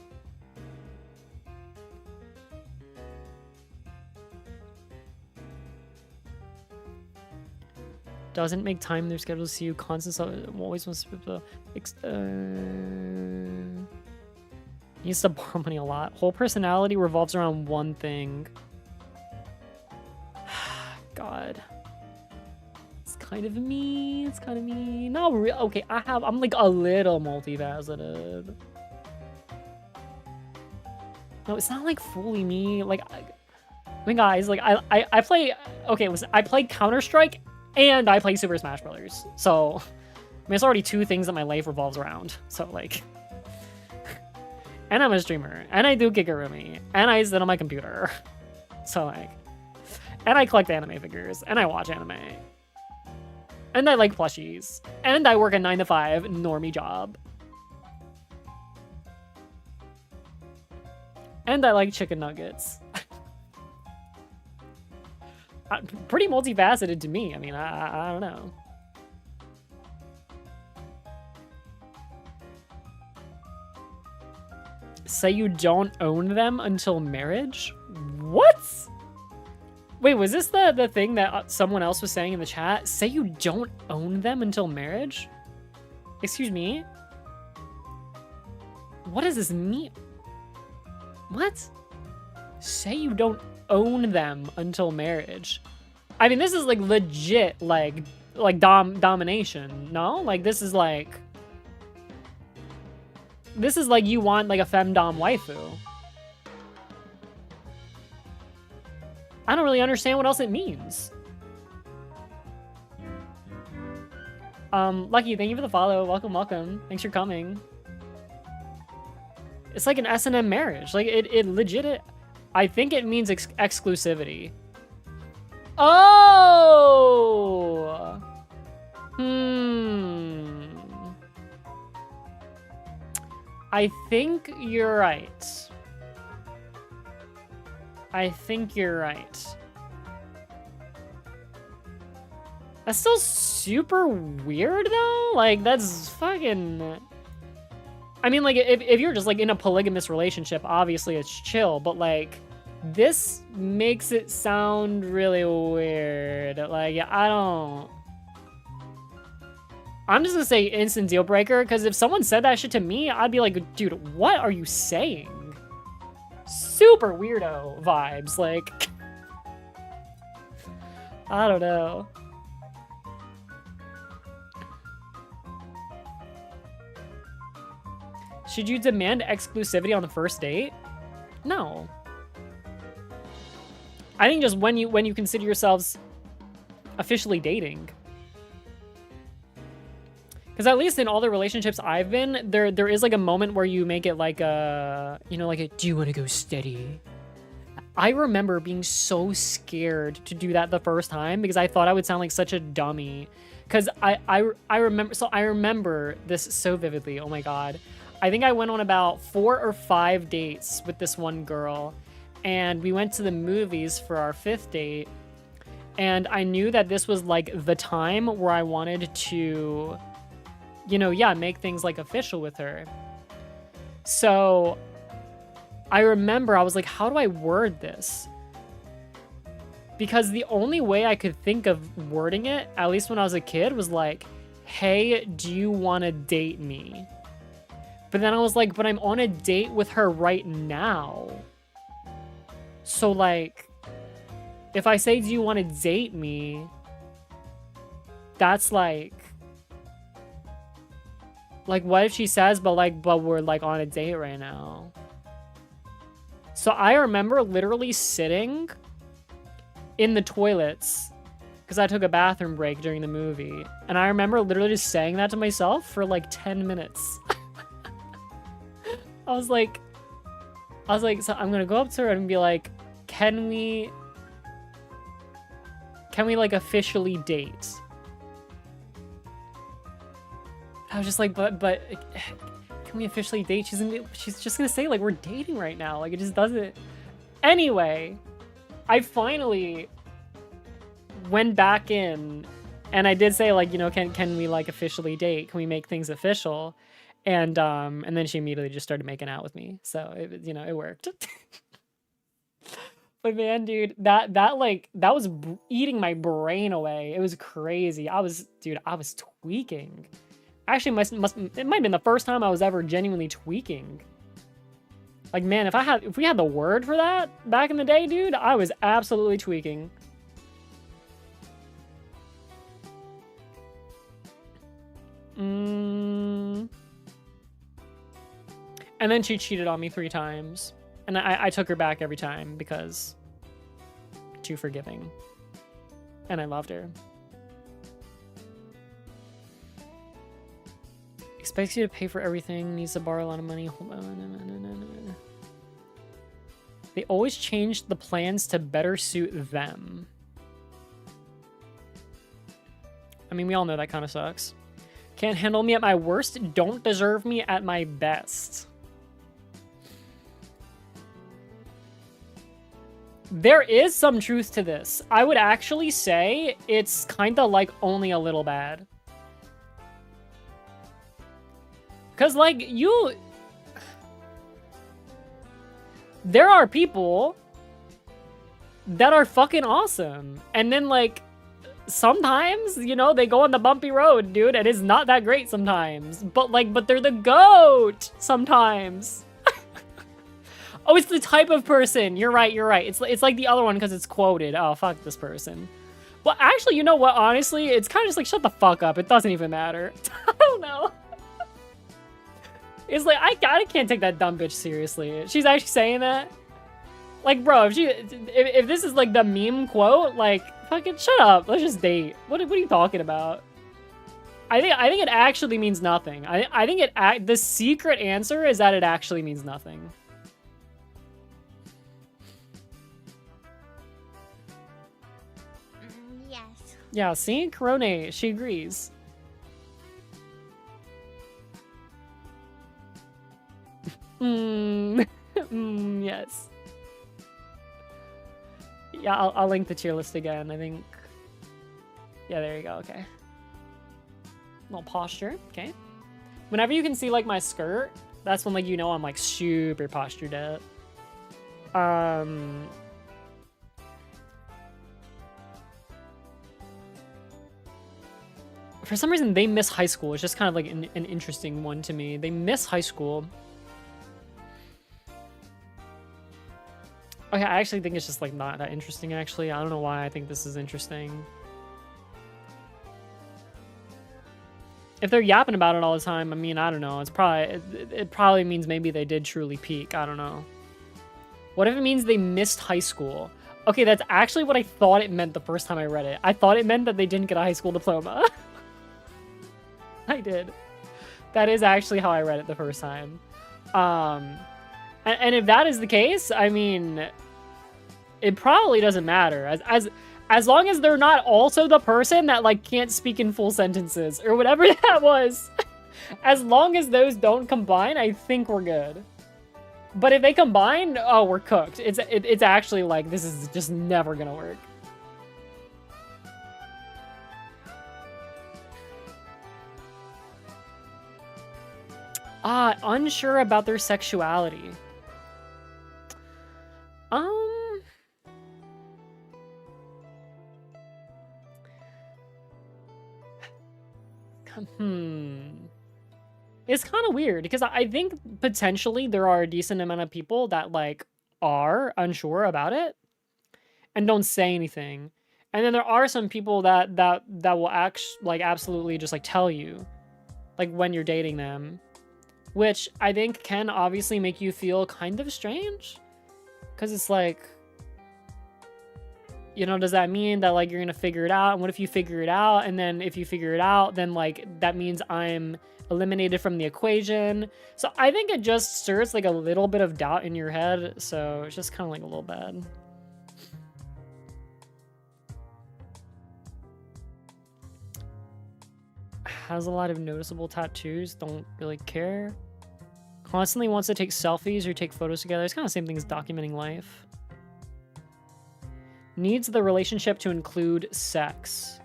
Doesn't make time in their schedule to see you. Constant always wants to needs to borrow money a lot. Whole personality revolves around one thing. God. It's kind of me. It's kind of me. Not real. Okay, I'm like a little multifaceted. No, it's not like fully me. Like, I mean, guys, like I play. Okay, listen, I play Counter-Strike and I play Super Smash Brothers. So, I mean, it's already two things that my life revolves around. So, like, and I'm a streamer, and I do Kigurumi, and I sit on my computer. So, like, and I collect anime figures, and I watch anime. And I like plushies. And I work a 9-to-5 normie job. And I like chicken nuggets. Pretty multifaceted to me. I mean, I don't know. Say you don't own them until marriage? What? Wait, was this the thing that someone else was saying in the chat? Say you don't own them until marriage? Excuse me? What does this mean? What? Say you don't own them until marriage. I mean, this is like legit, like domination, no? Like, this is like you want like a femdom waifu. I don't really understand what else it means. Lucky, thank you for the follow. Welcome. Thanks for coming. It's like an S&M marriage. Like, it legit, I think it means exclusivity. Oh! I think you're right. That's still super weird, though? Like, that's fucking... I mean, like, if you're just, like, in a polygamous relationship, obviously it's chill, but, like, this makes it sound really weird. Like, I'm just gonna say instant deal breaker, because if someone said that shit to me, I'd be like, dude, what are you saying? super weirdo vibes. Like, I don't know. Should you demand exclusivity on the first date? No. I think just when you consider yourselves officially dating. Because at least in all the relationships I've been, there is like a moment where you make it like a, you know, like a, do you want to go steady? I remember being so scared to do that the first time because I thought I would sound like such a dummy. Because I remember this so vividly. Oh my God. I think I went on about 4 or 5 dates with this one girl, and we went to the movies for our 5th date, and I knew that this was like the time where I wanted to, you know, yeah, make things like official with her. So I remember I was like, how do I word this? Because the only way I could think of wording it, at least when I was a kid, was like, hey, do you want to date me? But then I was like, but I'm on a date with her right now. So like, if I say, do you want to date me? That's like what if she says, but we're like on a date right now? So I remember literally sitting in the toilets because I took a bathroom break during the movie. And I remember literally just saying that to myself for like 10 minutes. I was like, so I'm gonna go up to her and be like, can we like officially date? I was just like, but can we officially date? She's just gonna say like we're dating right now. Like it just doesn't. Anyway, I finally went back in and I did say like, you know, can we like officially date? Can we make things official? And then she immediately just started making out with me. So it, you know, it worked. But man, dude, that was eating my brain away. It was crazy. I was tweaking. Actually, it might have been the first time I was ever genuinely tweaking. Like, man, if we had the word for that back in the day, dude, I was absolutely tweaking. And then she cheated on me 3 times. And I took her back every time because too forgiving. And I loved her. Expects you to pay for everything, needs to borrow a lot of money. Hold on. They always change the plans to better suit them. I mean, we all know that kind of sucks. Can't handle me at my worst, don't deserve me at my best. There is some truth to this. I would actually say it's kind of like only a little bad. Because, like, there are people that are fucking awesome. And then, like, sometimes, you know, they go on the bumpy road, dude, and it's not that great sometimes. But they're the GOAT sometimes. Oh, it's the type of person. You're right. It's like the other one because it's quoted. Oh, fuck this person. Well, actually, you know what? Honestly, it's kind of just like, shut the fuck up. It doesn't even matter. I don't know. It's like, I can't take that dumb bitch seriously. She's actually saying that? Like, bro, if this is like the meme quote, like, fucking shut up. Let's just date. What are you talking about? I think it actually means nothing. I think the secret answer is that it actually means nothing. Yes. Yeah, see? Korone, she agrees. Yes. Yeah, I'll link the tier list again, I think. Yeah, there you go, okay. Little posture, okay. Whenever you can see, like, my skirt, that's when, like, you know I'm, like, super postured up. For some reason, they miss high school. It's just kind of, like, an interesting one to me. They miss high school. Okay, I actually think it's just like not that interesting, actually. I don't know why I think this is interesting. If they're yapping about it all the time, I mean, I don't know. It's probably it probably means maybe they did truly peak. I don't know. What if it means they missed high school? Okay, that's actually what I thought it meant the first time I read it. I thought it meant that they didn't get a high school diploma. I did. That is actually how I read it the first time. And if that is the case, I mean, it probably doesn't matter. As long as they're not also the person that, like, can't speak in full sentences or whatever that was. As long as those don't combine, I think we're good. But if they combine, oh, we're cooked. It's actually like, this is just never gonna work. Unsure about their sexuality. It's kind of weird because I think potentially there are a decent amount of people that like are unsure about it and don't say anything. And then there are some people that will absolutely just like tell you like when you're dating them, which I think can obviously make you feel kind of strange because it's like, you know, does that mean that like you're gonna figure it out? And what if you figure it out? And then if you figure it out, then like that means I'm eliminated from the equation. So I think it just stirs like a little bit of doubt in your head. So it's just kind of like a little bad. Has a lot of noticeable tattoos, don't really care. Constantly wants to take selfies or take photos together. It's kind of the same thing as documenting life. Needs the relationship to include sex.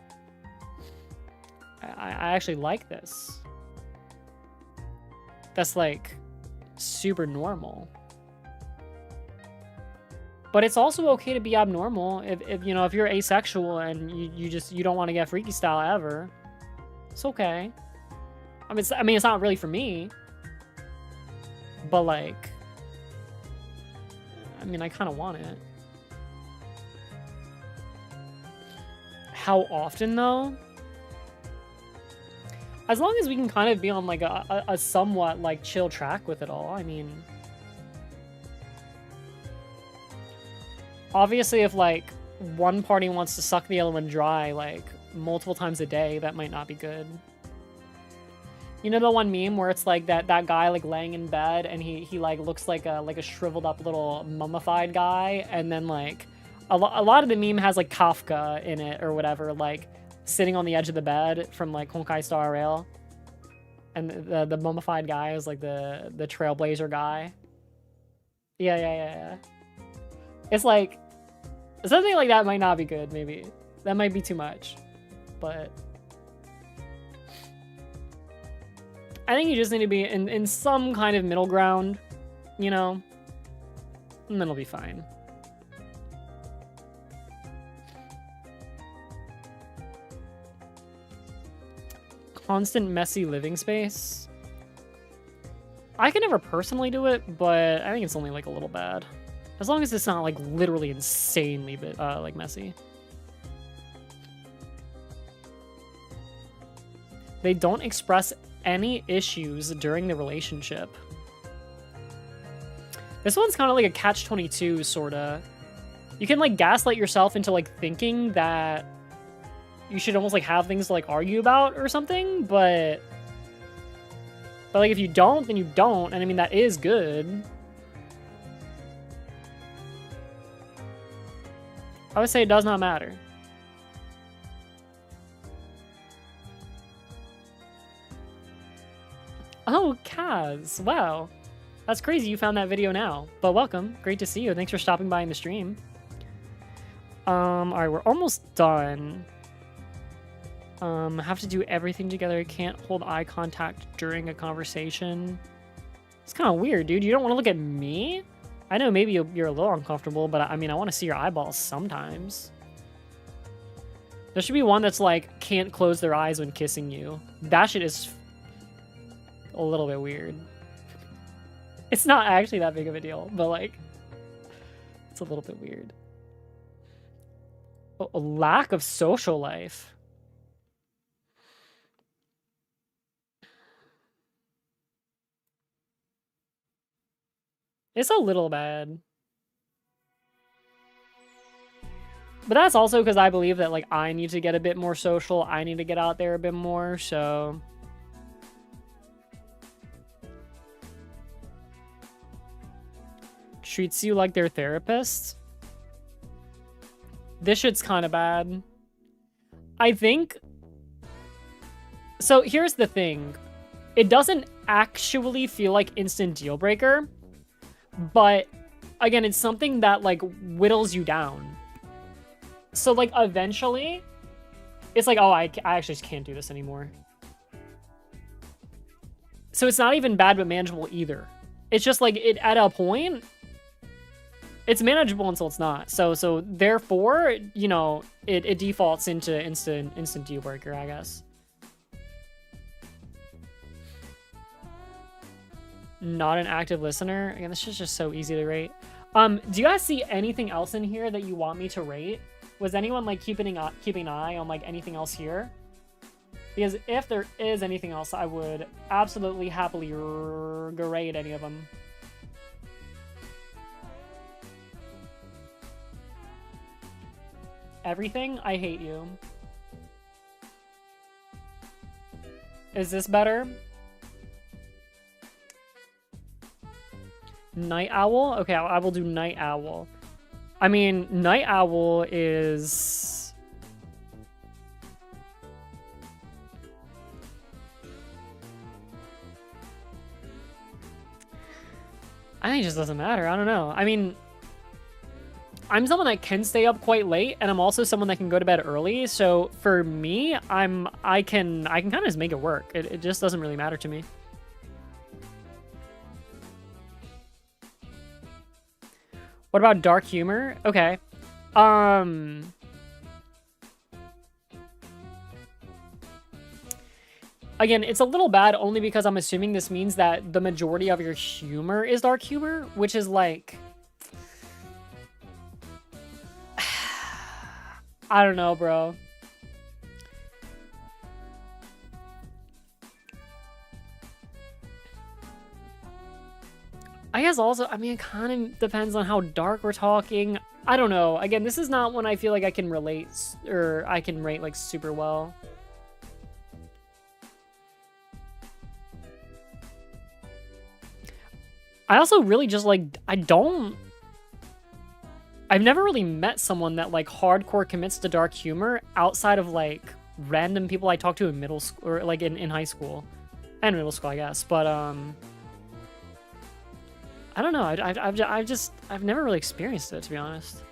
I actually like this. That's like super normal. But it's also okay to be abnormal if you know, if you're asexual and you don't want to get freaky style ever. It's okay. I mean it's not really for me. But like, I mean, I kind of want it. How often though? As long as we can kind of be on like a somewhat like chill track with it all. I mean, obviously if like one party wants to suck the other one dry like multiple times a day, that might not be good. You know the one meme where it's like that guy like laying in bed and he like looks like a shriveled up little mummified guy, and then like a lot of the meme has like Kafka in it or whatever, like sitting on the edge of the bed from like Honkai Star Rail, and the mummified guy is like the trailblazer guy. Yeah. It's like something like that might not be good. Maybe that might be too much, but I think you just need to be in some kind of middle ground, you know, and then it'll be fine. Constant messy living space. I can never personally do it, but I think it's only like a little bad. As long as it's not like literally insanely like messy. They don't express any issues during the relationship. This one's kind of like a catch-22 sorta. You can like gaslight yourself into like thinking that you should almost like have things to like argue about or something, but like if you don't, then you don't, and I mean that is good. I would say it does not matter. Oh, Kaz, wow. That's crazy you found that video now, but welcome. Great to see you. Thanks for stopping by in the stream. Alright, we're almost done. Have to do everything together. Can't hold eye contact during a conversation. It's kind of weird, dude. You don't want to look at me? I know maybe you're a little uncomfortable, but I mean, I want to see your eyeballs sometimes. There should be one that's like, can't close their eyes when kissing you. That shit is a little bit weird. It's not actually that big of a deal, but like, It's a little bit weird. A lack of social life. It's a little bad. But that's also because I believe that, like, I need to get a bit more social. I need to get out there a bit more, so... Treats you like their therapist? This shit's kind of bad. I think... So, here's the thing. It doesn't actually feel like instant deal breaker, but, again, it's something that, like, whittles you down. So, like, eventually, it's like, oh, I actually just can't do this anymore. So it's not even bad but manageable either. It's just, like, it at a point, it's manageable until it's not. So therefore, you know, it defaults into instant deal breaker, I guess. Not an active listener. Again, this is just so easy to rate. Do you guys see anything else in here that you want me to rate? Was anyone, like, keeping an eye on, like, anything else here? Because if there is anything else, I would absolutely happily grade any of them. Everything? I hate you. Is this better? Night Owl? Okay, I will do Night Owl. I mean, Night Owl is... I think it just doesn't matter. I don't know. I mean, I'm someone that can stay up quite late, and I'm also someone that can go to bed early. So for me, I can kind of just make it work. It just doesn't really matter to me. What about dark humor? Okay. Again, it's a little bad only because I'm assuming this means that the majority of your humor is dark humor, which is like... I don't know, bro. I guess also, I mean, it kind of depends on how dark we're talking. I don't know. Again, this is not one I feel like I can relate, or I can rate, like, super well. I also really just, like, I've never really met someone that, like, hardcore commits to dark humor outside of, like, random people I talk to in middle school, or, like, in high school. And middle school, I guess. But, I don't know. I've never really experienced it, to be honest.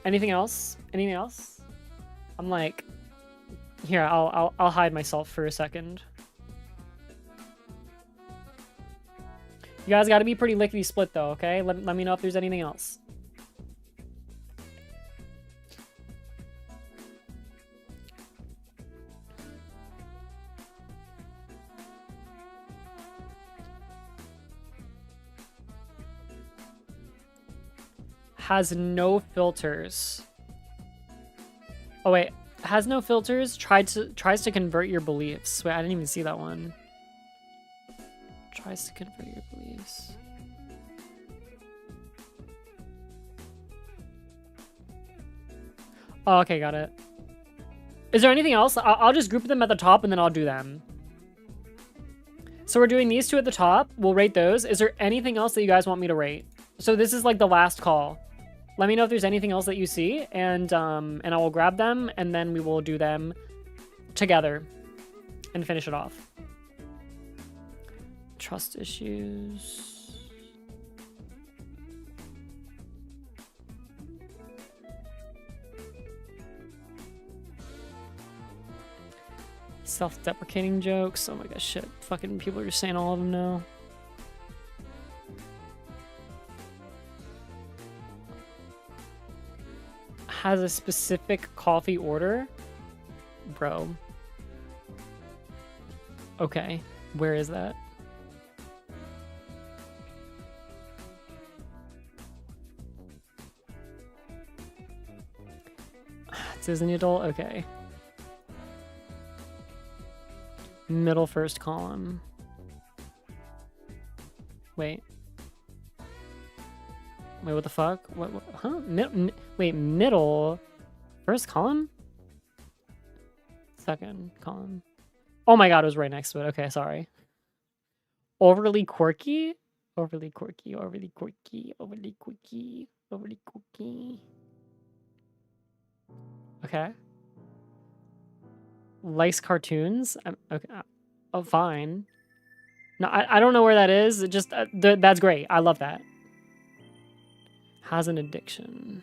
Anything else? Anything else? I'm like, here, I'll hide myself for a second. You guys got to be pretty lickety split though, okay? Let me know if there's anything else. Has no filters. Oh wait, has no filters, tries to convert your beliefs. Wait, I didn't even see that one. Tries to convert your beliefs. Oh, okay, got it. Is there anything else? I'll just group them at the top and then I'll do them. So we're doing these two at the top. We'll rate those. Is there anything else that you guys want me to rate? So this is like the last call. Let me know if there's anything else that you see, and I will grab them, and then we will do them together and finish it off. Trust issues. Self-deprecating jokes. Oh my gosh, shit. Fucking people are just saying all of them now. has a specific coffee order? Bro. Okay, where is that? It says needle, okay. Middle first column. Wait. Wait, what the fuck? What huh? Wait, middle first column? Second column. Oh my god, it was right next to it. Okay, sorry. Overly quirky? Overly quirky, overly quirky, overly quirky, overly quirky. Okay. Likes cartoons? Okay. Oh, fine. No, I don't know where that is. It just, that's great. I love that. Has an addiction.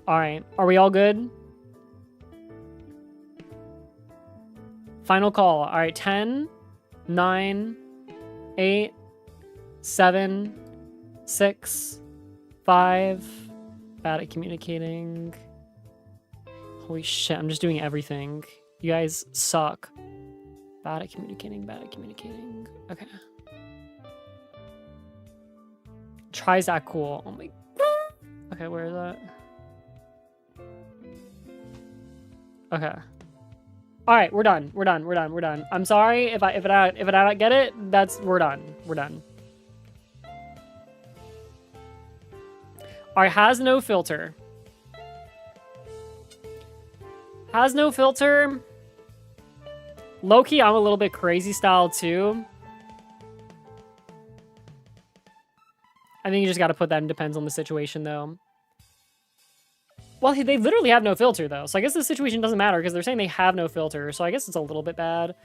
Alright, are we all good? Final call. Alright, 10, 9, 8, 7, 6, 5. Bad at communicating. Holy shit, I'm just doing everything. You guys suck. Bad at communicating, bad at communicating. Okay. Tries to act cool. Oh my. Okay, where is that? Okay. All right, we're done. We're done. We're done. We're done. I'm sorry if I don't get it. We're done. We're done. All right, has no filter. Has no filter. Low-key, I'm a little bit crazy style too. I think you just got to put that in depends on the situation though. Well, they literally have no filter though. So I guess the situation doesn't matter because they're saying they have no filter. So I guess it's a little bit bad.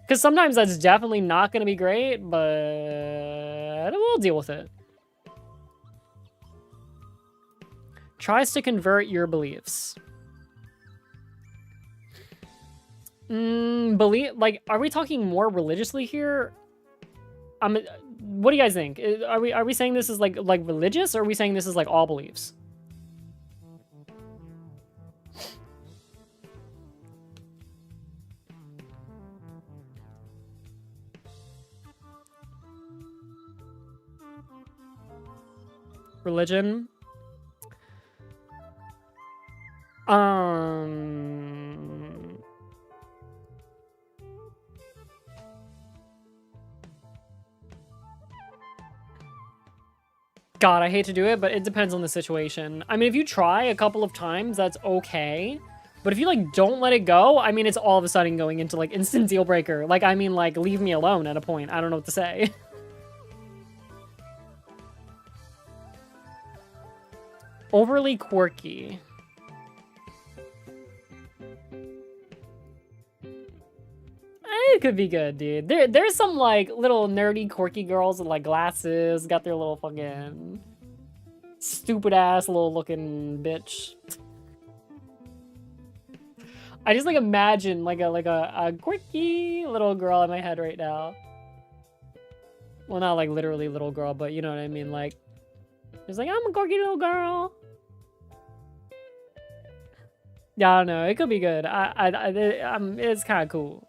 Because sometimes that's definitely not going to be great, but we'll deal with it. Tries to convert your beliefs. Like, are we talking more religiously here? What do you guys think? Are we saying this is like religious, or are we saying this is like all beliefs? Religion. God, I hate to do it, but it depends on the situation. I mean, if you try a couple of times, that's okay. But if you, like, don't let it go, I mean, it's all of a sudden going into, like, instant deal breaker. Like, I mean, like, leave me alone at a point. I don't know what to say. Overly quirky. It could be good, dude. There's some, like, little nerdy, quirky girls with, like, glasses, got their little fucking stupid-ass little looking bitch. I just, like, imagine, like a quirky little girl in my head right now. Well, not, like, literally little girl, but you know what I mean, like, just like, I'm a quirky little girl. Yeah, I don't know. It could be good. It's kind of cool.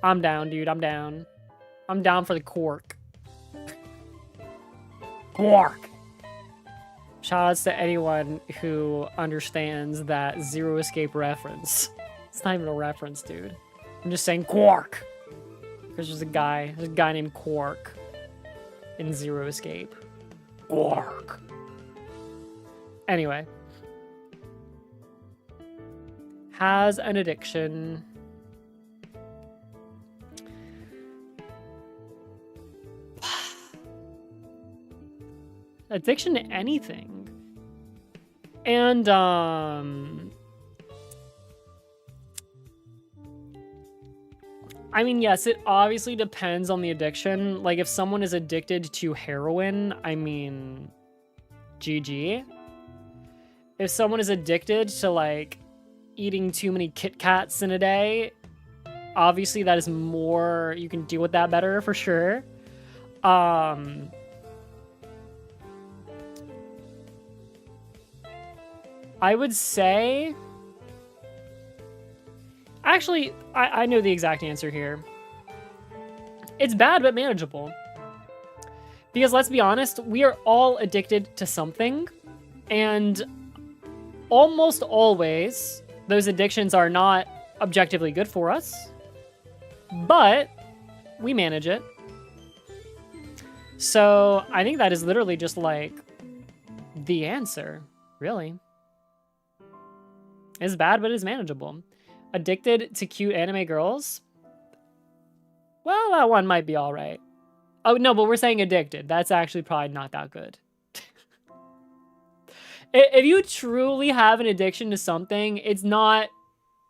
I'm down, dude. I'm down. I'm down for the quark. Quark! Shoutouts to anyone who understands that Zero Escape reference. It's not even a reference, dude. I'm just saying quark! Because there's a guy named Quark in Zero Escape. Quark! Anyway. Has an addiction. Addiction to anything. And, I mean, yes, it obviously depends on the addiction. Like, if someone is addicted to heroin, I mean, GG. If someone is addicted to, like, eating too many Kit Kats in a day, obviously that is more, you can deal with that better, for sure. I would say... Actually, I know the exact answer here. It's bad, but manageable. Because let's be honest, we are all addicted to something. And almost always, those addictions are not objectively good for us. But we manage it. So I think that is literally just like the answer, really. It's bad, but it's manageable. Addicted to cute anime girls? Well, that one might be all right. Oh, no, but we're saying addicted. That's actually probably not that good. If you truly have an addiction to something, it's not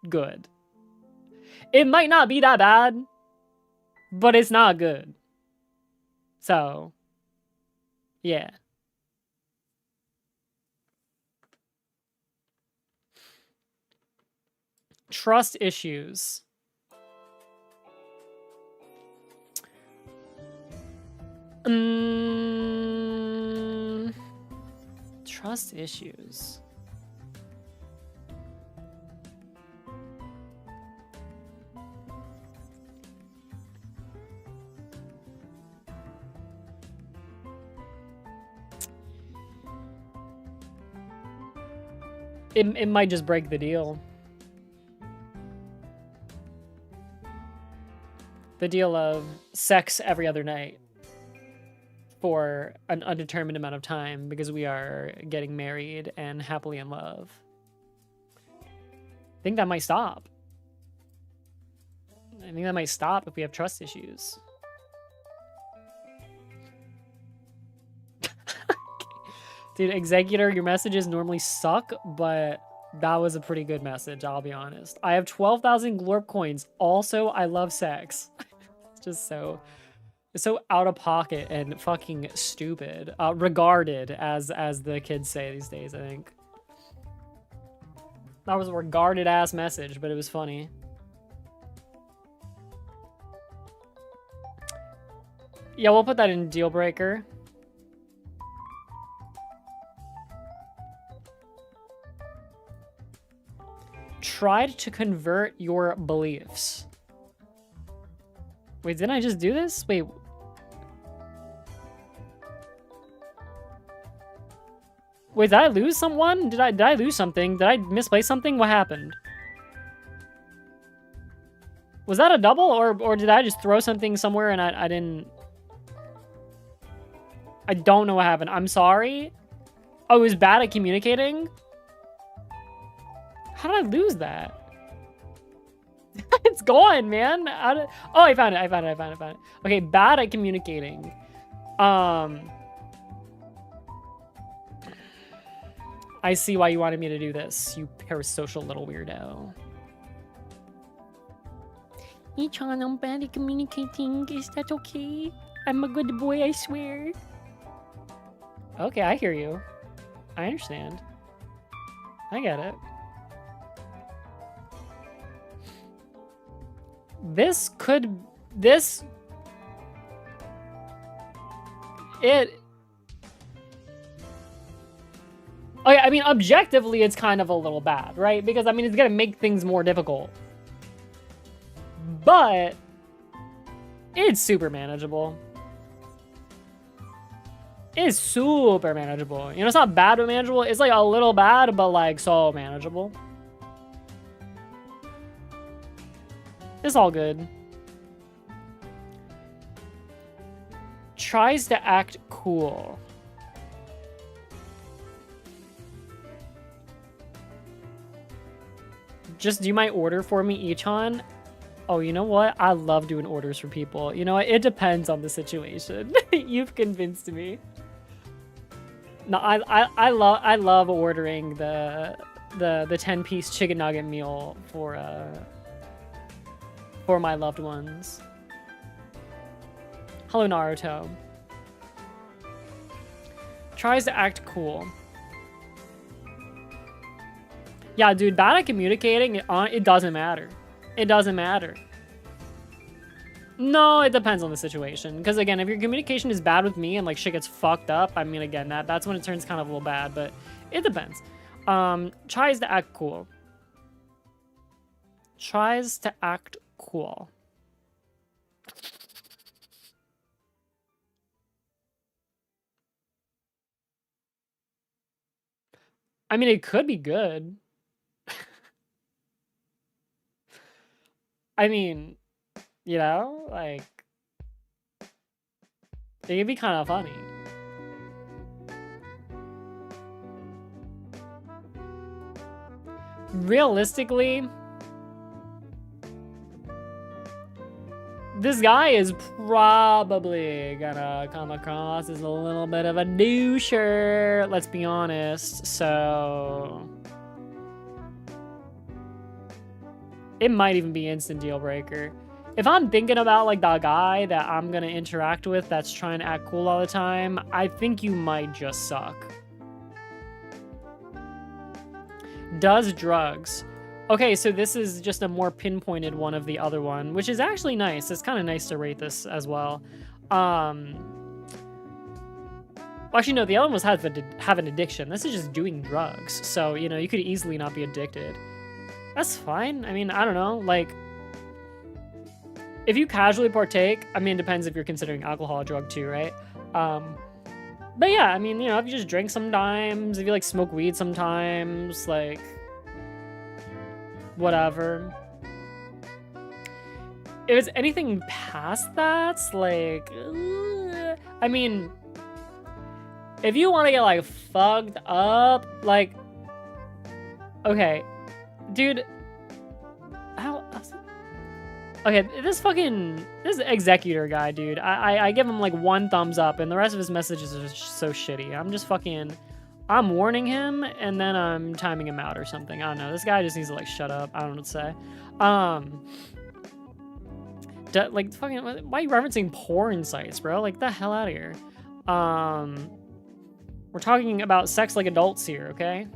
good. It might not be that bad, but it's not good. So, yeah. Trust issues. Trust issues. It might just break the deal. The deal of sex every other night for an undetermined amount of time because we are getting married and happily in love. I think that might stop. I think that might stop if we have trust issues. Dude, Executor, your messages normally suck, but that was a pretty good message, I'll be honest. I have 12,000 Glorp coins. Also, I love sex. It's just so out of pocket and fucking stupid. Regarded, as the kids say these days, I think. That was a regarded ass message, but it was funny. Yeah, we'll put that in deal breaker. Tried to convert your beliefs. Wait, didn't I just do this? Wait. Wait, did I lose someone? Did I lose something? Did I misplace something? What happened? Was that a double or did I just throw something somewhere and I didn't... I don't know what happened. I'm sorry. Oh, it was bad at communicating? How did I lose that? It's gone, man. Oh, I found it. Okay, bad at communicating. I see why you wanted me to do this, you parasocial little weirdo. Ichan, I'm bad at communicating. Is that okay? I'm a good boy, I swear. Okay, I hear you. I understand. I get it. Oh yeah, I mean, objectively, it's kind of a little bad, right? Because, I mean, it's gonna make things more difficult. But it's super manageable. It's super manageable. You know, it's not bad but manageable. It's like a little bad, but like so manageable. It's all good. Tries to act cool. Just do my order for me, Ichan. Oh, you know what? I love doing orders for people. You know what? It depends on the situation. You've convinced me. No, I love ordering the 10-piece chicken nugget meal for my loved ones. Hello, Naruto. Tries to act cool. Yeah, dude, bad at communicating, it doesn't matter. It doesn't matter. No, it depends on the situation. Because again, if your communication is bad with me and like shit gets fucked up, I mean, again, that's when it turns kind of a little bad, but it depends. Tries to act cool. Tries to act cool. I mean, it could be good. I mean, you know, like, it could be kind of funny. Realistically, this guy is probably gonna come across as a little bit of a doucher, let's be honest, so it might even be instant deal breaker. If I'm thinking about like the guy that I'm gonna interact with that's trying to act cool all the time, I think you might just suck. Does drugs. Okay, so this is just a more pinpointed one of the other one, which is actually nice. It's kind of nice to rate this as well. Actually, no, the other one was have an addiction. This is just doing drugs. So, you know, you could easily not be addicted. That's fine. I mean, I don't know. Like, if you casually partake, I mean, it depends if you're considering alcohol a drug too, right? But yeah, I mean, you know, if you just drink sometimes, if you like smoke weed sometimes, like, whatever. If it's anything past that, like, I mean, if you want to get like fucked up, like, okay, dude, okay, this executor guy, dude, I give him like 1 thumbs up, and the rest of his messages are just so shitty. I'm warning him, and then I'm timing him out or something. I don't know. This guy just needs to like shut up. I don't know what to say. Like fucking, why are you referencing porn sites, bro? Like, the hell out of here. We're talking about sex like adults here, okay?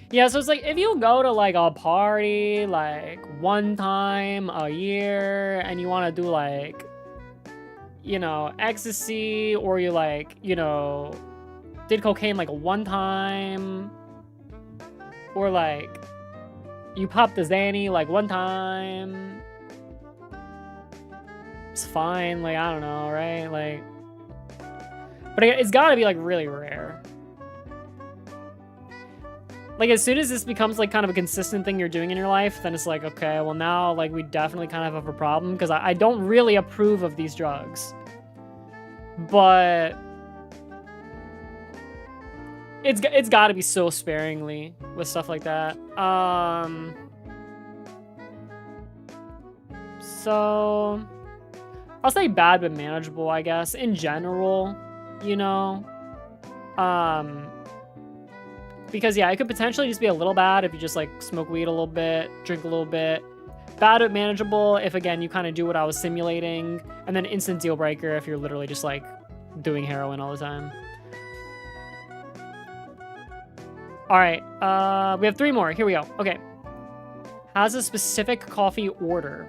Yeah, so it's like, if you go to like a party like 1 time a year and you want to do like, you know, ecstasy, or you like, you know, did cocaine like 1 time, or like you popped the Xanny like 1 time, it's fine. Like, I don't know, right? Like, but it's gotta be like really rare. Like, as soon as this becomes like kind of a consistent thing you're doing in your life, then it's like, okay, well now like we definitely kind of have a problem, because I don't really approve of these drugs. But it's got to be so sparingly with stuff like that. So I'll say bad but manageable, I guess, in general, you know. Because yeah, it could potentially just be a little bad if you just like smoke weed a little bit, drink a little bit. Bad but manageable if, again, you kind of do what I was simulating. And then instant deal breaker if you're literally just like doing heroin all the time. All right, we have 3 more. Here we go. Okay. Has a specific coffee order.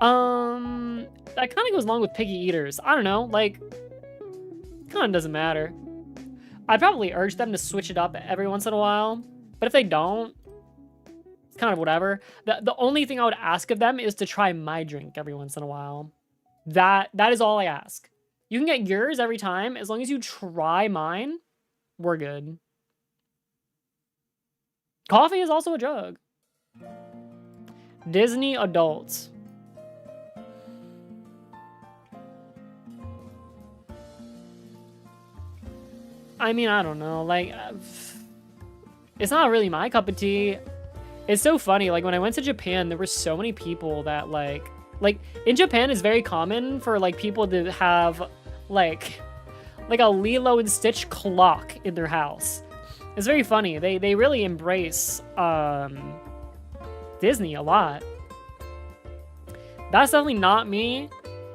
That kind of goes along with picky eaters. I don't know, like, kind of doesn't matter. I'd probably urge them to switch it up every once in a while, but if they don't, it's kind of whatever. The only thing I would ask of them is to try my drink every once in a while. That is all I ask. You can get yours every time. As long as you try mine, we're good. Coffee is also a drug. Disney adults. I mean, I don't know. Like, it's not really my cup of tea. It's so funny. Like, when I went to Japan, there were so many people that, like, in Japan, it's very common for, like, people to have, like a Lilo and Stitch clock in their house. It's very funny. They really embrace, Disney a lot. That's definitely not me.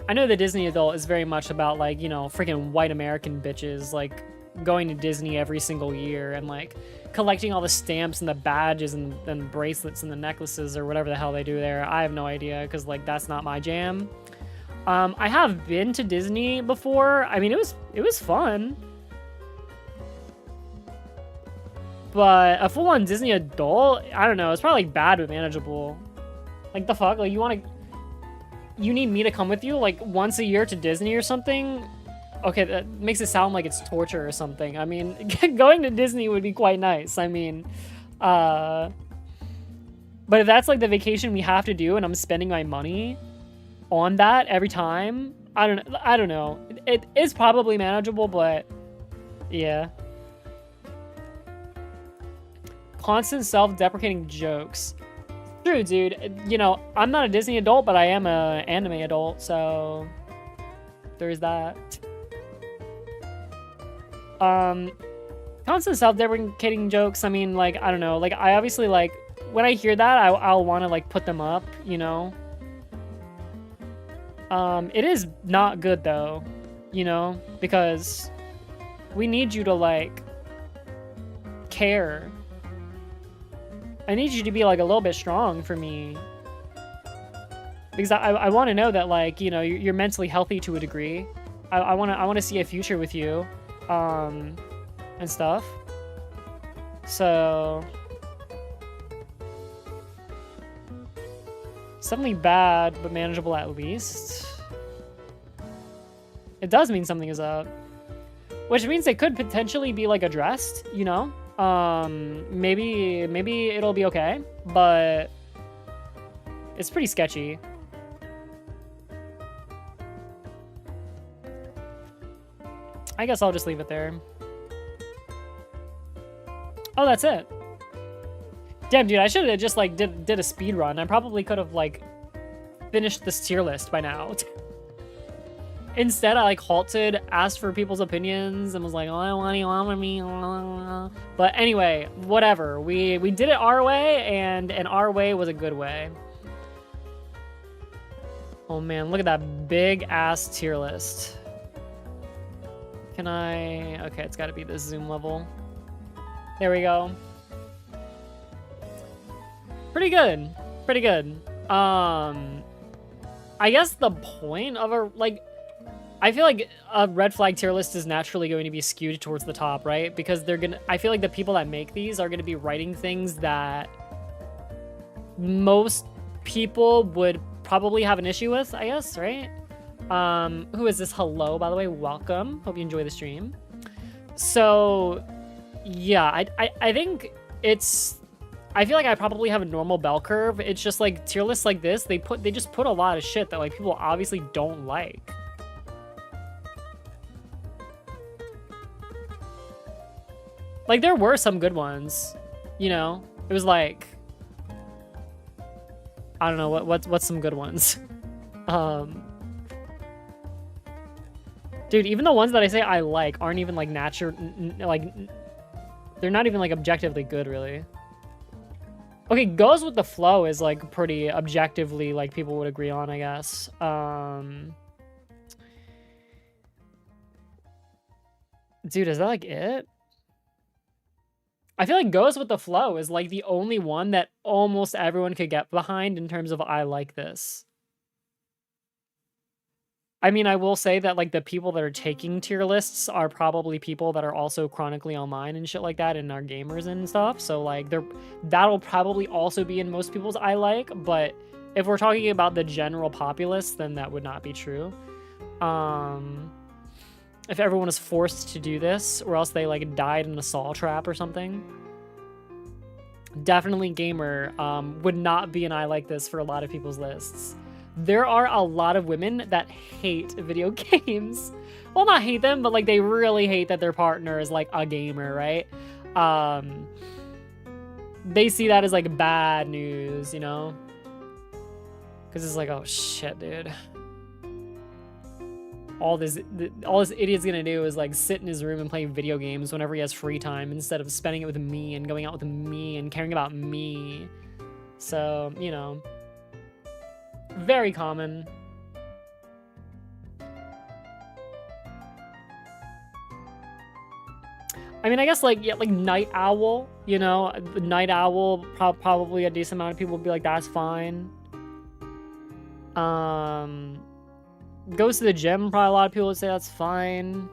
I know the Disney adult is very much about, like, you know, freaking white American bitches, like, going to Disney every single year and like collecting all the stamps and the badges and bracelets and the necklaces or whatever the hell they do there. I have no idea, because like that's not my jam. I have been to Disney before. I mean, it was fun. But a full-on Disney adult, I don't know, it's probably like bad but manageable. Like the fuck? Like you need me to come with you like once a year to Disney or something? Okay, that makes it sound like it's torture or something. I mean, going to Disney would be quite nice. I mean, but if that's like the vacation we have to do and I'm spending my money on that every time, I don't know. It is probably manageable, but yeah. Constant self-deprecating jokes. True, dude. You know, I'm not a Disney adult, but I am a anime adult, so there's that. Constant self-deprecating jokes. I mean, like, I don't know. Like, I obviously, like, when I hear that, I'll want to, like, put them up, you know? It is not good, though, you know? Because we need you to, like, care. I need you to be, like, a little bit strong for me. Because I want to know that, like, you know, you're mentally healthy to a degree. I want to see a future with you. And stuff. So... something bad, but manageable at least. It does mean something is up. Which means it could potentially be, like, addressed, you know? Maybe it'll be okay, but it's pretty sketchy. I guess I'll just leave it there. Oh, that's it. Damn, dude, I should have just, like, did a speed run. I probably could have, like, finished this tier list by now. Instead, I, like, halted, asked for people's opinions, and was like, oh, what do you want from me? But anyway, whatever. We did it our way, and our way was a good way. Oh, man, look at that big-ass tier list. Can I... okay, it's got to be this zoom level. There we go. Pretty good. Pretty good. I guess the point of a, like... I feel like a red flag tier list is naturally going to be skewed towards the top, right? Because they're gonna... I feel like the people that make these are going to be writing things that most people would probably have an issue with, I guess, right? Who is this? Hello, by the way. Welcome. Hope you enjoy the stream. So, yeah, I think it's... I feel like I probably have a normal bell curve. It's just like tier lists like this, they just put a lot of shit that like people obviously don't like. Like there were some good ones, you know? It was like I don't know what's some good ones. Dude, even the ones that I say I like aren't even like natural, like they're not even like objectively good really. Okay, goes with the flow is like pretty objectively like people would agree on, I guess. Dude, is that like it? I feel like goes with the flow is like the only one that almost everyone could get behind in terms of I like this. I mean, I will say that like the people that are taking tier lists are probably people that are also chronically online and shit like that and are gamers and stuff. So like that'll probably also be in most people's I like, but if we're talking about the general populace, then that would not be true. If everyone is forced to do this or else they like died in a saw trap or something, definitely gamer would not be an I like this for a lot of people's lists. There are a lot of women that hate video games. Well, not hate them, but like they really hate that their partner is like a gamer, right? They see that as like bad news, you know? Because it's like, oh shit, dude. All this idiot's gonna do is like sit in his room and play video games whenever he has free time instead of spending it with me and going out with me and caring about me. So, you know. Very common. I mean, I guess like, yeah, like Night Owl, you know, Night Owl, probably a decent amount of people would be like, that's fine. Goes to the gym, probably a lot of people would say that's fine.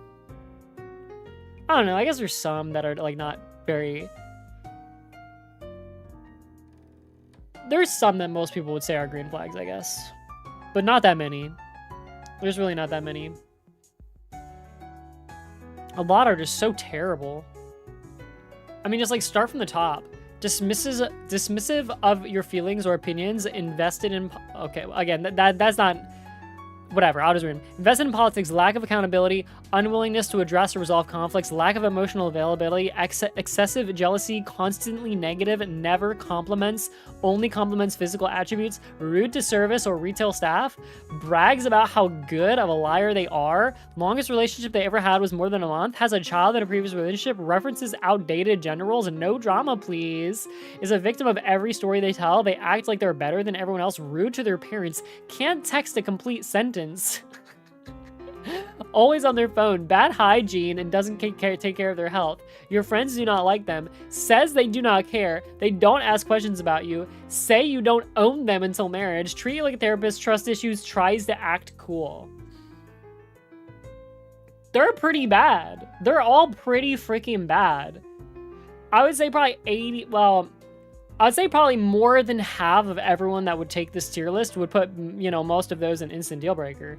I don't know, I guess there's some that are like not very... There's some that most people would say are green flags, I guess. But not that many. There's really not that many. A lot are just so terrible. I mean, just like start from the top. Dismissive of your feelings or opinions, invested in... Okay, again, that's not... Whatever, I'll just read them. Invested in politics, lack of accountability, unwillingness to address or resolve conflicts, lack of emotional availability, excessive jealousy, constantly negative, never compliments, only compliments physical attributes, rude to service or retail staff, brags about how good of a liar they are, longest relationship they ever had was more than a month, has a child in a previous relationship, references outdated gender roles, no drama please, is a victim of every story they tell, they act like they're better than everyone else, rude to their parents, can't text a complete sentence, always on their phone, bad hygiene, and doesn't take care of their health. Your friends do not like them, says they do not care, they don't ask questions about you, say you don't own them until marriage, treat you like a therapist, trust issues, tries to act cool. They're pretty bad. They're all pretty freaking bad. I would say probably 80, well, I'd say probably more than half of everyone that would take this tier list would put, you know, most of those in instant deal breaker.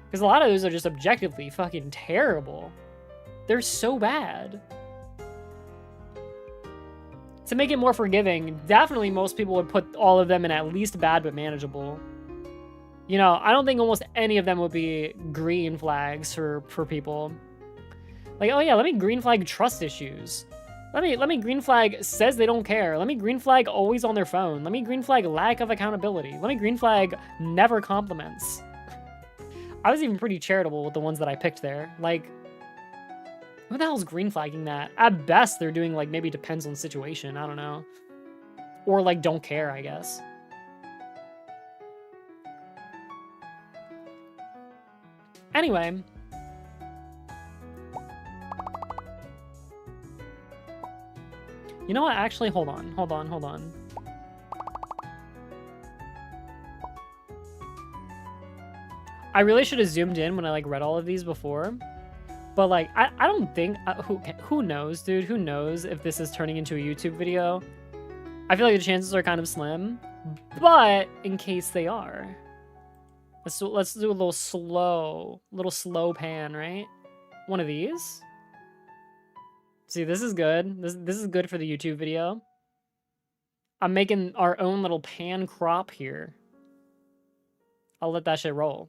Because a lot of those are just objectively fucking terrible. They're so bad. To make it more forgiving, definitely most people would put all of them in at least bad but manageable. You know, I don't think almost any of them would be green flags for people. Like, oh yeah, let me green flag trust issues. Let me green flag says they don't care. Let me green flag always on their phone. Let me green flag lack of accountability. Let me green flag never compliments. I was even pretty charitable with the ones that I picked there. Like, who the hell's green flagging that? At best, they're doing like maybe depends on situation. I don't know. Or like don't care, I guess. Anyway. You know what? Actually, hold on. I really should have zoomed in when I like read all of these before. But like, I don't think, who knows, dude? Who knows if this is turning into a YouTube video? I feel like the chances are kind of slim. But in case they are, let's do a little slow pan, right? One of these. See, this is good. This is good for the YouTube video. I'm making our own little pan crop here. I'll let that shit roll.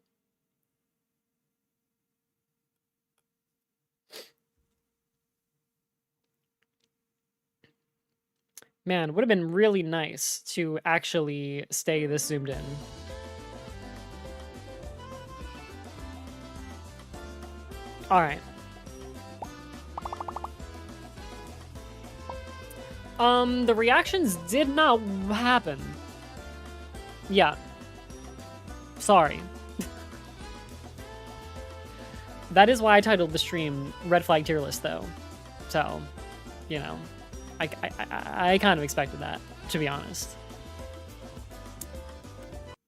Man, would have been really nice to actually stay this zoomed in. All right. The reactions did not happen. Yeah. Sorry. That is why I titled the stream Red Flag Tier List, though. So, you know, I kind of expected that, to be honest.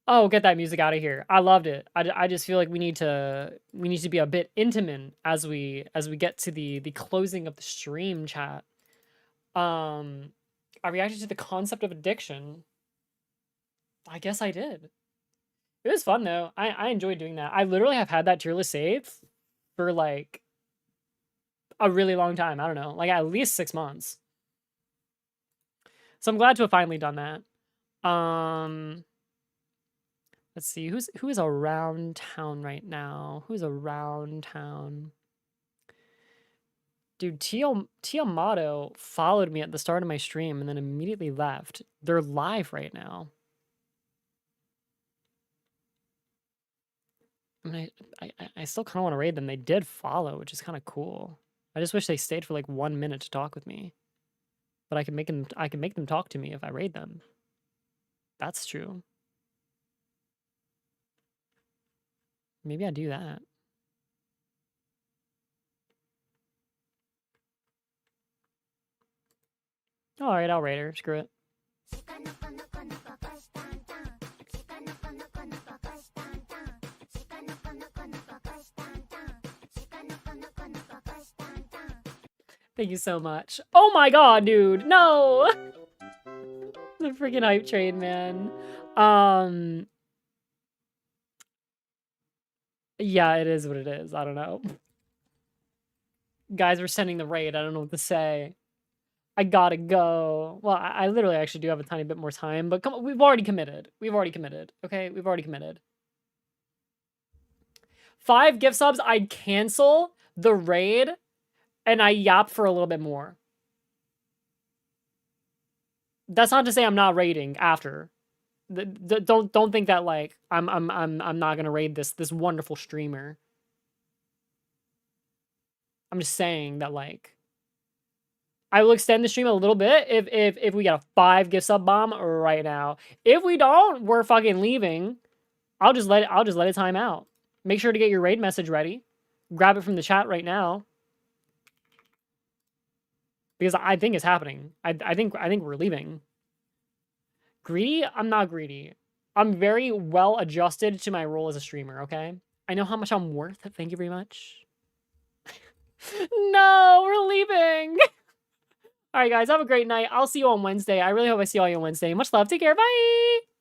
Oh, get that music out of here. I loved it. I just feel like we need to be a bit intimate as we get to the closing of the stream, chat. I reacted to the concept of addiction. I guess I did. It was fun though. I enjoyed doing that. I literally have had that tier list saved for like a really long time. I don't know, like at least 6 months. So I'm glad to have finally done that. Let's see, who is around town right now? Who's around town? Dude, Tiamato followed me at the start of my stream and then immediately left. They're live right now. I mean, I still kind of want to raid them. They did follow, which is kind of cool. I just wish they stayed for like 1 minute to talk with me. But I can make them talk to me if I raid them. That's true. Maybe I do that. Alright, I'll raid her. Screw it. Thank you so much. Oh my god, dude. No. The freaking hype train, man. Yeah, it is what it is. I don't know. Guys, we're sending the raid. I don't know what to say. I gotta go. Well, I literally actually do have a tiny bit more time, but come on, we've already committed. We've already committed. Okay, we've already committed. 5 gift subs, I'd cancel the raid and I yap for a little bit more. That's not to say I'm not raiding after. Don't think that like I'm not gonna raid this wonderful streamer. I'm just saying that like I will extend the stream a little bit if we get a 5 gift sub bomb right now. If we don't, we're fucking leaving. I'll just let it time out. Make sure to get your raid message ready. Grab it from the chat right now. Because I think it's happening. I think we're leaving. Greedy? I'm not greedy. I'm very well adjusted to my role as a streamer, okay? I know how much I'm worth. Thank you very much. No, we're leaving. All right, guys, have a great night. I'll see you on Wednesday. I really hope I see all you on Wednesday. Much love. Take care. Bye.